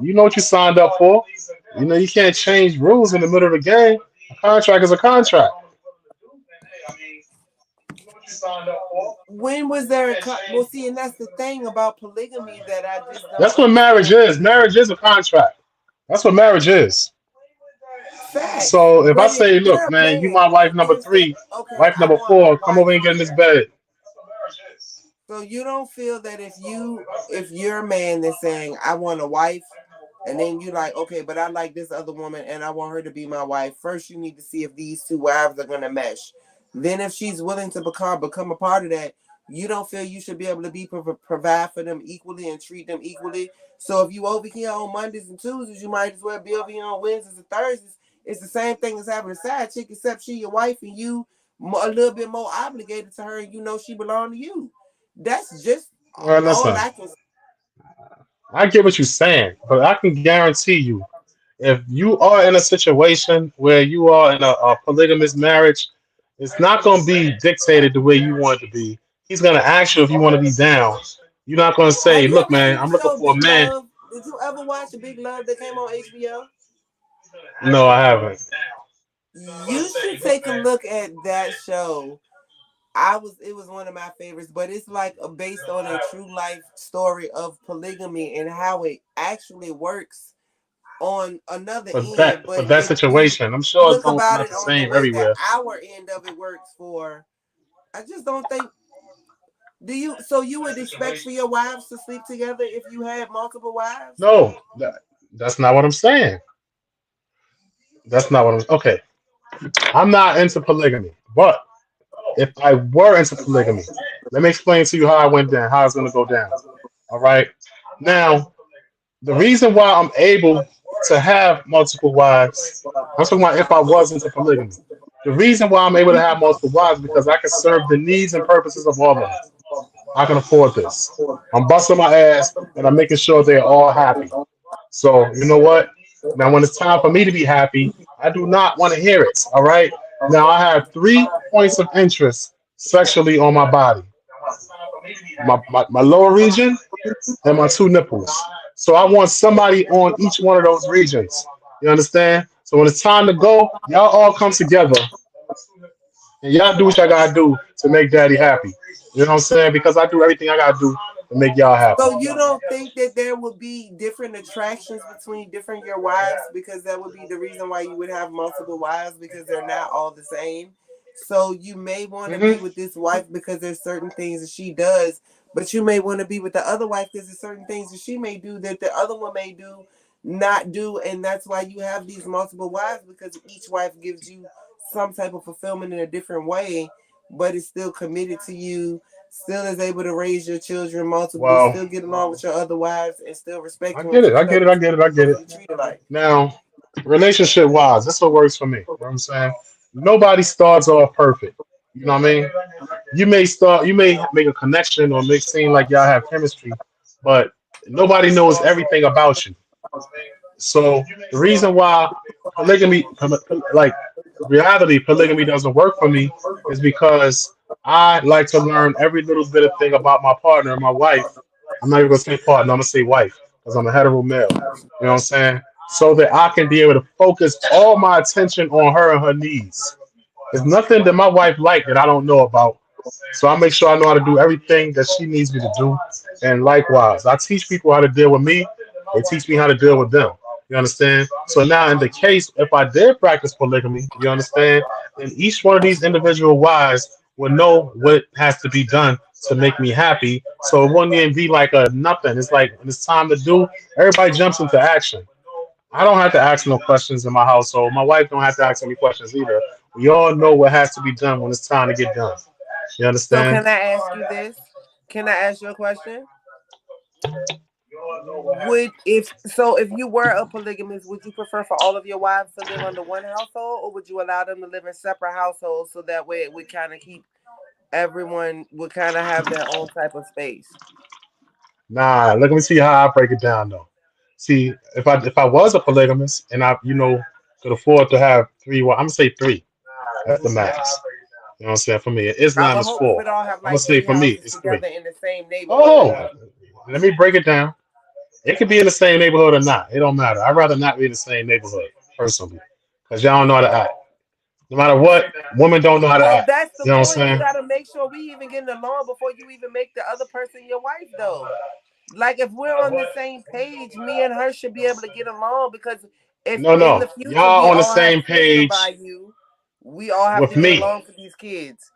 you know what you signed up for. You can't change rules in the middle of the game. A contract is a contract. When was there well, see, and that's the thing about polygamy that I just don't That's what marriage understand. is. Marriage is a contract. That's what marriage is. Facts, So if I but if say, look, you're a man, you man my wife number and say, 3, okay, wife I number want a 4, come over wife. and get in this bed. So you don't feel that if you're a man that's saying I want a wife, and then you like, okay, but I like this other woman and I want her to be my wife. First, you need to see if these two wives are gonna mesh. Then, if she's willing to become a part of that, you don't feel you should be able to provide for them equally and treat them equally. So if you over here on Mondays and Tuesdays, you might as well be over here on Wednesdays and Thursdays. It's the same thing as having a side chick, except she your wife and you a little bit more obligated to her, and you know she belong to you. That's just Well, all listen, I can say. I get what you're saying, but I can guarantee you, if you are in a situation where you are in a polygamous marriage, it's not going to be dictated the way you want it to be. He's going to ask you if you want to be down. You're not going to say, Have you look, ever man, seen I'm the looking show for a Big man. Love? Did you ever watch the Big Love that came on HBO? No, I haven't. You should take a look at that show. It was one of my favorites, but it's like based on a true life story of polygamy and how it actually works on another end. For But that if you situation, I'm sure it's look about not it the on the same way that everywhere. our end of it works for, I just don't think. Do you? So you would expect for your wives to sleep together if you had multiple wives? No, that's not what I'm saying. That's not what I'm. Okay, I'm not into polygamy, but if I were into polygamy, let me explain to you how I went down, how it's gonna go down. All right. Now, the reason why I'm able to have multiple wives, I'm talking about if I was into polygamy. The reason why I'm able to have multiple wives is because I can serve the needs and purposes of all of them. I can afford this. I'm busting my ass and I'm making sure they're all happy. So you know what? Now, when it's time for me to be happy, I do not want to hear it. All right. Now I have 3 points of interest sexually on my body: my lower region and my 2 nipples. So I want somebody on each one of those regions. You understand? So when it's time to go, y'all all come together and y'all do what y'all gotta do to make daddy happy. You know what I'm saying? Because I do everything I gotta do to make y'all happy. So you don't think that there would be different attractions between different your wives because that would be the reason why you would have multiple wives because they're not all the same. So you may want to Hmm. be with this wife because there's certain things that she does, but you may want to be with the other wife because there's certain things that she may do that the other one may do not do, and that's why you have these multiple wives because each wife gives you some type of fulfillment in a different way, but is still committed to you, still is able to raise your children multiple, Well, still get along with your other wives, and still respect I you and get it. treat I you like get it. what I get it. I you're get supposed it. to be treated like. Now, relationship wise, that's what works for me. You know what I'm saying? Nobody starts off perfect. You know what I mean? You may make a connection or make seem like y'all have chemistry, but nobody knows everything about you. So the reason why polygamy, like reality, polygamy doesn't work for me is because I like to learn every little bit of thing about my partner, my wife. I'm not even gonna say partner, I'm gonna say wife because I'm a hetero male. You know what I'm saying? So that I can be able to focus all my attention on her and her needs. There's nothing that my wife like that I don't know about. So I make sure I know how to do everything that she needs me to do. And likewise, I teach people how to deal with me. They teach me how to deal with them. You understand? So now, in the case, if I did practice polygamy, you understand, then each one of these individual wives would know what has to be done to make me happy. So it wouldn't even be like a nothing. It's like when it's time to do, everybody jumps into action. I don't have to ask no questions in my household. My wife don't have to ask any questions either. We all know what has to be done when it's time to get done. You So understand? can I ask you this? Can I ask you a question? If you were a polygamist, would you prefer for all of your wives to live under one household, or would you allow them to live in separate households so that way it would kind of keep everyone would kind of have their own type of space? Nah, let me see how I break it down though. See, if I was a polygamist and I could afford to have three, well, I'm gonna say three. That's the max. You know what I'm saying? For me, I Islam would is hope you four. would all have I'm gonna like say three for me, houses it's three. together in the same neighborhood. Oh, let me break it down. It could be in the same neighborhood or not. It don't matter. I'd rather not be in the same neighborhood personally, because y'all don't know how to act. No matter what, women don't know how to Well, act. that's the You know what I'm point. You saying? got to make sure we even getting along before you even make the other person your wife, though. Like if we're on the same page, me and her should be able to get along because if No, in the no. future we Y'all on the all have same children page by you, we all have with to get me. along for these kids.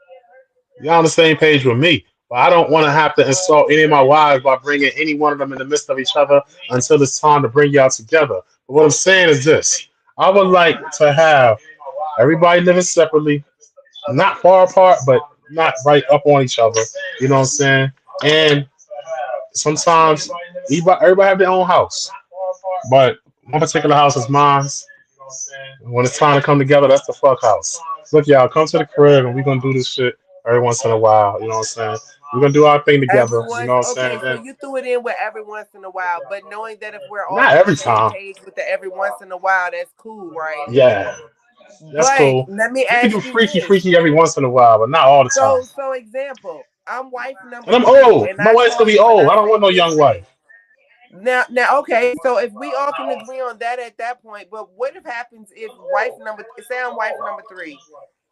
Y'all on the same page with me. But I don't want to have to insult any of my wives by bringing any one of them in the midst of each other until it's time to bring y'all together. But what I'm saying is this: I would like to have everybody living separately, not far apart, but not right up on each other. You know what I'm saying? And sometimes everybody have their own house, but one particular house is mine. When it's time to come together, that's the fuck house. Look, y'all, come to the crib and we're gonna do this shit every once in a while. You know what I'm saying? We're gonna do our thing together. You know Everyone, what I'm saying? okay, so Then you threw it in with every once in a while, but knowing that if we're all not on the every same time. page with the every once in a while, that's cool, right? Yeah, that's But cool. let me We can ask do you freaky, this. freaky every once in a while, but not all the time. So example, I'm wife And number I'm three, old. and My I wife's call gonna be you and old. I I don't say, want no young listen, wife. Now, okay. So if we all can agree on that at that point, but what if happens if say I'm wife number 3,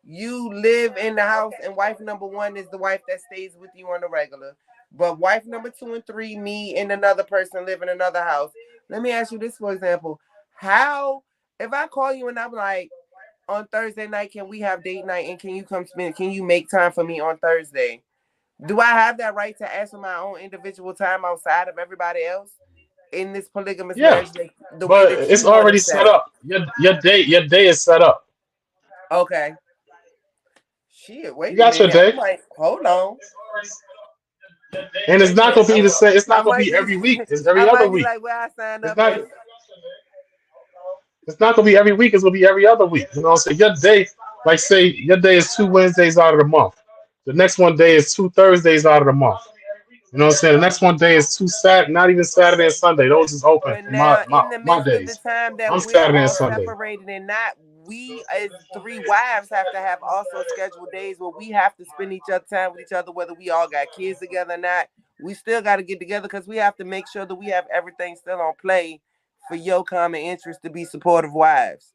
you live in the house, and wife number 1 is the wife that stays with you on the regular, but wife number 2 and 3, me and another person live in another house. Let me ask you this, for example: how if I call you and I'm like, on Thursday night, can we have date night, and can you make time for me on Thursday? Do I have that right to ask for my own individual time outside of everybody else in this polygamous Yeah, marriage, the way but that it's you want already it set set up? up. Your day is set up. Okay. Shit, You wait a got your minute. I day, might hold on. and it's Wait a not minute. gonna be the same. It's I not gonna might be be every week. It's I every other might be week. like where I signed It's up not. at. It's not gonna be every week. It's gonna be every other week. You know what I'm saying? Your day, like say, your day is 2 Wednesdays out of the month. The next one day is 2 Thursdays out of the month. You know what I'm saying? The next one day is not even Saturday and Sunday. Those is open But in my now, my, in the my midst of the days. time that I'm we're Saturday and all Sunday. separated and not, we as 3 wives have to have also scheduled days where we have to spend each other time with each other, whether we all got kids together or not. We still got to get together because we have to make sure that we have everything still on play for your common interest to be supportive wives.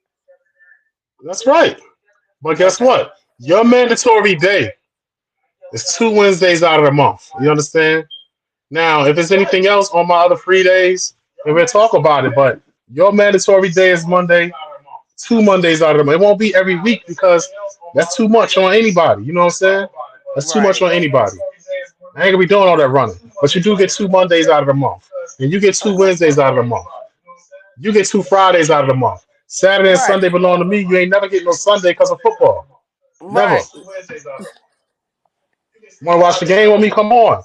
That's right. But guess Okay. what? Your mandatory day is 2 Wednesdays out of the month. You understand? Now, if there's anything else on my other free days, then we'll talk about it. But your mandatory day is Monday, 2 Mondays out of the month. It won't be every week because that's too much on anybody. You know what I'm saying? That's too much Right. on anybody. I ain't gonna be doing all that running. But you do get 2 Mondays out of the month. And you get two Okay. Wednesdays out of the month. You get 2 Fridays out of the month. Saturday and Right. Sunday belong to me. You ain't never getting no Sunday because of football. Never. Right. Want to watch the game with me? Come on.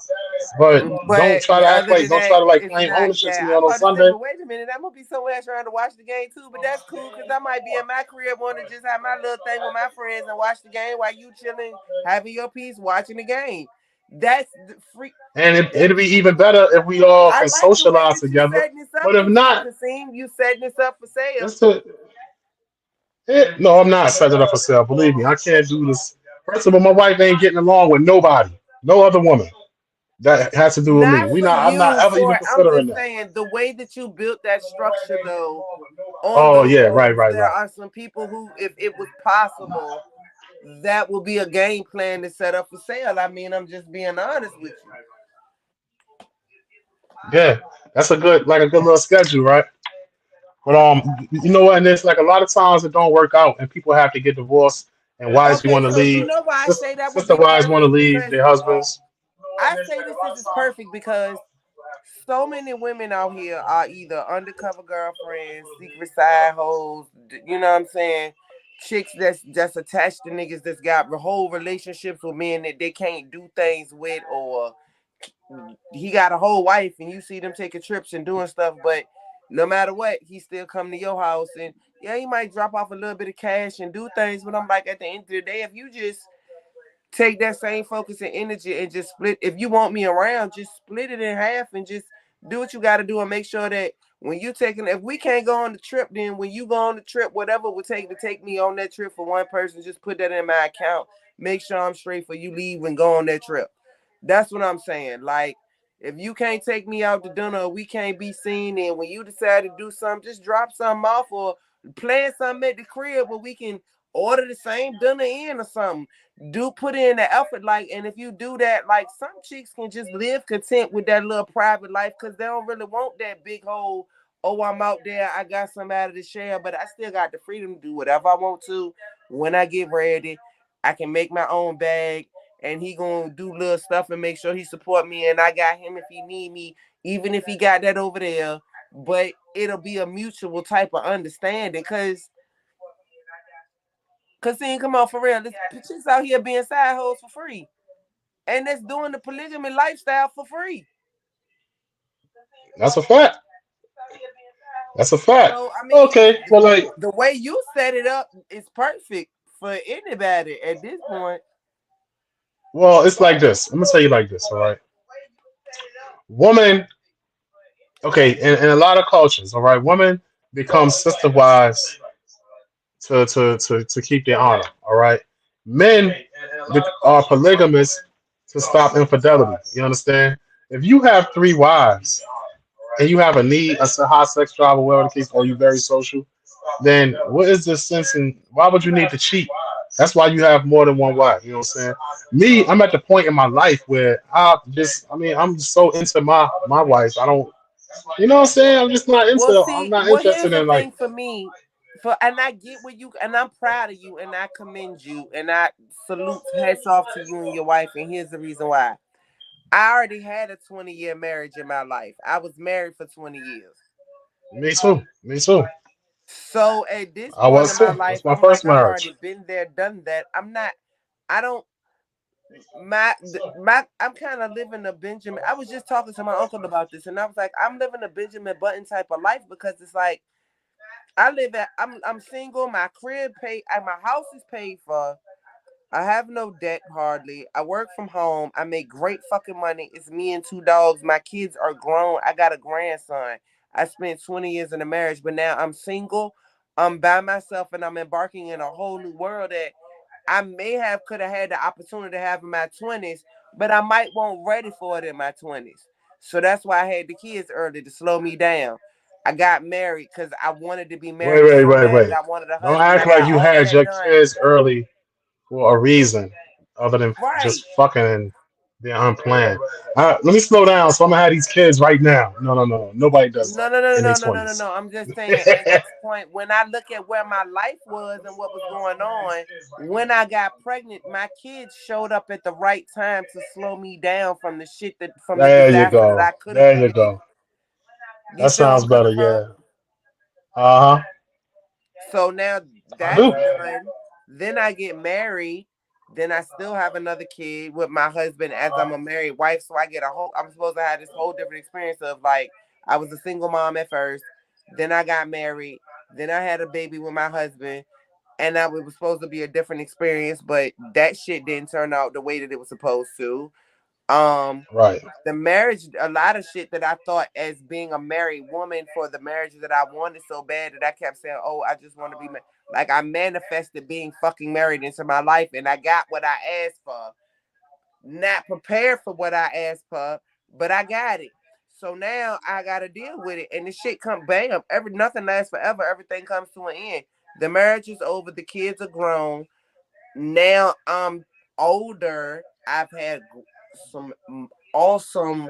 But But other than don't try that, to like it's claim not. ownership to Yeah, me I'm on about to say, Sunday. but wait a minute, I'm gonna be somewhere trying to watch the game too. But that's cool because I might be in my crib, want to just have my little thing with my friends and watch the game while you chilling, having your piece, watching the game. That's the free. And If it'll be even better if we all I can like the way socialize that you together. setting this up, But if not, Kasim, you setting this up for sale. it's a, no, I'm not setting it up for sale. Believe me, I can't do this. First of all, my wife ain't getting along with nobody, no other woman that has to do with me. Not for I'm not you, ever even I'm considering just that. saying the way that you built that structure though on Oh those yeah, right, rules, right, there right. are some people who, if it was possible, that would be a game plan to set up for sale. I mean, I'm just being honest with you. Yeah, that's a good little schedule, right? But you know what? And there's like a lot of times it don't work out, and people have to get divorced, and wives Okay, want to so you leave. know why I say that would Sister be wives want to perfect? leave Because their husbands. I say this is perfect because so many women out here are either undercover girlfriends, secret side hoes, you know what I'm saying? Chicks that's attached to niggas that's got whole relationships with men that they can't do things with, or he got a whole wife and you see them taking trips and doing stuff, but no matter what, he still come to your house, and yeah, he might drop off a little bit of cash and do things, but I'm like, at the end of the day, if you just take that same focus and energy and just split, if you want me around, just split it in half and just do what you got to do, and make sure that when you taking, if we can't go on the trip, then when you go on the trip, whatever it would take to take me on that trip for one person, just put that in my account, make sure I'm straight for you leave and go on that trip. That's what I'm saying. Like, if you can't take me out to dinner, or we can't be seen, and when you decide to do something, just drop something off or plan something at the crib where we can order the same dinner in or something. Do put in the effort, like, and if you do that, like, some chicks can just live content with that little private life because they don't really want that big whole, oh, I'm out there, I got somebody to share, but I still got the freedom to do whatever I want to when I get ready. I can make my own bag, and he gonna do little stuff and make sure he support me, and I got him if he need me, even if he got that over there. But it'll be a mutual type of understanding, cause see, come on, for real, this chicks out here being side hoes for free, and that's doing the polygamy lifestyle for free. That's a fact. That's a fact. So I mean, Okay, well, like, the way you set it up is perfect for anybody at this point. well, it's like this. I'm gonna tell you like this. All right, woman. Okay, in a lot of cultures, all right, women become sister wives to keep their honor. All right, men are polygamous to stop infidelity. You understand? If you have 3 wives, and you have a need, a high sex drive, or whatever the case, or you very social, then what is the sense in why would you need to cheat? That's why you have more than one wife. You know what I'm saying? Me, I'm at the point in my life where I'm so into my wife. I don't, you know what I'm saying? Well, I'm see, not well, here's interested the in like. thing for me. And I get what you, and I'm proud of you, and I commend you, and I salute, hats off to you and your wife. And here's the reason why. I already had a 20-year marriage in my life. I was married for 20 years. Me too. Me too. So at this I point was in too. my life, That's my I'm like, first I've marriage. already been there, done that. I don't, I'm kind of living a Benjamin. I was just talking to my uncle about this, and I was like, I'm living a Benjamin Button type of life because it's like, I'm single, my crib paid, my house is paid for. I have no debt hardly. I work from home. I make great fucking money. It's me and two dogs. My kids are grown. I got a grandson. I spent 20 years in a marriage, but now I'm single. I'm by myself and I'm embarking in a whole new world that I could have had the opportunity to have in my 20s, but I might won't ready for it in my 20s. So that's why I had the kids early to slow me down. I got married because I wanted to be Wait, married wait, so wait, bad wait. that I wanted a Don't husband. I act like got you all of had that your done. kids early for a reason other than Right. just fucking and being unplanned. Let me slow down. So I'm gonna have these kids right now. No, no, no. Nobody does No, that no, no, in their no, no, no, no, 20s. no. I'm just saying at this point, when I look at where my life was and what was going on, when I got pregnant, my kids showed up at the right time to slow me down from the shit from the There you disaster that go. I could have There you committed. go. You That feel where sounds I'm coming better. from? Yeah. Uh huh. So now I that's do. done. Then I get married. Then I still have another kid with my husband as I'm a married wife. So I get I'm supposed to have this whole different experience of like, I was a single mom at first. Then I got married. Then I had a baby with my husband. And that was supposed to be a different experience, but that shit didn't turn out the way that it was supposed to. Um, Right. the marriage, a lot of shit that I thought as being a married woman for the marriage that I wanted so bad that I kept saying, oh, I just want to be like I manifested being fucking married into my life and I got what I asked for. Not prepared for what I asked for, but I got it. So now I gotta deal with it. And the shit come bam. Nothing lasts forever. Everything comes to an end. The marriage is over, the kids are grown. Now I'm older. I've had some awesome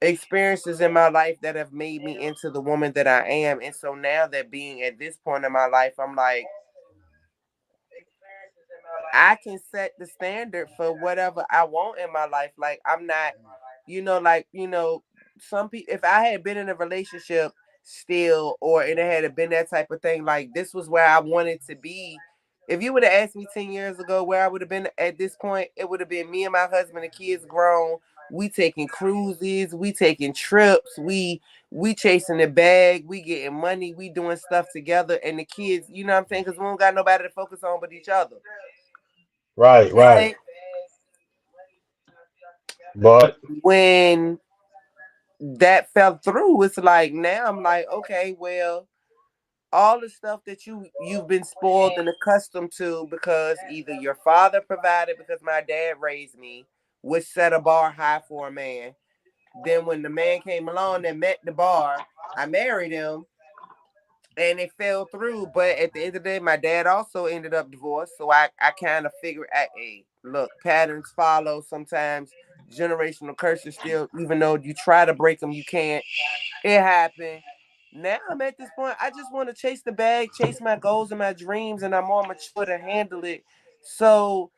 experiences in my life that have made me into the woman that I am. And so now that being at this point in my life, I'm like, I can set the standard for whatever I want in my life. Like I'm not, some people. If I had been in a relationship still, or it had been that type of thing, like this was where I wanted to be. If you would have asked me 10 years ago where I would have been at this point, it would have been me and my husband, the kids grown. We taking cruises, we taking trips, we chasing the bag, we getting money, we doing stuff together, and the kids, you know what I'm saying? Because we don't got nobody to focus on but each other. Right. Right. But But when that fell through, it's like now I'm like, okay, well, all the stuff that you've been spoiled and accustomed to because either your father provided because my dad raised me, which set a bar high for a man. Then when the man came along and met the bar, I married him and it fell through. But at the end of the day, my dad also ended up divorced. So I kind of figured out, hey, look, patterns follow sometimes. Generational curses still, even though you try to break them, you can't. It happened. Now I'm at this point, I just want to chase the bag, chase my goals and my dreams, and I'm more mature to handle it. So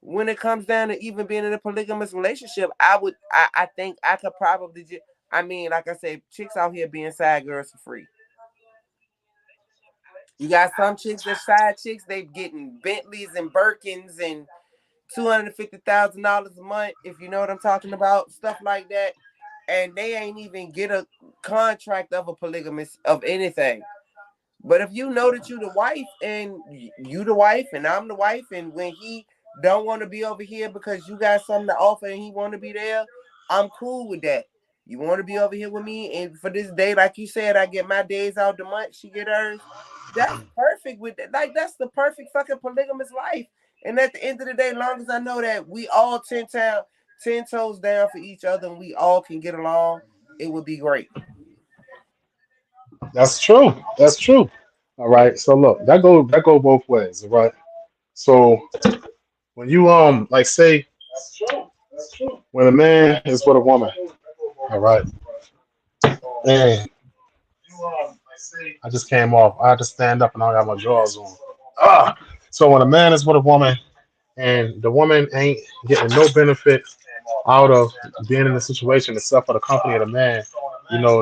when it comes down to even being in a polygamous relationship, I think I could probably just, I mean, like I said, chicks out here being side girls for free. You got some chicks that side chicks, they getting Bentleys and Birkins and $250,000 a month, if you know what I'm talking about, stuff like that. And they ain't even get a contract of a polygamist of anything. But if you know that you the wife and you the wife and I'm the wife, and when he don't want to be over here because you got something to offer and he want to be there, I'm cool with that. You want to be over here with me, and for this day, like you said, I get my days out the month, she get hers. That's perfect with that. Like that's the perfect fucking polygamous life. And at the end of the day, long as I know that we all 10 toes down for each other and we all can get along, it would be great. That's true. That's true. All right. So look, that go both ways. All right. So when you like say when a man is with a woman, all right, and I just came off. I had to stand up and I got my drawers on. Ah. So when a man is with a woman and the woman ain't getting no benefit out of being in the situation except for the company of the man,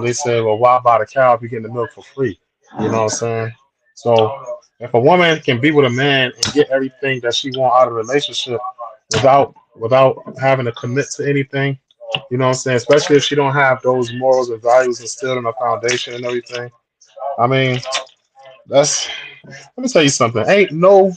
they say, well, why buy the cow if you're getting the milk for free? You know what I'm saying? So if a woman can be with a man and get everything that she want out of the relationship without having to commit to anything, you know what I'm saying? Especially if she don't have those morals and values instilled in her foundation and everything. I mean, that's let me tell you something. Ain't no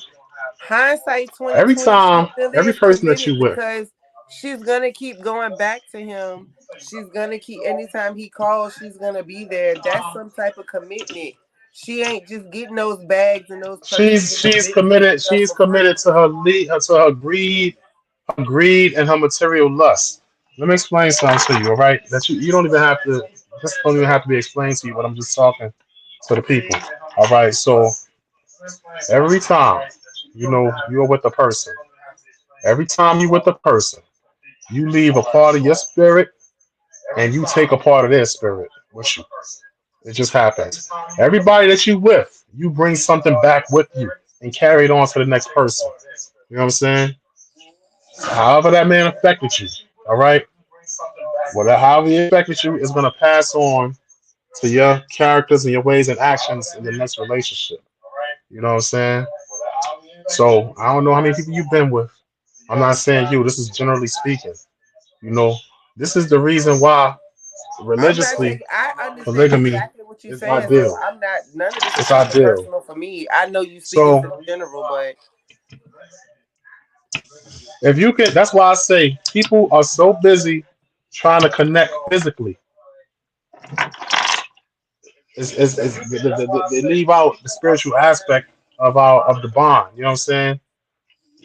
Hindsight every 2020, she time, still every is person that committed you with, because she's gonna keep going back to him. She's gonna keep anytime he calls, she's gonna be there. That's some type of commitment. She ain't just getting those bags and those purses she's and them she's bitches and committed. stuff She's for free. committed to her greed, and her material lust. Let me explain something to you. All right, that you don't even have to. This don't even have to be explained to you. But I'm just talking to the people. All right. So every time you're with a person, every time you're with a person, you leave a part of your spirit and you take a part of their spirit with you. It just happens. Everybody that you with, you bring something back with you and carry it on to the next person. You know what I'm saying? However that man affected you, all right? Whatever, however he affected you is going to pass on to your characters and your ways and actions in the next relationship. You know what I'm saying? So I don't know how many people you've been with. I'm not saying you. This is generally speaking. You know, this is the reason why I'm not religiously taking. I understand polygamy exactly what you're is saying, so ideal. I'm not. None of this is It's taken ideal. personal for me. I know you speaking to So the general, but if you can, that's why I say people are so busy trying to connect physically. They leave out the spiritual aspect of the bond. You know what I'm saying?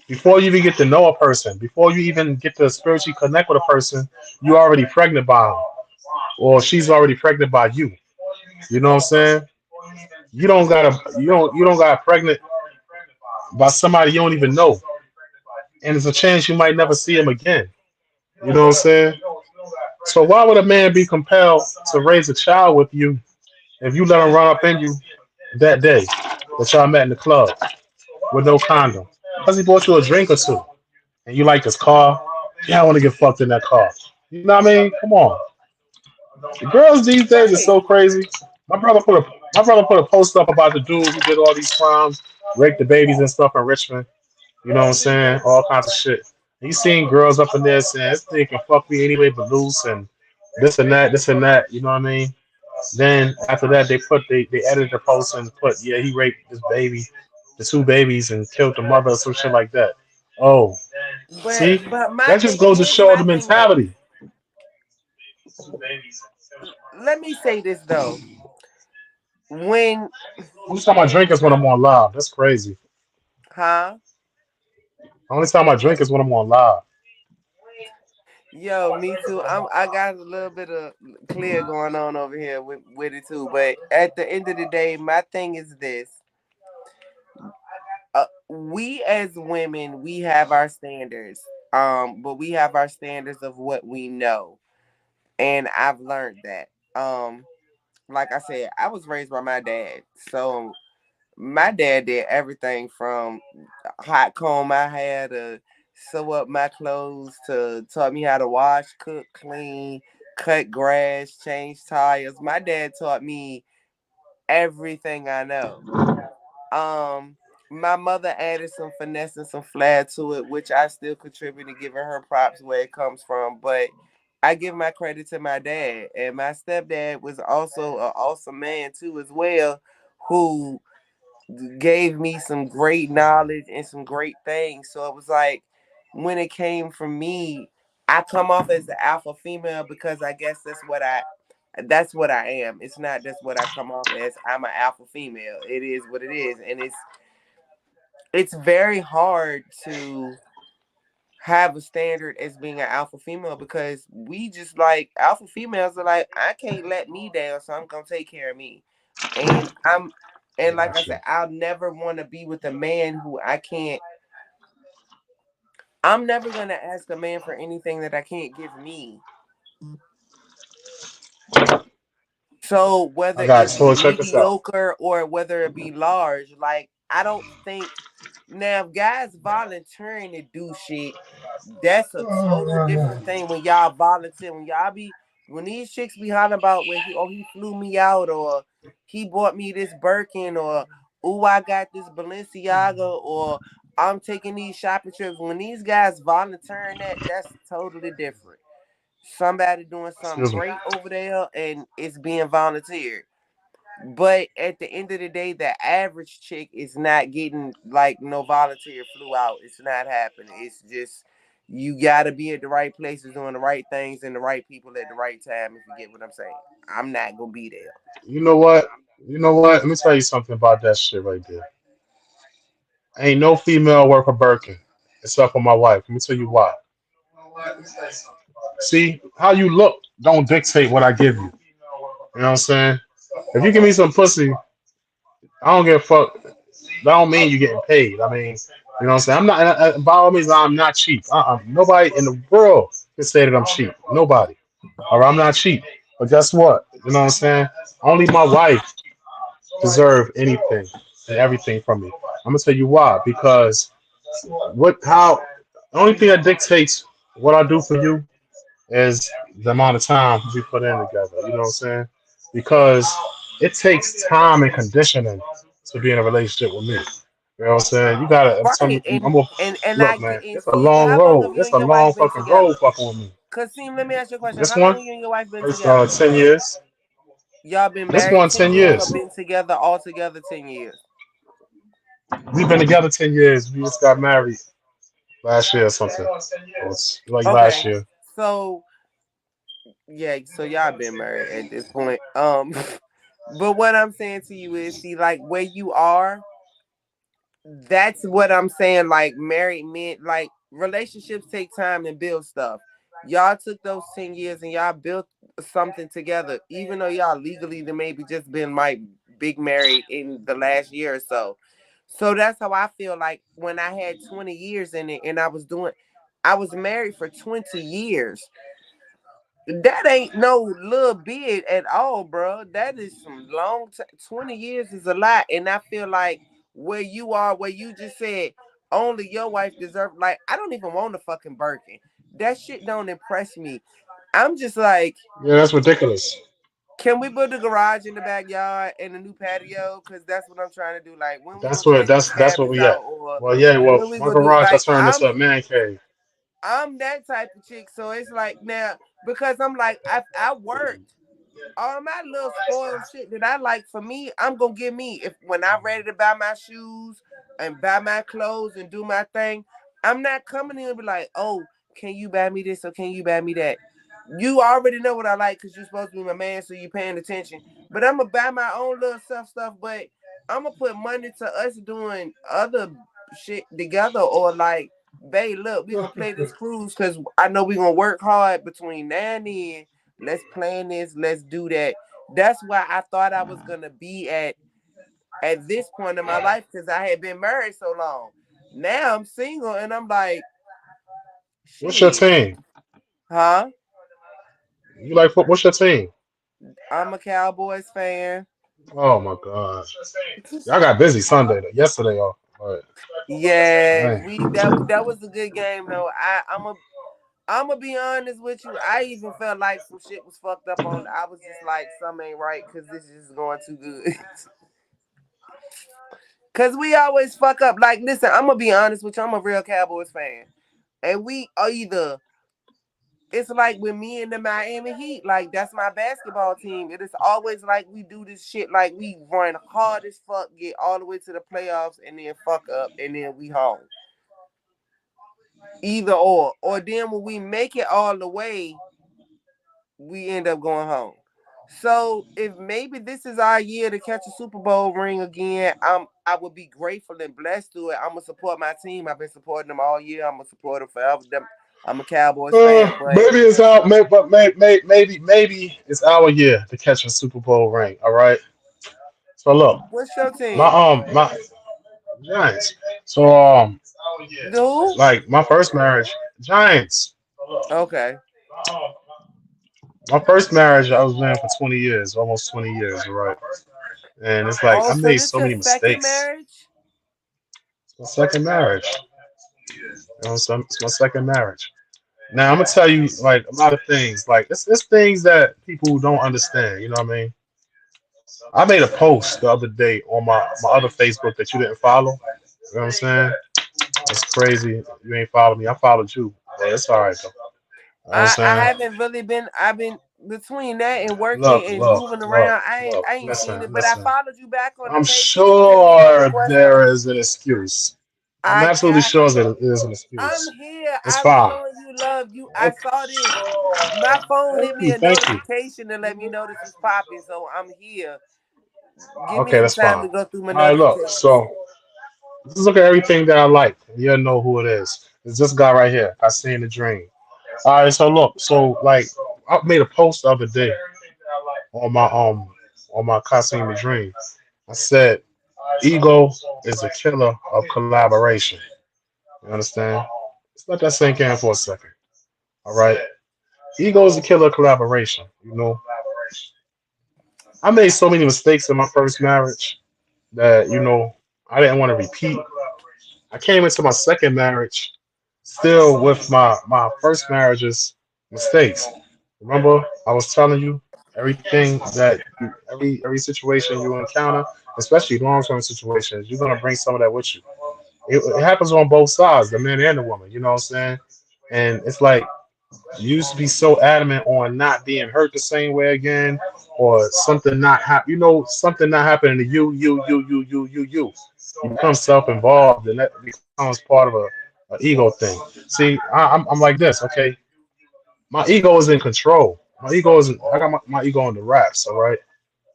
Before you even get to know a person, before you even get to spiritually connect with a person, you're already pregnant by them, or she's already pregnant by you. You know what I'm saying? You don't got pregnant by somebody you don't even know, and there's a chance you might never see him again. You know what I'm saying? So why would a man be compelled to raise a child with you if you let him run up in you that day that y'all met in the club with no condom? Because he bought you a drink or two and you like this car. Yeah, I want to get fucked in that car. You know what I mean? Come on. The girls these days are right. so crazy. My brother put a my brother put a post up about the dude who did all these crimes, raped the babies and stuff in Richmond. You know what I'm saying? All kinds of shit. You seen girls up in there saying this thing can fuck me anyway but loose and this and that, this and that. You know what I mean? Then after that, they edited the post and put, yeah, he raped this baby, the two babies, and killed the mother or some shit like that. Oh, see, But my that just thing. goes to Here's show my the thing though. mentality. Let me say this though. When, Only time I drink is when I'm on live. That's crazy. huh? Only time I drink is when I'm on live. Yo, me too. I got a little bit of clear going on over here with it too. But at the end of the day, my thing is this. We as women, we have our standards. But we have our standards of what we know. And I've learned that. Like I said, I was raised by my dad. So my dad did everything from hot comb my hair to sew up my clothes to taught me how to wash, cook, clean, cut grass, change tires. My dad taught me everything I know. Um, my mother added some finesse and some flair to it, which I still contribute to giving her props where it comes from. But I give my credit to my dad, and my stepdad was also an awesome man too, as well, who gave me some great knowledge and some great things. So it was like when it came from me, I come off as the alpha female because I guess that's what I am. It's not just what I come off as. I'm an alpha female. It is what it is. And it's very hard to have a standard as being an alpha female, because we just like alpha females are like, I can't let me down, so I'm gonna take care of me. And like I said, I'll never want to be with a man who I can't. I'm never gonna ask a man for anything that I can't give me. So I whether got it be so check this out. mediocre or whether it be large, like I don't think now if guys volunteering to do shit, that's a total different thing. When y'all volunteer, when these chicks be hollering about where he flew me out, or he bought me this Birkin, or ooh I got this Balenciaga, or I'm taking these shopping trips. When these guys volunteering that's totally different. Somebody doing something Excuse me. great over there and it's being volunteered. But at the end of the day, the average chick is not getting like no volunteer flew out. It's not happening. It's just you gotta be at the right places doing the right things and the right people at the right time, if you get what I'm saying. I'm not gonna be there. You know what? You know what? Let me tell you something about that shit right there. Ain't no female worth a Birkin except for my wife. Let me tell you why. See, how you look don't dictate what I give you. You know what I'm saying? If you give me some pussy, I don't give a fuck. That don't mean you getting paid. I mean, you know what I'm saying? I'm not, by all means, I'm not cheap. Nobody in the world can say that I'm cheap. Nobody. Or I'm not cheap. But guess what? You know what I'm saying? Only my wife deserve anything and everything from me. I'm gonna tell you why. Because the only thing that dictates what I do for you is the amount of time we put in together. You know what I'm saying? Because it takes time and conditioning to be in a relationship with me. You know what I'm saying? You gotta. Right. I'm gonna And I look, get man. and It's a see, long how long have road. you It's and a your wife long been fucking road together? fucking with me. Cause see, let me ask you a question. This How long one, have you and your wife been it's together? 10 years. Y'all been This married one, 10 10 years or years. been together altogether 10 years? We've been together 10 years. We just got married last year or something. It was like last Okay. year. So yeah, so y'all been married at this point. But what I'm saying to you is, see, like where you are, that's what I'm saying. Like married men, like relationships take time and build stuff. Y'all took those 10 years and y'all built something together, even though y'all legally they maybe just been like big married in the last year or so. So that's how I feel like when I had 20 years in it and I was married for 20 years. That ain't no little bit at all, bro. That is some 20 years is a lot. And I feel like where you are, where you just said only your wife deserves, like, I don't even want a fucking Birkin. That shit don't impress me. I'm just like, Yeah, that's ridiculous. can we build a garage in the backyard and a new patio? Because that's what I'm trying to do. Like, when we That's gonna where change these that's what cabinets we at. out, or Well, yeah. Well, when we my gonna do, garage I like, turned into a man cave. I'm that type of chick. So it's like now, because I'm like, I worked. All my little spoiled shit that I like for me, I'm gonna give me. If when I'm ready to buy my shoes and buy my clothes and do my thing, I'm not coming in and be like, oh, can you buy me this or can you buy me that? You already know what I like because you're supposed to be my man, so you paying attention. But I'm gonna buy my own little stuff, but I'm gonna put money to us doing other shit together, or like, babe, look, we gonna play this cruise because I know we gonna work hard between now and then. Let's plan this. Let's do that. That's why I thought I was gonna be at this point in my life because I had been married so long. Now I'm single and I'm like, What's your shit, team? huh? You like foot? What's your team? I'm a Cowboys fan. Oh my God. Y'all got busy Sunday, yesterday off. But Yeah, dang. that was a good game though. I'm gonna be honest with you. I even felt like some shit was fucked up on. I was just like, something ain't right because this is going too good. Cause we always fuck up. Like, listen, I'm gonna be honest with you. I'm a real Cowboys fan, and we are either. It's like with me and the Miami Heat. Like that's my basketball team. It is always like we do this shit. Like we run hard as fuck, get all the way to the playoffs, and then fuck up, and then we home. Either or then when we make it all the way, we end up going home. So if maybe this is our year to catch a Super Bowl ring again, I would be grateful and blessed to it. I'm gonna support my team. I've been supporting them all year. I'm gonna support them forever. I'm a Cowboys fan, but Maybe it's out, but maybe it's our year to catch a Super Bowl ring. All right. So look, what's your my team? my Giants. So Who? like my first marriage, Giants. Okay. My first marriage, I was married for 20 years, almost 20 years, right? And it's like Oh, I so made this so your many second mistakes. marriage? It's my second marriage. So it's my second marriage. Now I'm gonna tell you like a lot of things. Like it's things that people don't understand. You know what I mean? I made a post the other day on my other Facebook that you didn't follow. You know what I'm saying? It's crazy. You ain't followed me. I followed you. But it's all right though. You know what I'm I saying? haven't really been. I've been between that and working Look, and look, moving look, around. I ain't seen listen, it, but I listen. followed you back on the I'm page because you sent me a sure request on. there is an excuse. I'm I absolutely got sure you. that there's an I'm excuse. here. It's I'm fine. showing you love. You. I Okay. saw this. My phone hit me Hey, a thank you. notification to let me know this was popping, so I'm here. Give me Okay, some that's time fine. to go through my All right, look. notifications. So let's look at everything that I like. You'll know who it is. It's this guy right here. I seen the dream. All right, so look. So like, I made a post the other day on my Kasim the Dream. I said, ego is a killer of collaboration. You understand? Let's let that sink in for a second. All right. Ego is a killer of collaboration. You know, I made so many mistakes in my first marriage that, I didn't want to repeat. I came into my second marriage still with my first marriage's mistakes. Remember, I was telling you everything that every situation you encounter, especially long term situations, you're gonna bring some of that with you. It happens on both sides, the man and the woman. You know what I'm saying? And it's like you used to be so adamant on not being hurt the same way again, or something not happen. Something not happening to you. You become self-involved, and that becomes part of a ego thing. See, I'm like this. Okay, my ego is in control. My ego isn't. I got my ego on the wraps. All right.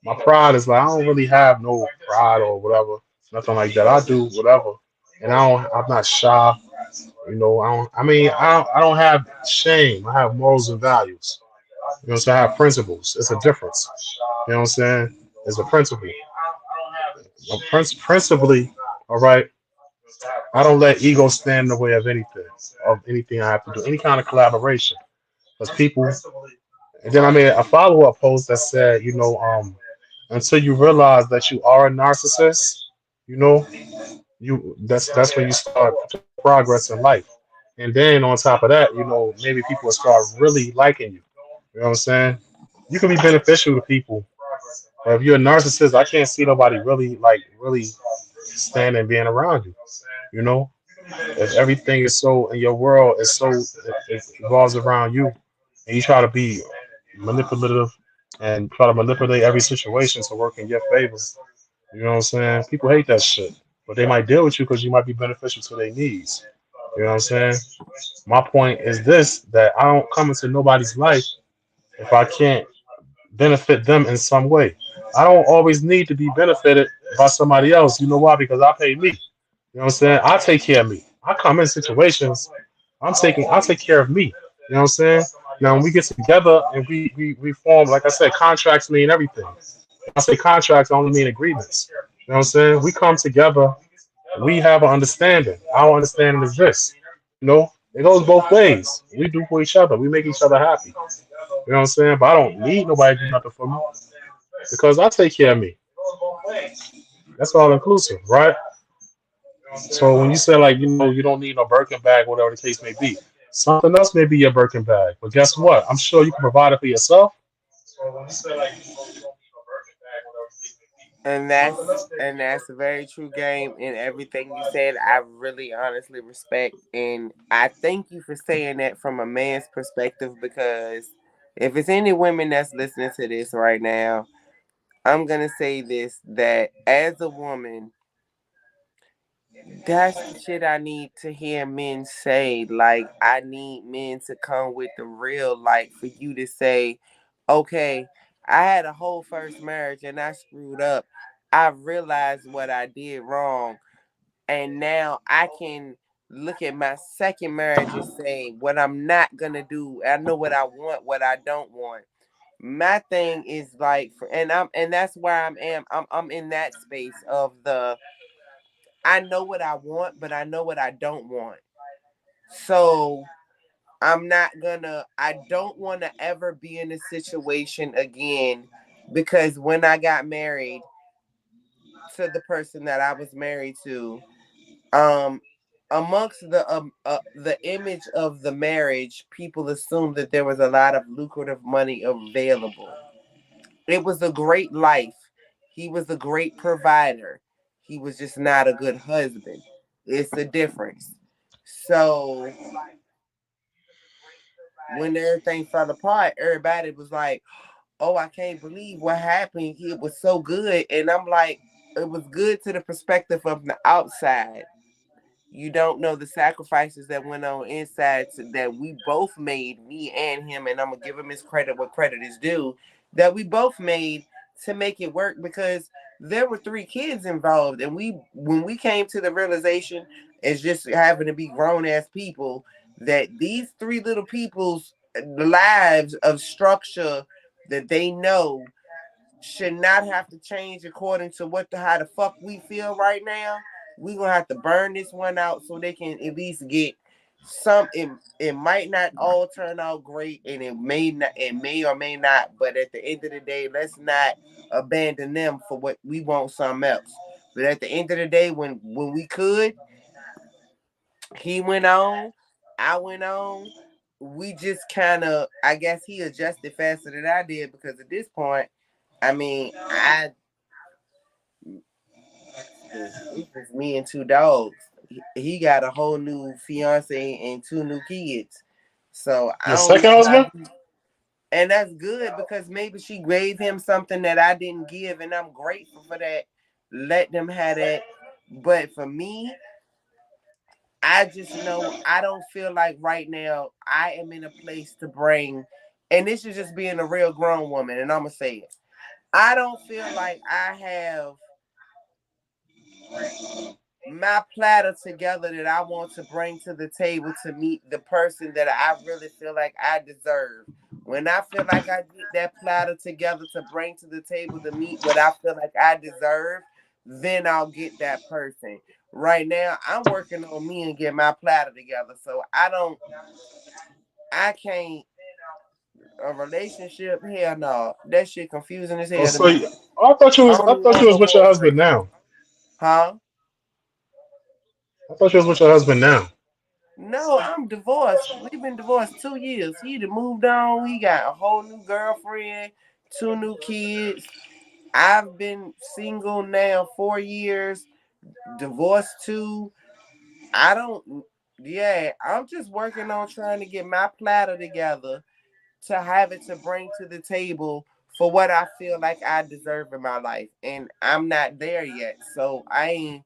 My pride is like I don't really have no pride or whatever, nothing like that. I do whatever, and I'm not shy. I don't. I mean, I don't have shame. I have morals and values. So I have principles. It's a difference. You know what I'm saying? It's a principle. Principally, all right. I don't let ego stand in the way of anything I have to do, any kind of collaboration. Because people, and then I made a follow-up post that said, until you realize that you are a narcissist, you know, that's when you start progress in life. And then on top of that, maybe people will start really liking you. You know what I'm saying? You can be beneficial to people, but if you're a narcissist, I can't see nobody really standing being around you. You know, if everything is so in your world is so it revolves around you, and you try to be manipulative and try to manipulate every situation to work in your favor. You know what I'm saying? People hate that shit, but they might deal with you because you might be beneficial to their needs. You know what I'm saying? My point is this: that I don't come into nobody's life if I can't benefit them in some way. I don't always need to be benefited by somebody else. You know why? Because I pay me. You know what I'm saying? I take care of me. I come in situations. I take care of me. You know what I'm saying? Now when we get together and we form, like I said, contracts mean everything. When I say contracts, I only mean agreements. You know what I'm saying? We come together, we have an understanding. Our understanding is this. It goes both ways. We do for each other. We make each other happy. You know what I'm saying? But I don't need nobody to do nothing for me because I take care of me. That's all inclusive, right? So when you say like you don't need no Birkin bag, whatever the case may be, something else may be your Birkin bag. But guess what? I'm sure you can provide it for yourself. And that's a very true game, and everything you said I really honestly respect, and I thank you for saying that from a man's perspective, because if it's any women that's listening to this right now, I'm gonna say this, that as a woman, that's the shit I need to hear men say. Like, I need men to come with the real, like, for you to say, okay, I had a whole first marriage and I screwed up. I realized what I did wrong. And now I can look at my second marriage and say what I'm not gonna do. I know what I want, what I don't want. My thing is like, and that's where I'm in that space of the I know what I want, but I know what I don't want. So I don't want to ever be in a situation again because when I got married to the person that I was married to, um, amongst the image of the marriage, people assumed that there was a lot of lucrative money available. It was a great life. He was a great provider. He was just not a good husband. It's a difference. So when everything fell apart, everybody was like, "Oh, I can't believe what happened. It was so good." And I'm like, it was good to the perspective of the outside. You don't know the sacrifices that went on inside that we both made, me and him, and I'm gonna give him his credit what credit is due, that we both made to make it work because there were 3 kids involved, and when we came to the realization as just having to be grown ass people that these 3 little people's lives of structure that they know should not have to change according to how the fuck we feel right now. We gonna have to burn this one out so they can at least get some. It might not all turn out great, and it may or may not. But at the end of the day, let's not abandon them for what we want something else. But at the end of the day, when we could, he went on, I went on. We just kind of, I guess he adjusted faster than I did because at this point, I mean, it's just me and 2 dogs. He got a whole new fiance and 2 new kids. So I Your don't second know how husband? and that's good because maybe she gave him something that I didn't give, and I'm grateful for that. Let them have that. But for me, I just know I don't feel like right now I am in a place to bring, and this is just being a real grown woman, and I'm gonna say it. I don't feel like I have my platter together that I want to bring to the table to meet the person that I really feel like I deserve. When I feel like I get that platter together to bring to the table to meet what I feel like I deserve, then I'll get that person. Right now, I'm working on me and get my platter together. So I can't, a relationship, hell no. That shit confusing as Oh, hell to so me. I thought you I was don't I even thought want you was no with your more husband friends. now. Huh? I thought you was with your husband now. No, I'm divorced. We've been divorced 2 years. He done moved on. He got a whole new girlfriend, 2 new kids. I've been single now 4 years, divorced 2. I don't, yeah, I'm just working on trying to get my platter together to have it to bring to the table for what I feel like I deserve in my life. And I'm not there yet. So I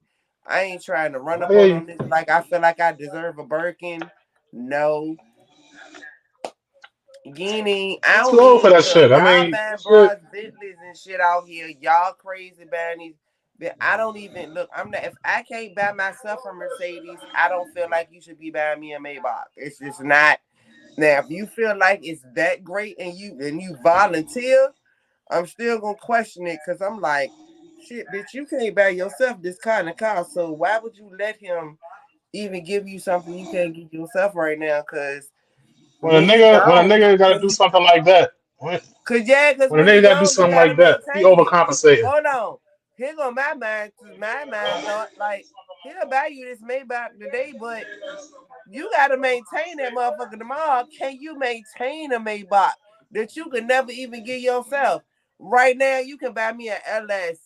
ain't trying to run I up hear on you. this like I feel like I deserve a Birkin. No. Guinea, I You're too don't old for need that look, shit. I y'all mean, buying shit. bras, Bentleys and shit out here. Y'all crazy buying these. But I don't even look. I'm not. If I can't buy myself a Mercedes, I don't feel like you should be buying me a Maybach. It's just not. Now, if you feel like it's that great and you volunteer, I'm still gonna question it because I'm like, shit, bitch, you can't buy yourself this kind of car. So why would you let him even give you something you can't give yourself right now? Because When a when you nigga gone, gotta when do you something like that, cause when a when nigga you gotta do gone, you something gotta like that, he maintain it. overcompensating. Hold on. Here go my mind thought like he'll buy you this Maybach today, but you gotta maintain that motherfucker tomorrow. Can you maintain a Maybach that you can never even get yourself? Right now, you can buy me an LS.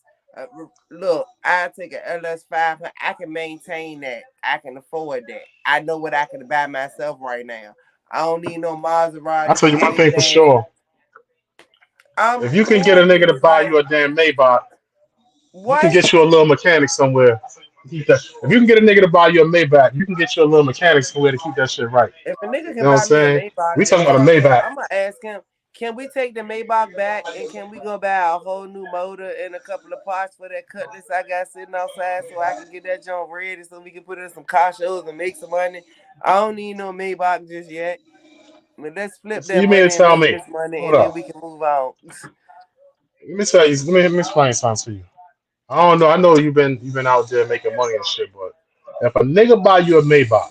Look, I take an LS 500. I can maintain that. I can afford that. I know what I can buy myself right now. I don't need no I Maserati tell with you the one big thing for dash. sure. I'm If you can get a cool nigga with to it. buy you Like a damn Maybach, you can what? get you a little mechanic somewhere. Keep that. If you can get a nigga to buy you a Maybach, you can get you a little mechanic somewhere to keep that shit right. If a nigga You can know what I'm buy me a saying? Maybach, We then talking about a fuck that. Maybach. I'm gonna ask him. Can we take the Maybach back and can we go buy a whole new motor and a couple of parts for that cutlass I got sitting outside so I can get that joint ready so we can put it in some car shows and make some money? I don't need no Maybach just yet. But let's flip So that you mean to money and tell make me? this money Hold and then up. we can move on. Let me tell you. Let me explain something to you. I don't know. I know you've been out there making money and shit, but if a nigga buy you a Maybach,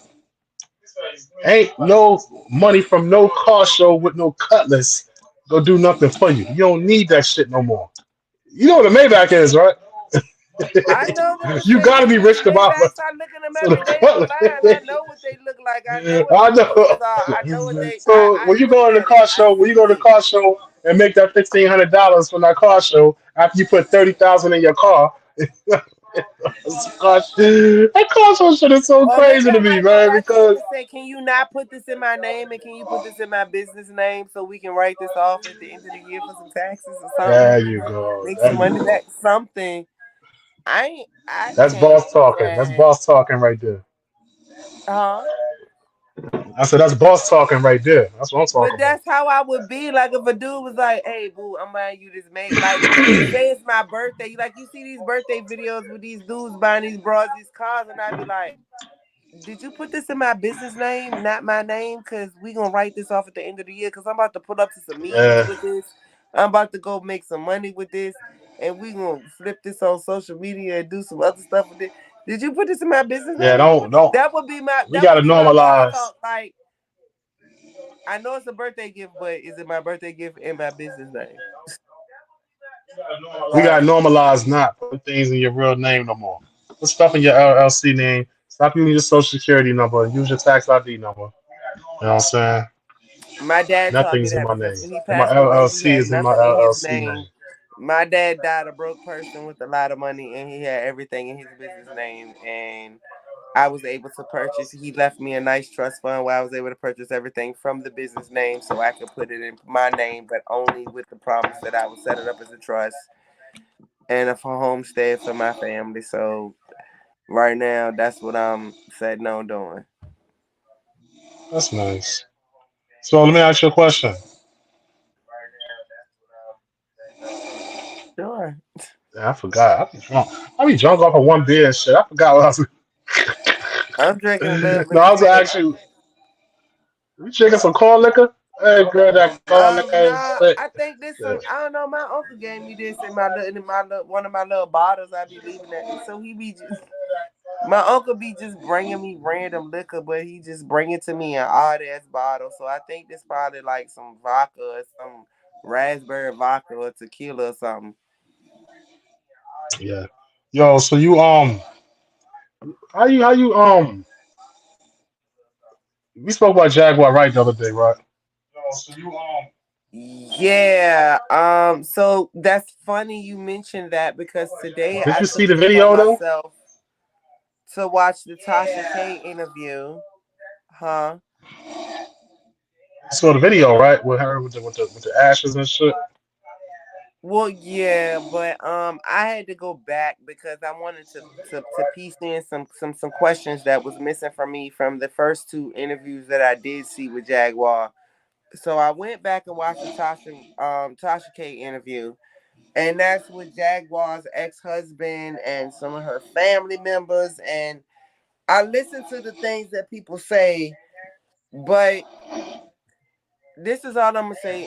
ain't no money from no car show with no cutlass go do nothing for you. You don't need that shit no more. You know what a Maybach is, right? I know them You gotta be Mercedes-Benz rich to buy one. Maybachs. I look at them So the every day cutlass. online. I know what they look like. I know what I them motors know. are. I know what they. So I when you look go to the at it. car I show, when you go to the see car show and make that $1,500 from that car show after you put 30,000 in your car, gosh, that car show shit is so well, maybe crazy to I me, might go man. back to them Because and say, "Can you not put this in my name and can you put this in my business name so we can write this off at the end of the year for some taxes or something? there you go, Make there some you money go. back, something." I That's can't boss talking. That's stand. boss talking right there. Huh? I said that's boss talking right there. That's what I'm But talking about. that's how I would be. Like if a dude was like, "Hey, boo, I'm buying you this mate." Like, say it's my birthday. Like you see these birthday videos with these dudes buying these bras, these cars, and I'd be like, "Did you put this in my business name, not my name? Cause we gonna write this off at the end of the year. Cause I'm about to pull up to some meetings Yeah, with this. I'm about to go make some money with this, and we gonna flip this on social media and do some other stuff with it. Did you put this in my business yeah. name? Don't. We That would gotta be my boss normalize. talk. Like, I know it's a birthday gift, but is it my birthday gift in my business name? We gotta normalize not putting things in your real name no more. Put stuff in your LLC name. Stop using your social security number and use your tax ID number. You know what I'm saying? My dad taught me Nothing's in that my because name. when he And my passed away, he LLC had is in my nothing in his LLC name. name. My dad died a broke person with a lot of money, and he had everything in his business name. And I was able to purchase. He left me a nice trust fund where I was able to purchase everything from the business name, so I could put it in my name, but only with the promise that I would set it up as a trust and a homestead for my family. So right now, that's what I'm setting on doing. That's nice. So let me ask you a question. Sure. Yeah, I forgot. I be drunk. I be drunk off of one beer and shit. I forgot what I was. I'm drinking a little No, bit I was too. actually. We drinking some corn liquor. Hey, girl, that corn liquor is Nah, sick. I think this Yeah. some. I don't know. My uncle gave me this in one of my little bottles. I be leaving that. So he be just my uncle be just bringing me random liquor, but he just bring it to me in odd ass bottles. So I think this probably like some vodka or some raspberry vodka or tequila or something. Yeah. Yo, so you how you we spoke about Jaguar right the other day, right? Yo, so you Yeah. So that's funny you mentioned that because today did I you see took the it upon video though? myself to watch the Tasha K interview. Huh? You saw the video, right? With her with the ashes and shit. Well, yeah, but I had to go back because I wanted to piece in some questions that was missing from me from the first two interviews that I did see with Jaguar. So I went back and watched the Tasha K interview, and that's with Jaguar's ex husband and some of her family members, and I listened to the things that people say, but this is all I'm gonna say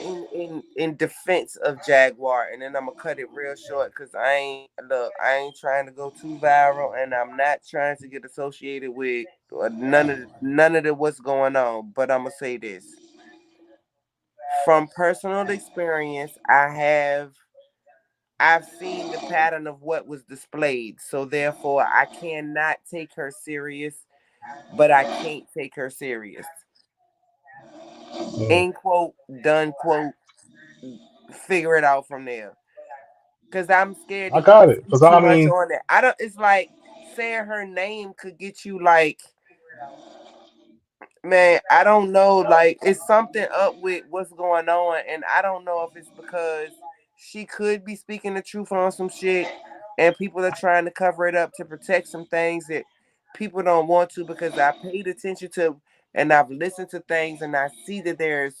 in defense of Jaguar, and then I'm gonna cut it real short because I ain't trying to go too viral, and I'm not trying to get associated with none of the what's going on. But I'm gonna say this from personal experience. I've seen the pattern of what was displayed, so therefore I cannot take her serious, but I can't take her serious. Mm. End quote. Done quote. Figure it out from there. Cause I'm scared to I even got it. speak Cause too I much mean, on it. I don't. It's like saying her name could get you like, man. I don't know. Like it's something up with what's going on, and I don't know if it's because she could be speaking the truth on some shit, and people are trying to cover it up to protect some things that people don't want to. Because I paid attention to, and I've listened to things, and I see that there's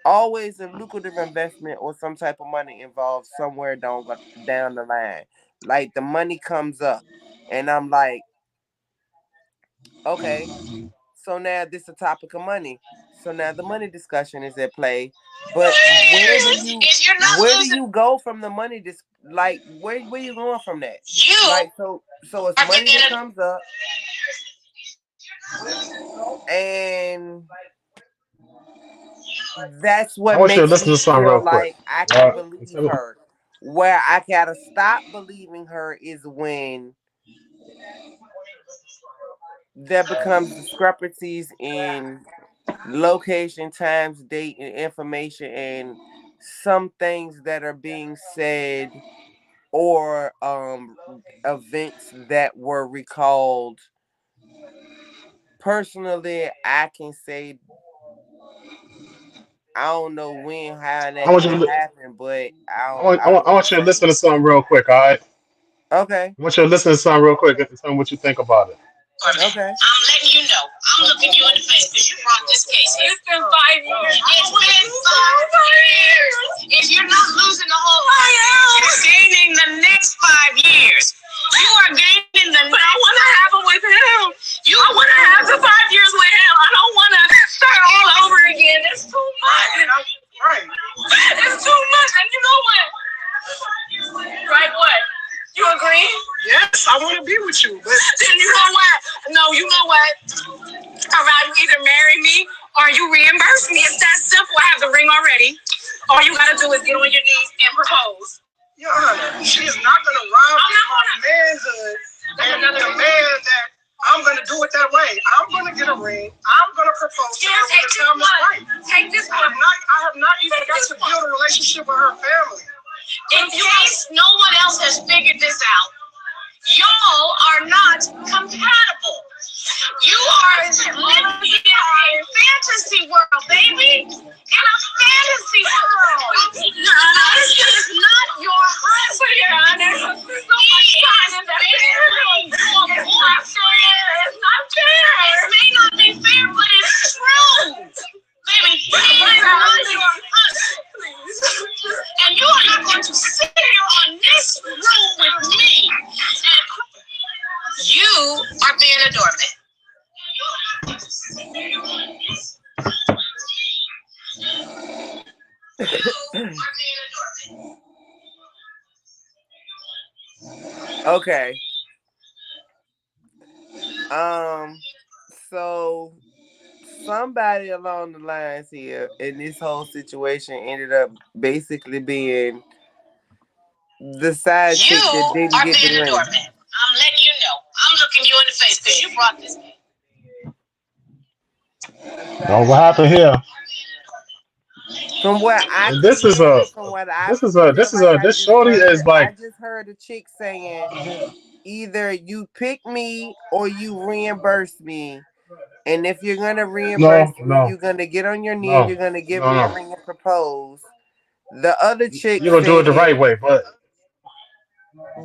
always a lucrative investment or some type of money involved somewhere down the line. Like the money comes up, and I'm like, okay, so now this is a topic of money. So now the money discussion is at play. But where do you go from the money? Like where you going from that? Like so it's money that comes up, and that's I what want you to makes listen me to something real feel quick. like I can believe her. Where I gotta stop believing her is when there becomes discrepancies in location, times, date, and information, and some things that are being said or events that were recalled. Personally, I can say I don't know when, how I that want could you have to, happened, but I I wouldn't want you to say. listen to something real quick, all right? Okay. I want you to listen to something real quick and tell me what you think about it. Okay. I'm letting you know. I'm looking you in the face because you brought this case here. It's been 5 years. It's been 5 years. If you're not losing the whole thing, you're gaining the next 5 years. You are gaining the next. But I want to have them with him. I want to have the 5 years with him. I don't want to start all over again. It's too much. Right. It's too much. And you know what? Right, what? You agree? Yes, I want to be with you. But then you know what? No, you know what? All right, you either marry me or you reimburse me. It's that simple. I have the ring already. All you gotta do is get on your knees and propose. Your Honor, she is not gonna rob my manhood and demand that I'm gonna do it that way. I'm gonna get a ring. I'm gonna propose to her when the time is right. Take this one. I have not even got to build a relationship with her family. In case no one else has figured this out, y'all are not compatible. You are living in a fantasy world, baby. In a fantasy world. This is not your husband, Your Honor. There's so much time in that it's not fair. It may not be fair, but it's true. Baby, he is not your husband. And you are not going to sit here on this room with me. And you are being a doormat. Okay. So somebody along the lines here in this whole situation ended up basically being the side chick that didn't are get being the a ring. doormat. I'm letting you know. I'm looking you in the face because you brought this. Oh, what happened here? From what I And can gather, from what I feel like this shorty is I like, just heard a chick saying either you pick me or you reimburse me. And if you're gonna reimburse me, you're gonna get on your knee and you're gonna give me a no. ring and propose. The other chick You're gonna do it the right said, way,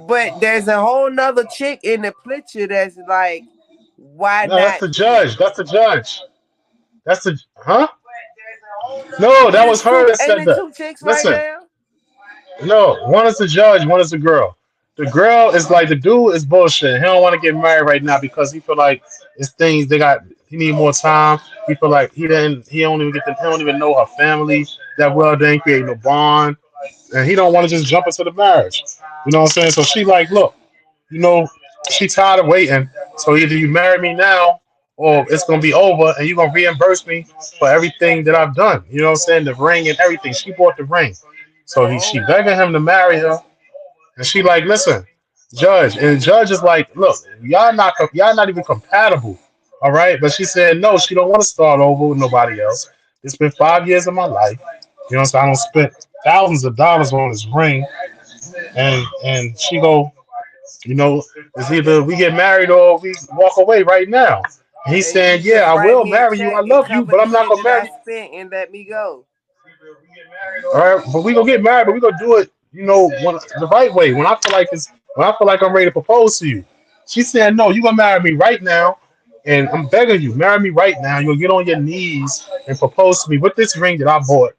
but there's a whole nother chick in the picture that's like, why no, that's not the you? judge. That's the judge. That's the huh? No, that was her that Ain't said it that. two chicks right Listen, now? no, one is the judge, one is the girl. The girl is like the dude is bullshit. He don't want to get married right now because he feel like it's things they got. He need more time. He feel like he didn't. He don't even get. He don't even know her family that well. They ain't create no bond, and he don't want to just jump into the marriage. You know what I'm saying? So she like, look, you know, she tired of waiting. So either you marry me now, or it's gonna be over, and you're gonna reimburse me for everything that I've done. You know what I'm saying? The ring and everything. She bought the ring, so she Oh, begging him to marry her, and she like, listen, judge, and the judge is like, look, y'all not even compatible, all right? But she said no, she don't want to start over with nobody else. It's been 5 years of my life. You know what I'm saying? I don't spend thousands of dollars on this ring, and she go, you know, it's either we get married or we walk away right now. And he's and saying, you yeah, just I write will me a marry you. I check and love you, cover but the I'm not shit gonna that I marry you. spent and let me go. All right, but we gonna get married, but we gonna do it, you know, the right way. When I feel like I'm ready to propose to you. She's saying, no, you gonna marry me right now, and I'm begging you, marry me right now. You'll get on your knees and propose to me with this ring that I bought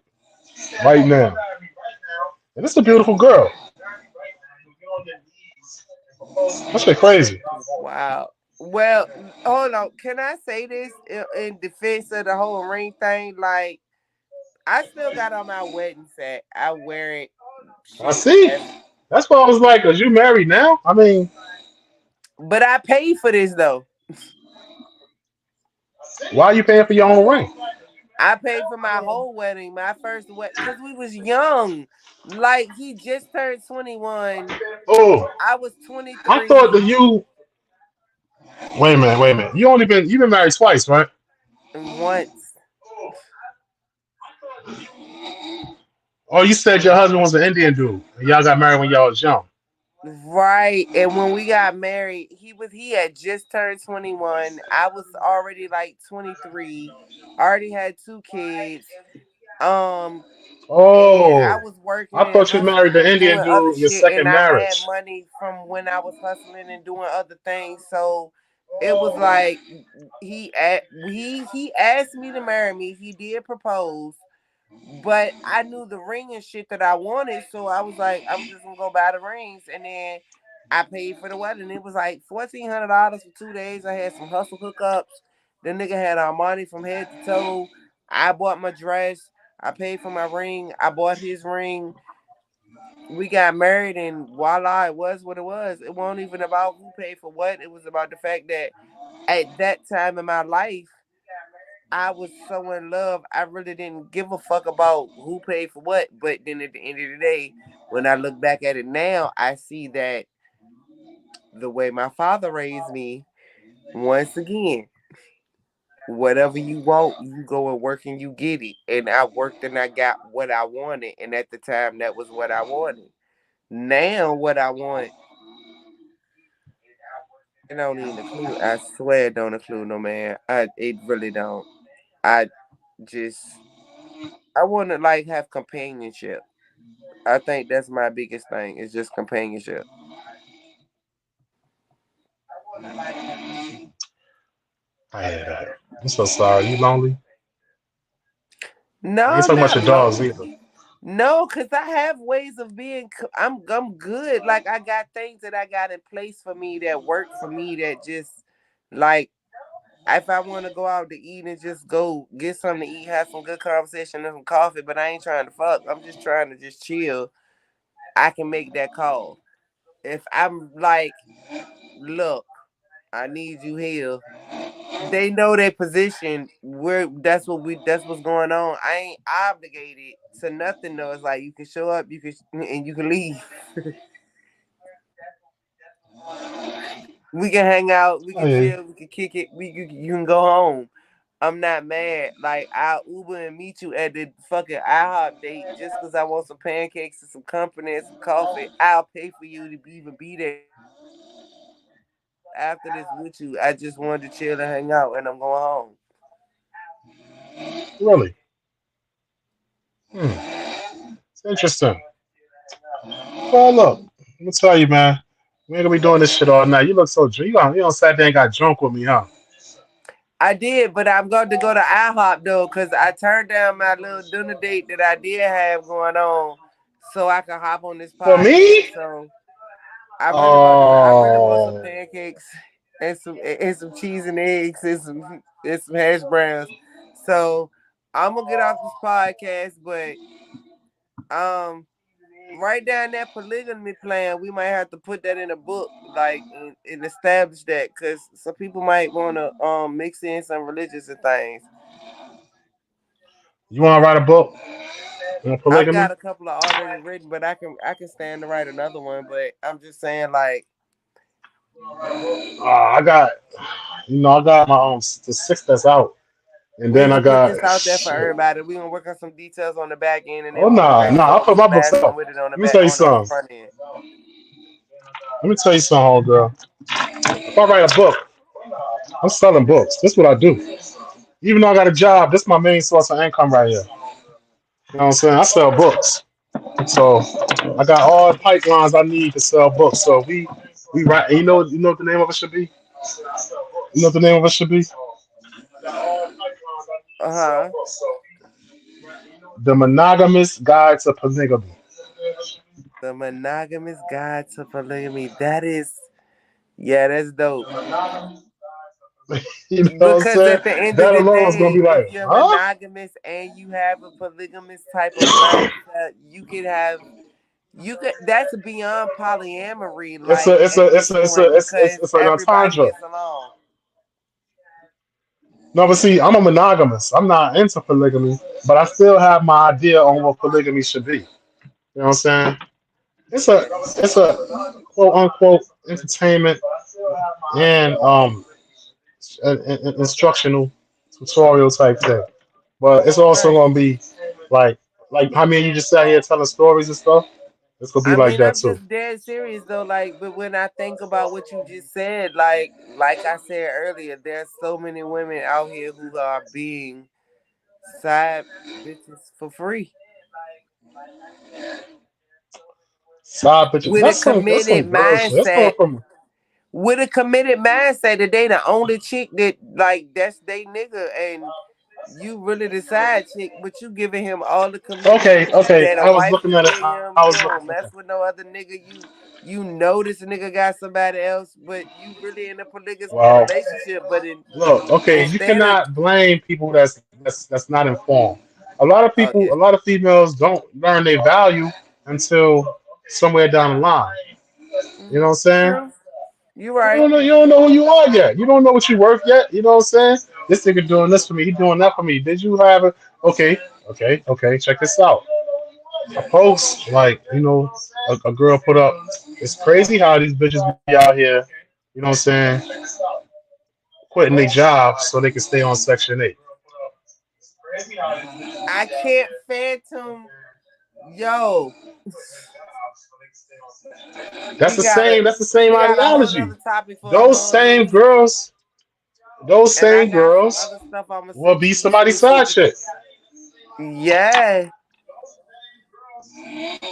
right now. And it's a beautiful girl. That shit crazy. Wow. Well, hold on. Can I say this in defense of the whole ring thing? Like, I still got on my wedding set. I wear it I shit see. as, That's why I was like, "Cause you married now?" I mean, but I paid for this though. why are you paying for your own ring? I paid for my whole wedding, my first wedding, because we was young. Like he just turned 21. Oh, I was I thought that 23 you. Wait a minute. Wait a minute. You've been married twice, right? and once. Oh, you said your husband was an Indian dude, and y'all got married when y'all was young. Right. And when we got married, he had just turned 21. I was already like 23. Already had two kids. Um and I Oh, was working I and thought you married hustling the and Indian doing other dude your shit, and second I had marriage. money from when I was hustling and doing other things. So it was like he asked me to marry me. He did propose, but I knew the ring and shit that I wanted, so I was like, I'm just gonna go buy the rings, and then I paid for the wedding. It was like $1,400 for 2 days. I had some hustle hookups. The nigga had our money from head to toe. I bought my dress. I paid for my ring. I bought his ring. We got married, and voila, it was what it was. It wasn't even about who paid for what. It was about the fact that at that time in my life, I was so in love, I really didn't give a fuck about who paid for what. But then at the end of the day, when I look back at it now, I see that the way my father raised me, once again, whatever you want, you go and work and you get it. And I worked and I got what I wanted. And at the time, that was what I wanted. Now, what I want, it don't even include, I swear it don't include no man. It really don't. I just, I want to like have companionship. I think that's my biggest thing. It's just companionship. I hear that. I'm so sorry. You lonely? No, I ain't I'm talking about not your dogs either. lonely. No, cause I have ways of being. I'm good. Like I got things that I got in place for me that work for me. That just like if I want to go out to eat and just go get something to eat, have some good conversation and some coffee. But I ain't trying to fuck. I'm just trying to just chill. I can make that call. If I'm like, look, I need you here. They know their position. That's what's going on. I ain't obligated to nothing though. It's like you can show up, you can and you can leave. We can hang out, we Oh can yeah. chill, we can kick it, you can go home. I'm not mad. Like I'll Uber and meet you at the fucking IHOP date just because I want some pancakes and some company and some coffee. I'll pay for you to even be there after this with you. I just wanted to chill and hang out, and I'm going home. Really? Hmm. It's interesting. Well, look. Let me tell you, man. We ain't gonna be doing this shit all night. You look so drunk. You don't sat there and got drunk with me, huh? I did, but I'm going to go to IHOP though, cause I turned down my little dinner date that I did have going on, so I can hop on this For me? podcast. So I really want some Oh, pancakes and some cheese and eggs and some hash browns. So I'm gonna get off this podcast, but um, write down that polygamy plan. We might have to put that in a book, like and establish that, cause some people might want to mix in some religious and things. you want to write a book on I've polygamy? got a couple of already written, but I can stand to write another one. But I'm just saying, like, I got, I got my the six that's out, and we then I gonna put got this out there for shit. everybody. We gonna work on some details on the back end, and then Oh we gonna nah, bring nah. I some put my books smash out. them with it on the Let me back tell you on the something. front end. Let me tell you something, old girl. If I write a book, I'm selling books. That's what I do. Even though I got a job, this is my main source of income right here. You know what I'm saying? I sell books. So I got all the pipelines I need to sell books. So we write. You know what the name of it should be. You know what the name of it should be. Uh huh. The Monogamous Guide to Polygamy. The Monogamous Guide to Polygamy. That is, yeah, that's dope. You know what I'm Because saying? at the end of That the alone is gonna day, be if like, you're huh? monogamous and you have a polygamous type of mindset, you could have you could that's beyond polyamory, It's a like it's a at it's this a it's point, a it's it's, because it's an everybody entendre. gets along. No, but see, I'm a monogamous. I'm not into polygamy, but I still have my idea on what polygamy should be. You know what I'm saying? It's a quote unquote entertainment and instructional tutorial type thing. But it's also Right. gonna be like how many you just sat here telling stories and stuff. It's gonna be I like mean, that I'm too. just dead serious though. Like, but when I think about what you just said, like I said earlier, there's so many women out here who are being side bitches for free Side bitches. with a That's some committed girl shit. That's coming mindset. from With a committed mindset that they the only chick that like that's they nigga, and you really the side chick, but you giving him all the commitment okay. that a I was wife looking would at it. give I him. was You don't okay. mess with no other nigga. You know this nigga got somebody else, but you really in a polygamous Well, relationship. But look, okay, you instead of cannot blame people that's not informed. oh A yeah, lot of females don't learn their value until somewhere down the line. You know what I'm saying? true, you right. You don't know who you are yet. You don't know what you worth yet. You know what I'm saying? This nigga doing this for me. He doing that for me. Did you have a okay? Okay. Check this out. A post like a girl put up. It's crazy how these bitches be out here. You know what I'm saying? Quitting their jobs so they can stay on Section 8. I can't phantom. Yo, we gotta That's the same we got a whole ideology. nother topic for a Those whole same nother. girls, those And I same got some girls other stuff I'm gonna will send be to you somebody's side specific. chick. Yeah,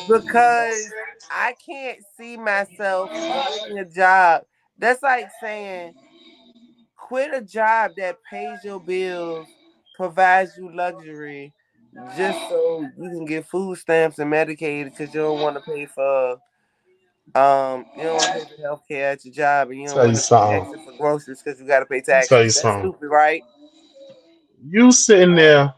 because I can't see myself quitting a job. That's like saying quit a job that pays your bills, provides you luxury, just so you can get food stamps and Medicaid because you don't want to pay for you don't want to pay for health care at your job, and you don't Tell you want to pay something. extra for groceries because you got to pay Let me tell taxes. you That's something. stupid, right? You sitting there.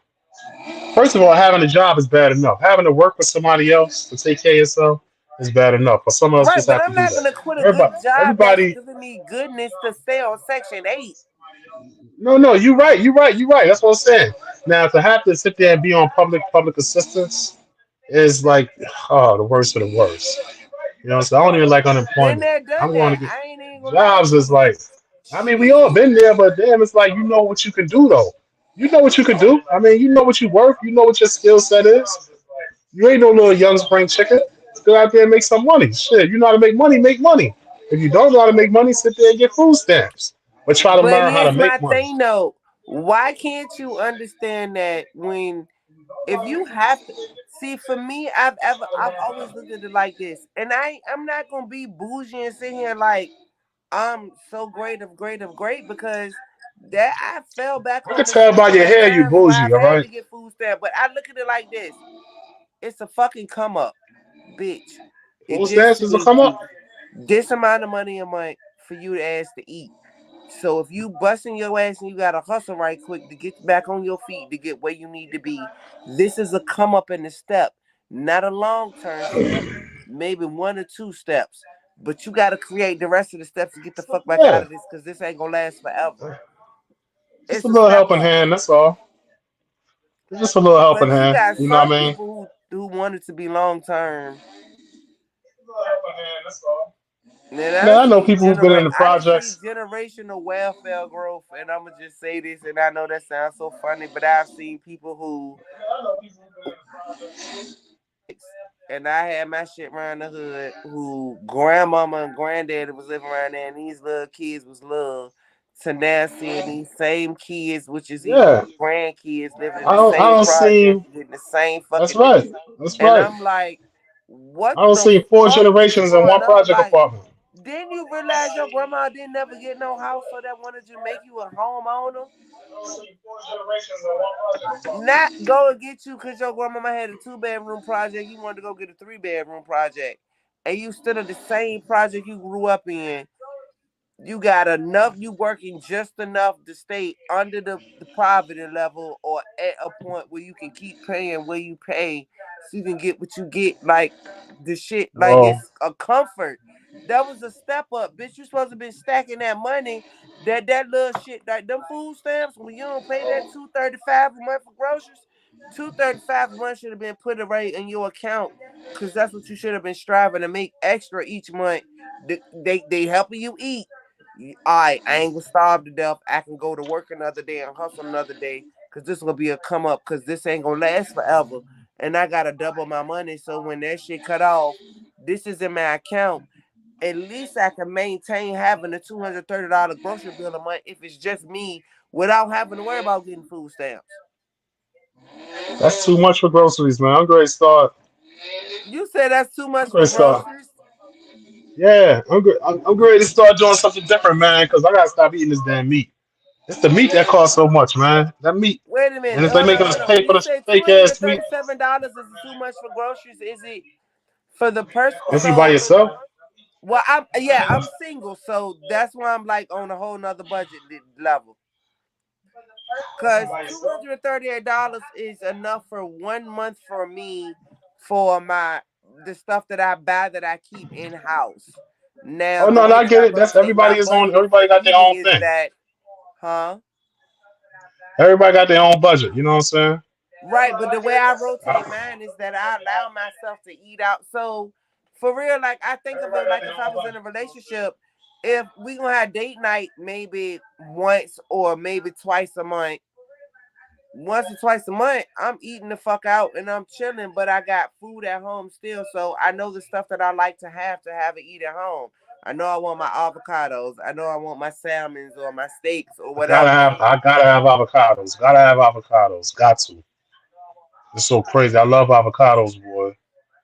First of all, having a job is bad enough. Having to work for somebody else to take care of yourself is bad enough. But someone else Right, just but have to I'm do not that. gonna quit a Everybody, good job that's everybody. giving me goodness to stay on Section 8. No. You're right. You're right. That's what I'm saying. Now to have to sit there and be on public assistance is like the worst of the worst. You know, so I don't even like Been unemployment. there, done I'm going that. to get I ain't even gonna lie jobs. to Is you. like, I mean, we all Shit. been there, but damn, it's like you know what you can do though. You know what you can do. I mean, you know what you worth. You know what your skill set is. You ain't no little young spring chicken. Go out there and make some money. Shit, you know how to make money, make money. If you don't know how to make money, sit there and get food stamps. But try to But learn how to here's my make money. thing though. Why can't you understand that when if you have to see for me, I've always looked at it like this. And I'm not gonna be bougie and sit here like I'm so great of great because that I fell back I on can the tell by your several hair you times where bougie, I've all had right? to get food stamp. But I look at it like this. It's a fucking come up, bitch. It Food just stamps is to says come up. this amount of money a month for you to ask to eat. So if you busting your ass and you gotta hustle right quick to get back on your feet to get where you need to be, this is a come up in the step, not a long term step, maybe 1 or 2 steps. But you gotta create the rest of the steps to get the fuck back out Yeah, of this because this ain't gonna last forever. just a It's a little step helping up. hand. That's all. It's just a little helping But you hand. got You know what some I mean? people who want it to be long term. Man, Man, I know people who've been in the I done see projects. generational welfare growth, and I'ma just say this, and I know that sounds so funny, but I've seen people who, and I had my shit around the hood, who grandmama and granddaddy was living around there, and these little kids was little, to now seeing these same kids, which is even Yeah, grandkids, living in the I same don't project, see. getting the same That's fucking right. thing. That's And right. I'm like, what I don't the see four fuck is generations in one going on? project Like, apartment. Didn't you realize your grandma didn't never get no house, so that wanted to make you a homeowner? Not go and get you because your grandmama had a 2-bedroom project. You wanted to go get a 3-bedroom project. And you still in the same project you grew up in. You got enough, you working just enough to stay under the poverty level or at a point where you can keep paying where you pay so you can get what you get. Like the shit, like Well, it's a comfort. That was a step up, bitch. You supposed to be stacking that money, that little shit, like them food stamps. When you don't pay that $2.35 a month for groceries, $2.35 a month should have been put right in your account, because that's what you should have been striving to make extra each month. They helping you eat. I ain't gonna starve to death. I can go to work another day and hustle another day, because this will be a come up, because this ain't gonna last forever. And I gotta double my money, so when that shit cut off, this is in my account. At least I can maintain having a $230 grocery bill a month if it's just me, without having to worry about getting food stamps. that's too much for groceries, man. I'm great to start. You said that's too I'm much great for to start. groceries? Yeah, I'm good. I'm ready to start doing something different, man. Because I gotta stop eating this damn meat. It's the meat that costs so much, man. That meat, Wait a and minute. if they Hold on, making us hold on. pay When for you this say fake ass meat, $237 is too much for groceries, is it for the person? if you by So, yourself, well, I'm single, so that's why I'm like on a whole nother budget level. Cause $238 is enough for 1 month for me for the stuff that I buy that I keep in house. Now oh the no, no, way I that I get it. That's rotate my everybody is on. budget for Everybody got their eating own is thing. that, huh? Everybody got their own budget. You know what I'm saying? Right, but the way I rotate mine is that I allow myself to eat out. So for real, like I think of it like if I was in a relationship, if we gonna have date night maybe once or maybe twice a month, once or twice a month, I'm eating the fuck out and I'm chilling, but I got food at home still. So I know the stuff that I like to have it eat at home. I know I want my avocados. I know I want my salmons or my steaks or whatever. I gotta have avocados. Gotta have avocados. Got to. It's so crazy. I love avocados, boy.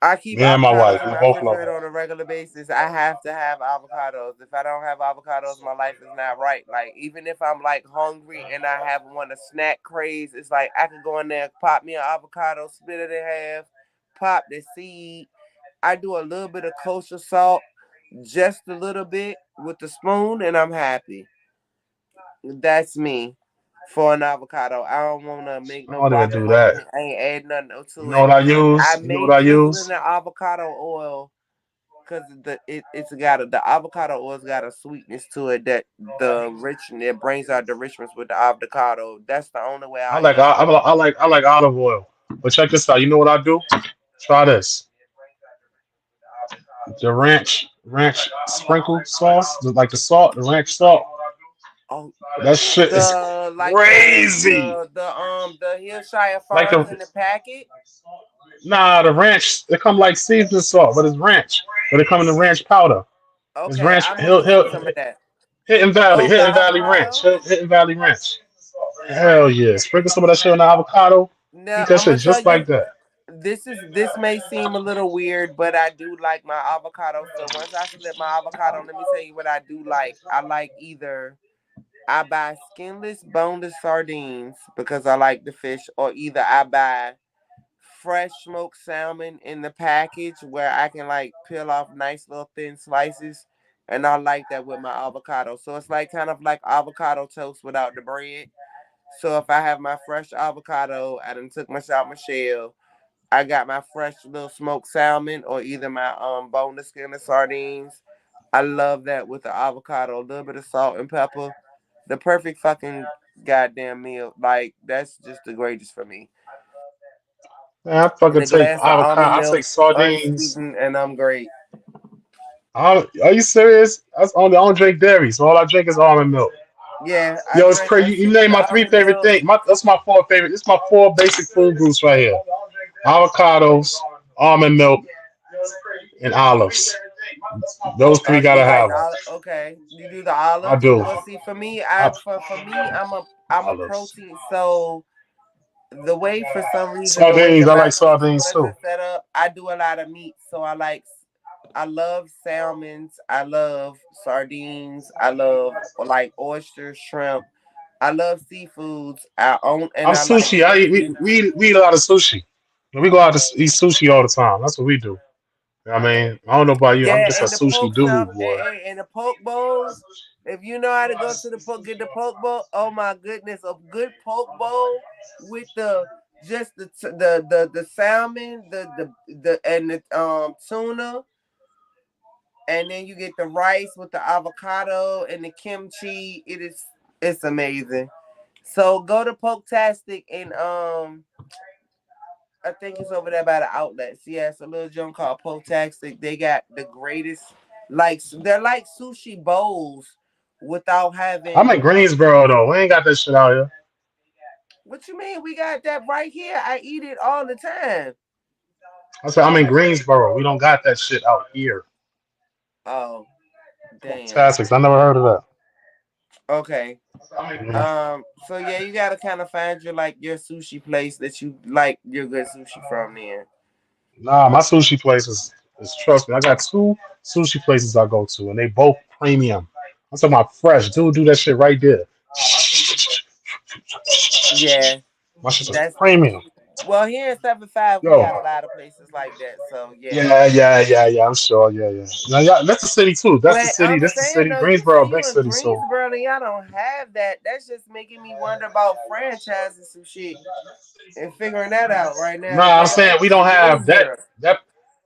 I keep Me and my wife, avocados in we my both love refrigerator them. on a regular basis. I have to have avocados. If I don't have avocados, my life is not right. Like even if I'm like hungry and I have one a snack craze, it's like I can go in there, pop me an avocado, split it in half, pop the seed. I do a little bit of kosher salt, just a little bit with the spoon, and I'm happy. That's me for an avocado. I don't want to make I no don't even guac. do that. I ain't add nothing You to know it. what I I use? You know what may I drizzle in use? the avocado oil because the avocado oil's got a sweetness to it that it brings out the richness with the avocado. That's the only way I eat. I like olive oil. But check this out. You know what I do? Try this. The ranch sprinkle sauce, like the salt, the ranch salt. Oh, That shit is the like crazy. the Hillshire Like Farms the in the packet. the ranch. It come like seasoning salt, but it's ranch. But it come in the ranch powder. It's Okay, ranch. I'm gonna give me some of that. Oh, the Hidden Valley Ranch, avocado. Hidden Valley Ranch. Hell yeah! Sprinkle some of that shit on the avocado. Eat Now that I'm shit gonna tell just like you, that. this may seem a little weird, but I do like my avocado. So once I slip my avocado, let me tell you what I do like. I like either I buy skinless, boneless sardines because I like the fish, or either I buy fresh smoked salmon in the package where I can like peel off nice little thin slices. And I like that with my avocado. So it's like kind of like avocado toast without the bread. So if I have my fresh avocado, I done took my out my shell. I got my fresh little smoked salmon or either my boneless skinless sardines. I love that with the avocado, a little bit of salt and pepper. The perfect fucking goddamn meal. Like that's just the greatest for me. Man, I And fucking a take glass of almond avocado. I take milk, sardines. unsweetened, and I'm great. Are you serious? I don't drink dairy, so all I drink is almond milk. Yeah, I Yo, it's drink crazy. You name unsweetened my three almond favorite milk. things. That's my four favorite. It's my four basic food groups right here: avocados, almond milk, and olives. Those three You gotta like have the them. okay? You do the I olives. do. Well, see, for me, I, I'm a olives. protein. So the way for some reason the way Sardines. that I my like schedule sardines too. wasn't set up, I do a lot of meat. So I like I love salmons. I love sardines. I love like oysters, shrimp. I love seafoods. I own and I'm I like sushi. I eat, seafood. we eat a lot of sushi. We go out to eat sushi all the time. That's what we do. I mean, I don't know about you. I'm Yeah, just a and the sushi poke dude, stuff boy. and the poke bowls. If you know how to go to the poke, get the poke bowl. Oh my goodness, a good poke bowl with the just the salmon, the and the tuna, and then you get the rice with the avocado and the kimchi. It's amazing. So go to Poketastic and I think it's over there by the outlets. Yeah, it's a little joint called Poketastic. They got the greatest, like they're like sushi bowls without I'm in having. Greensboro though. We ain't got that shit out here. What you mean? We got that right here. I eat it all the time. I said I'm in Greensboro. We don't got that shit out here. Oh, damn. Fantastic. I never heard of that. Okay. Mhm. So yeah, you gotta kind of find your sushi place that you like your good sushi from there. Nah, my sushi place is trust me. I got two sushi places I go to, and they both premium. I'm talking about fresh. Dude, do that shit right there. Yeah, My shit is that's premium. well here in 75 we Yo. got a lot of places like that. So yeah. Yeah. I'm sure. Yeah. Now, yeah, that's the city too. That's the But city. I'm That's the saying city. though, you say Greensboro, big you in city. So, Greensboro and y'all don't have that. That's just making me wonder about franchising some shit and figuring that out right now nah, I'm because saying I we don't actually live have that. here. That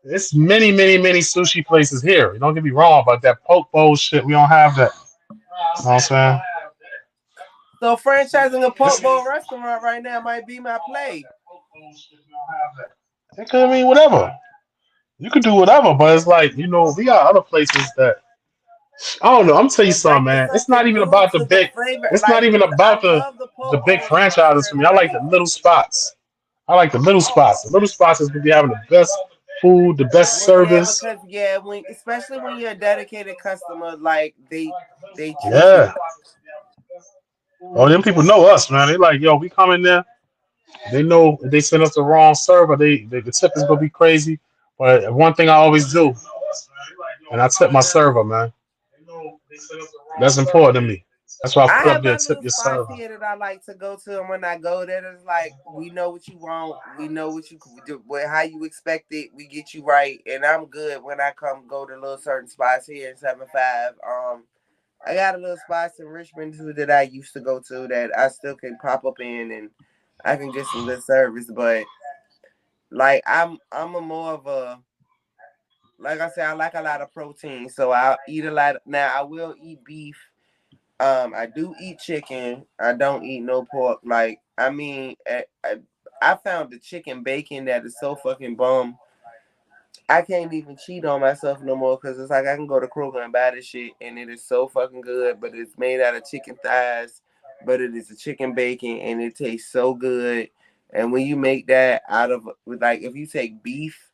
it's many sushi places here. Don't get me wrong about that poke bowl shit. We don't have that. You know what I'm saying? So franchising a It's, poke bowl restaurant right now might be my play. it could mean whatever. You could do whatever, but it's like, we got other places that I don't know. I'm tell you If I something, get man. It's not something even new about the to the big. flavor, It's not like even I about love the the poke big bowls for franchises sure. for me. I like the Like little spots. I like the little spots. The little spots is gonna be having the best food, the best well, yeah, service. because yeah, when especially when you're a dedicated customer, like they treat you. Yeah. Oh, them people know us, man. They like, yo, we come in there. They know if they send us the wrong server, the tip is gonna be crazy. But one thing I always do, and I tip my server, man. That's important to me. That's why I I put up have there, my tip little your spots server. here that I like to go to, and when I go there, it's like we know what you want, we know what you do, how you expect it, we get you right, and I'm good when I come go to little certain spots here in 75. I got a little spots in Richmond too that I used to go to that I still can pop up in, and I can get some good service, but like I'm a more of a like I said, I like a lot of protein, so I eat a lot. Now I will eat beef. I do eat chicken. I don't eat no pork. Like, I mean, I found the chicken bacon that is so fucking bum. I can't even cheat on myself no more because it's like I can go to Kroger and buy this shit and it is so fucking good, but it's made out of chicken thighs, but it is a chicken bacon and it tastes so good. And when you make that out of, like, if you take beef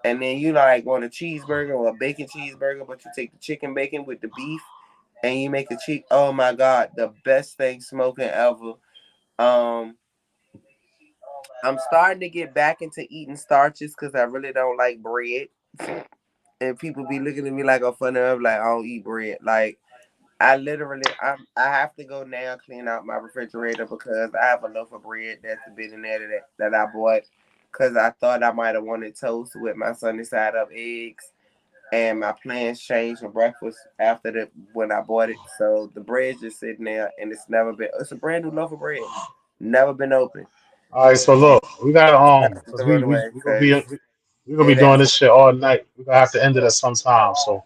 and then you like want a cheeseburger or a bacon cheeseburger, but you take the chicken bacon with the beef and you make a cheese. Oh my god, the best thing smoking ever. Um, I'm starting to get back into eating starches because I really don't like bread. And people be looking at me like I'm funny. I'm like, I don't eat bread. Like I have to go now clean out my refrigerator because I have a loaf of bread that's been in there that I bought because I thought I might have wanted toast with my sunny side up eggs. And my plans changed for breakfast after the when I bought it. So the bread's just sitting there, and it's a brand new loaf of bread, never been open. All right, so look, we got I have to cause throw it we away we gonna be because we gonna be it doing ain't. this shit all night. We're gonna have to end it at some time. So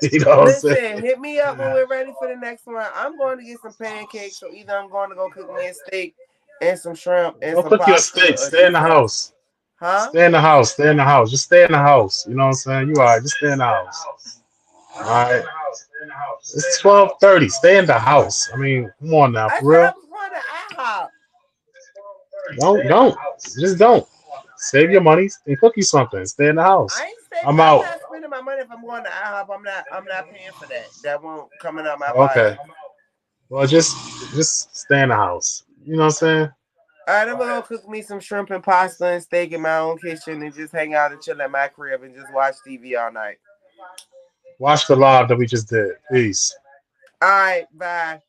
you know what I'm saying? Listen, hit me up when we're ready for the next one. I'm going to get some pancakes, so either I'm going to go cook me a steak and some shrimp and Don't some cook your pasta steak. or Stay do in the something. house. Huh? Stay in the house. Stay in the house. Just stay in the house. You know what I'm saying? You all right? Just stay in the house. All right. It's 12:30. Stay in the house. I mean, come on now, I for said I real. was going to IHOP. Don't. Just don't. Save your money and cook you something. Stay in the house. I'm I'm out. not spending my money if I'm going to IHOP. I'm not paying for that. That won't coming out my Okay. pocket. Well, just stay in the house. You know what I'm saying? All right, I'm gonna go cook me some shrimp and pasta and steak in my own kitchen and just hang out and chill at my crib and just watch TV all night. Watch the live that we just did. Peace. All right, bye.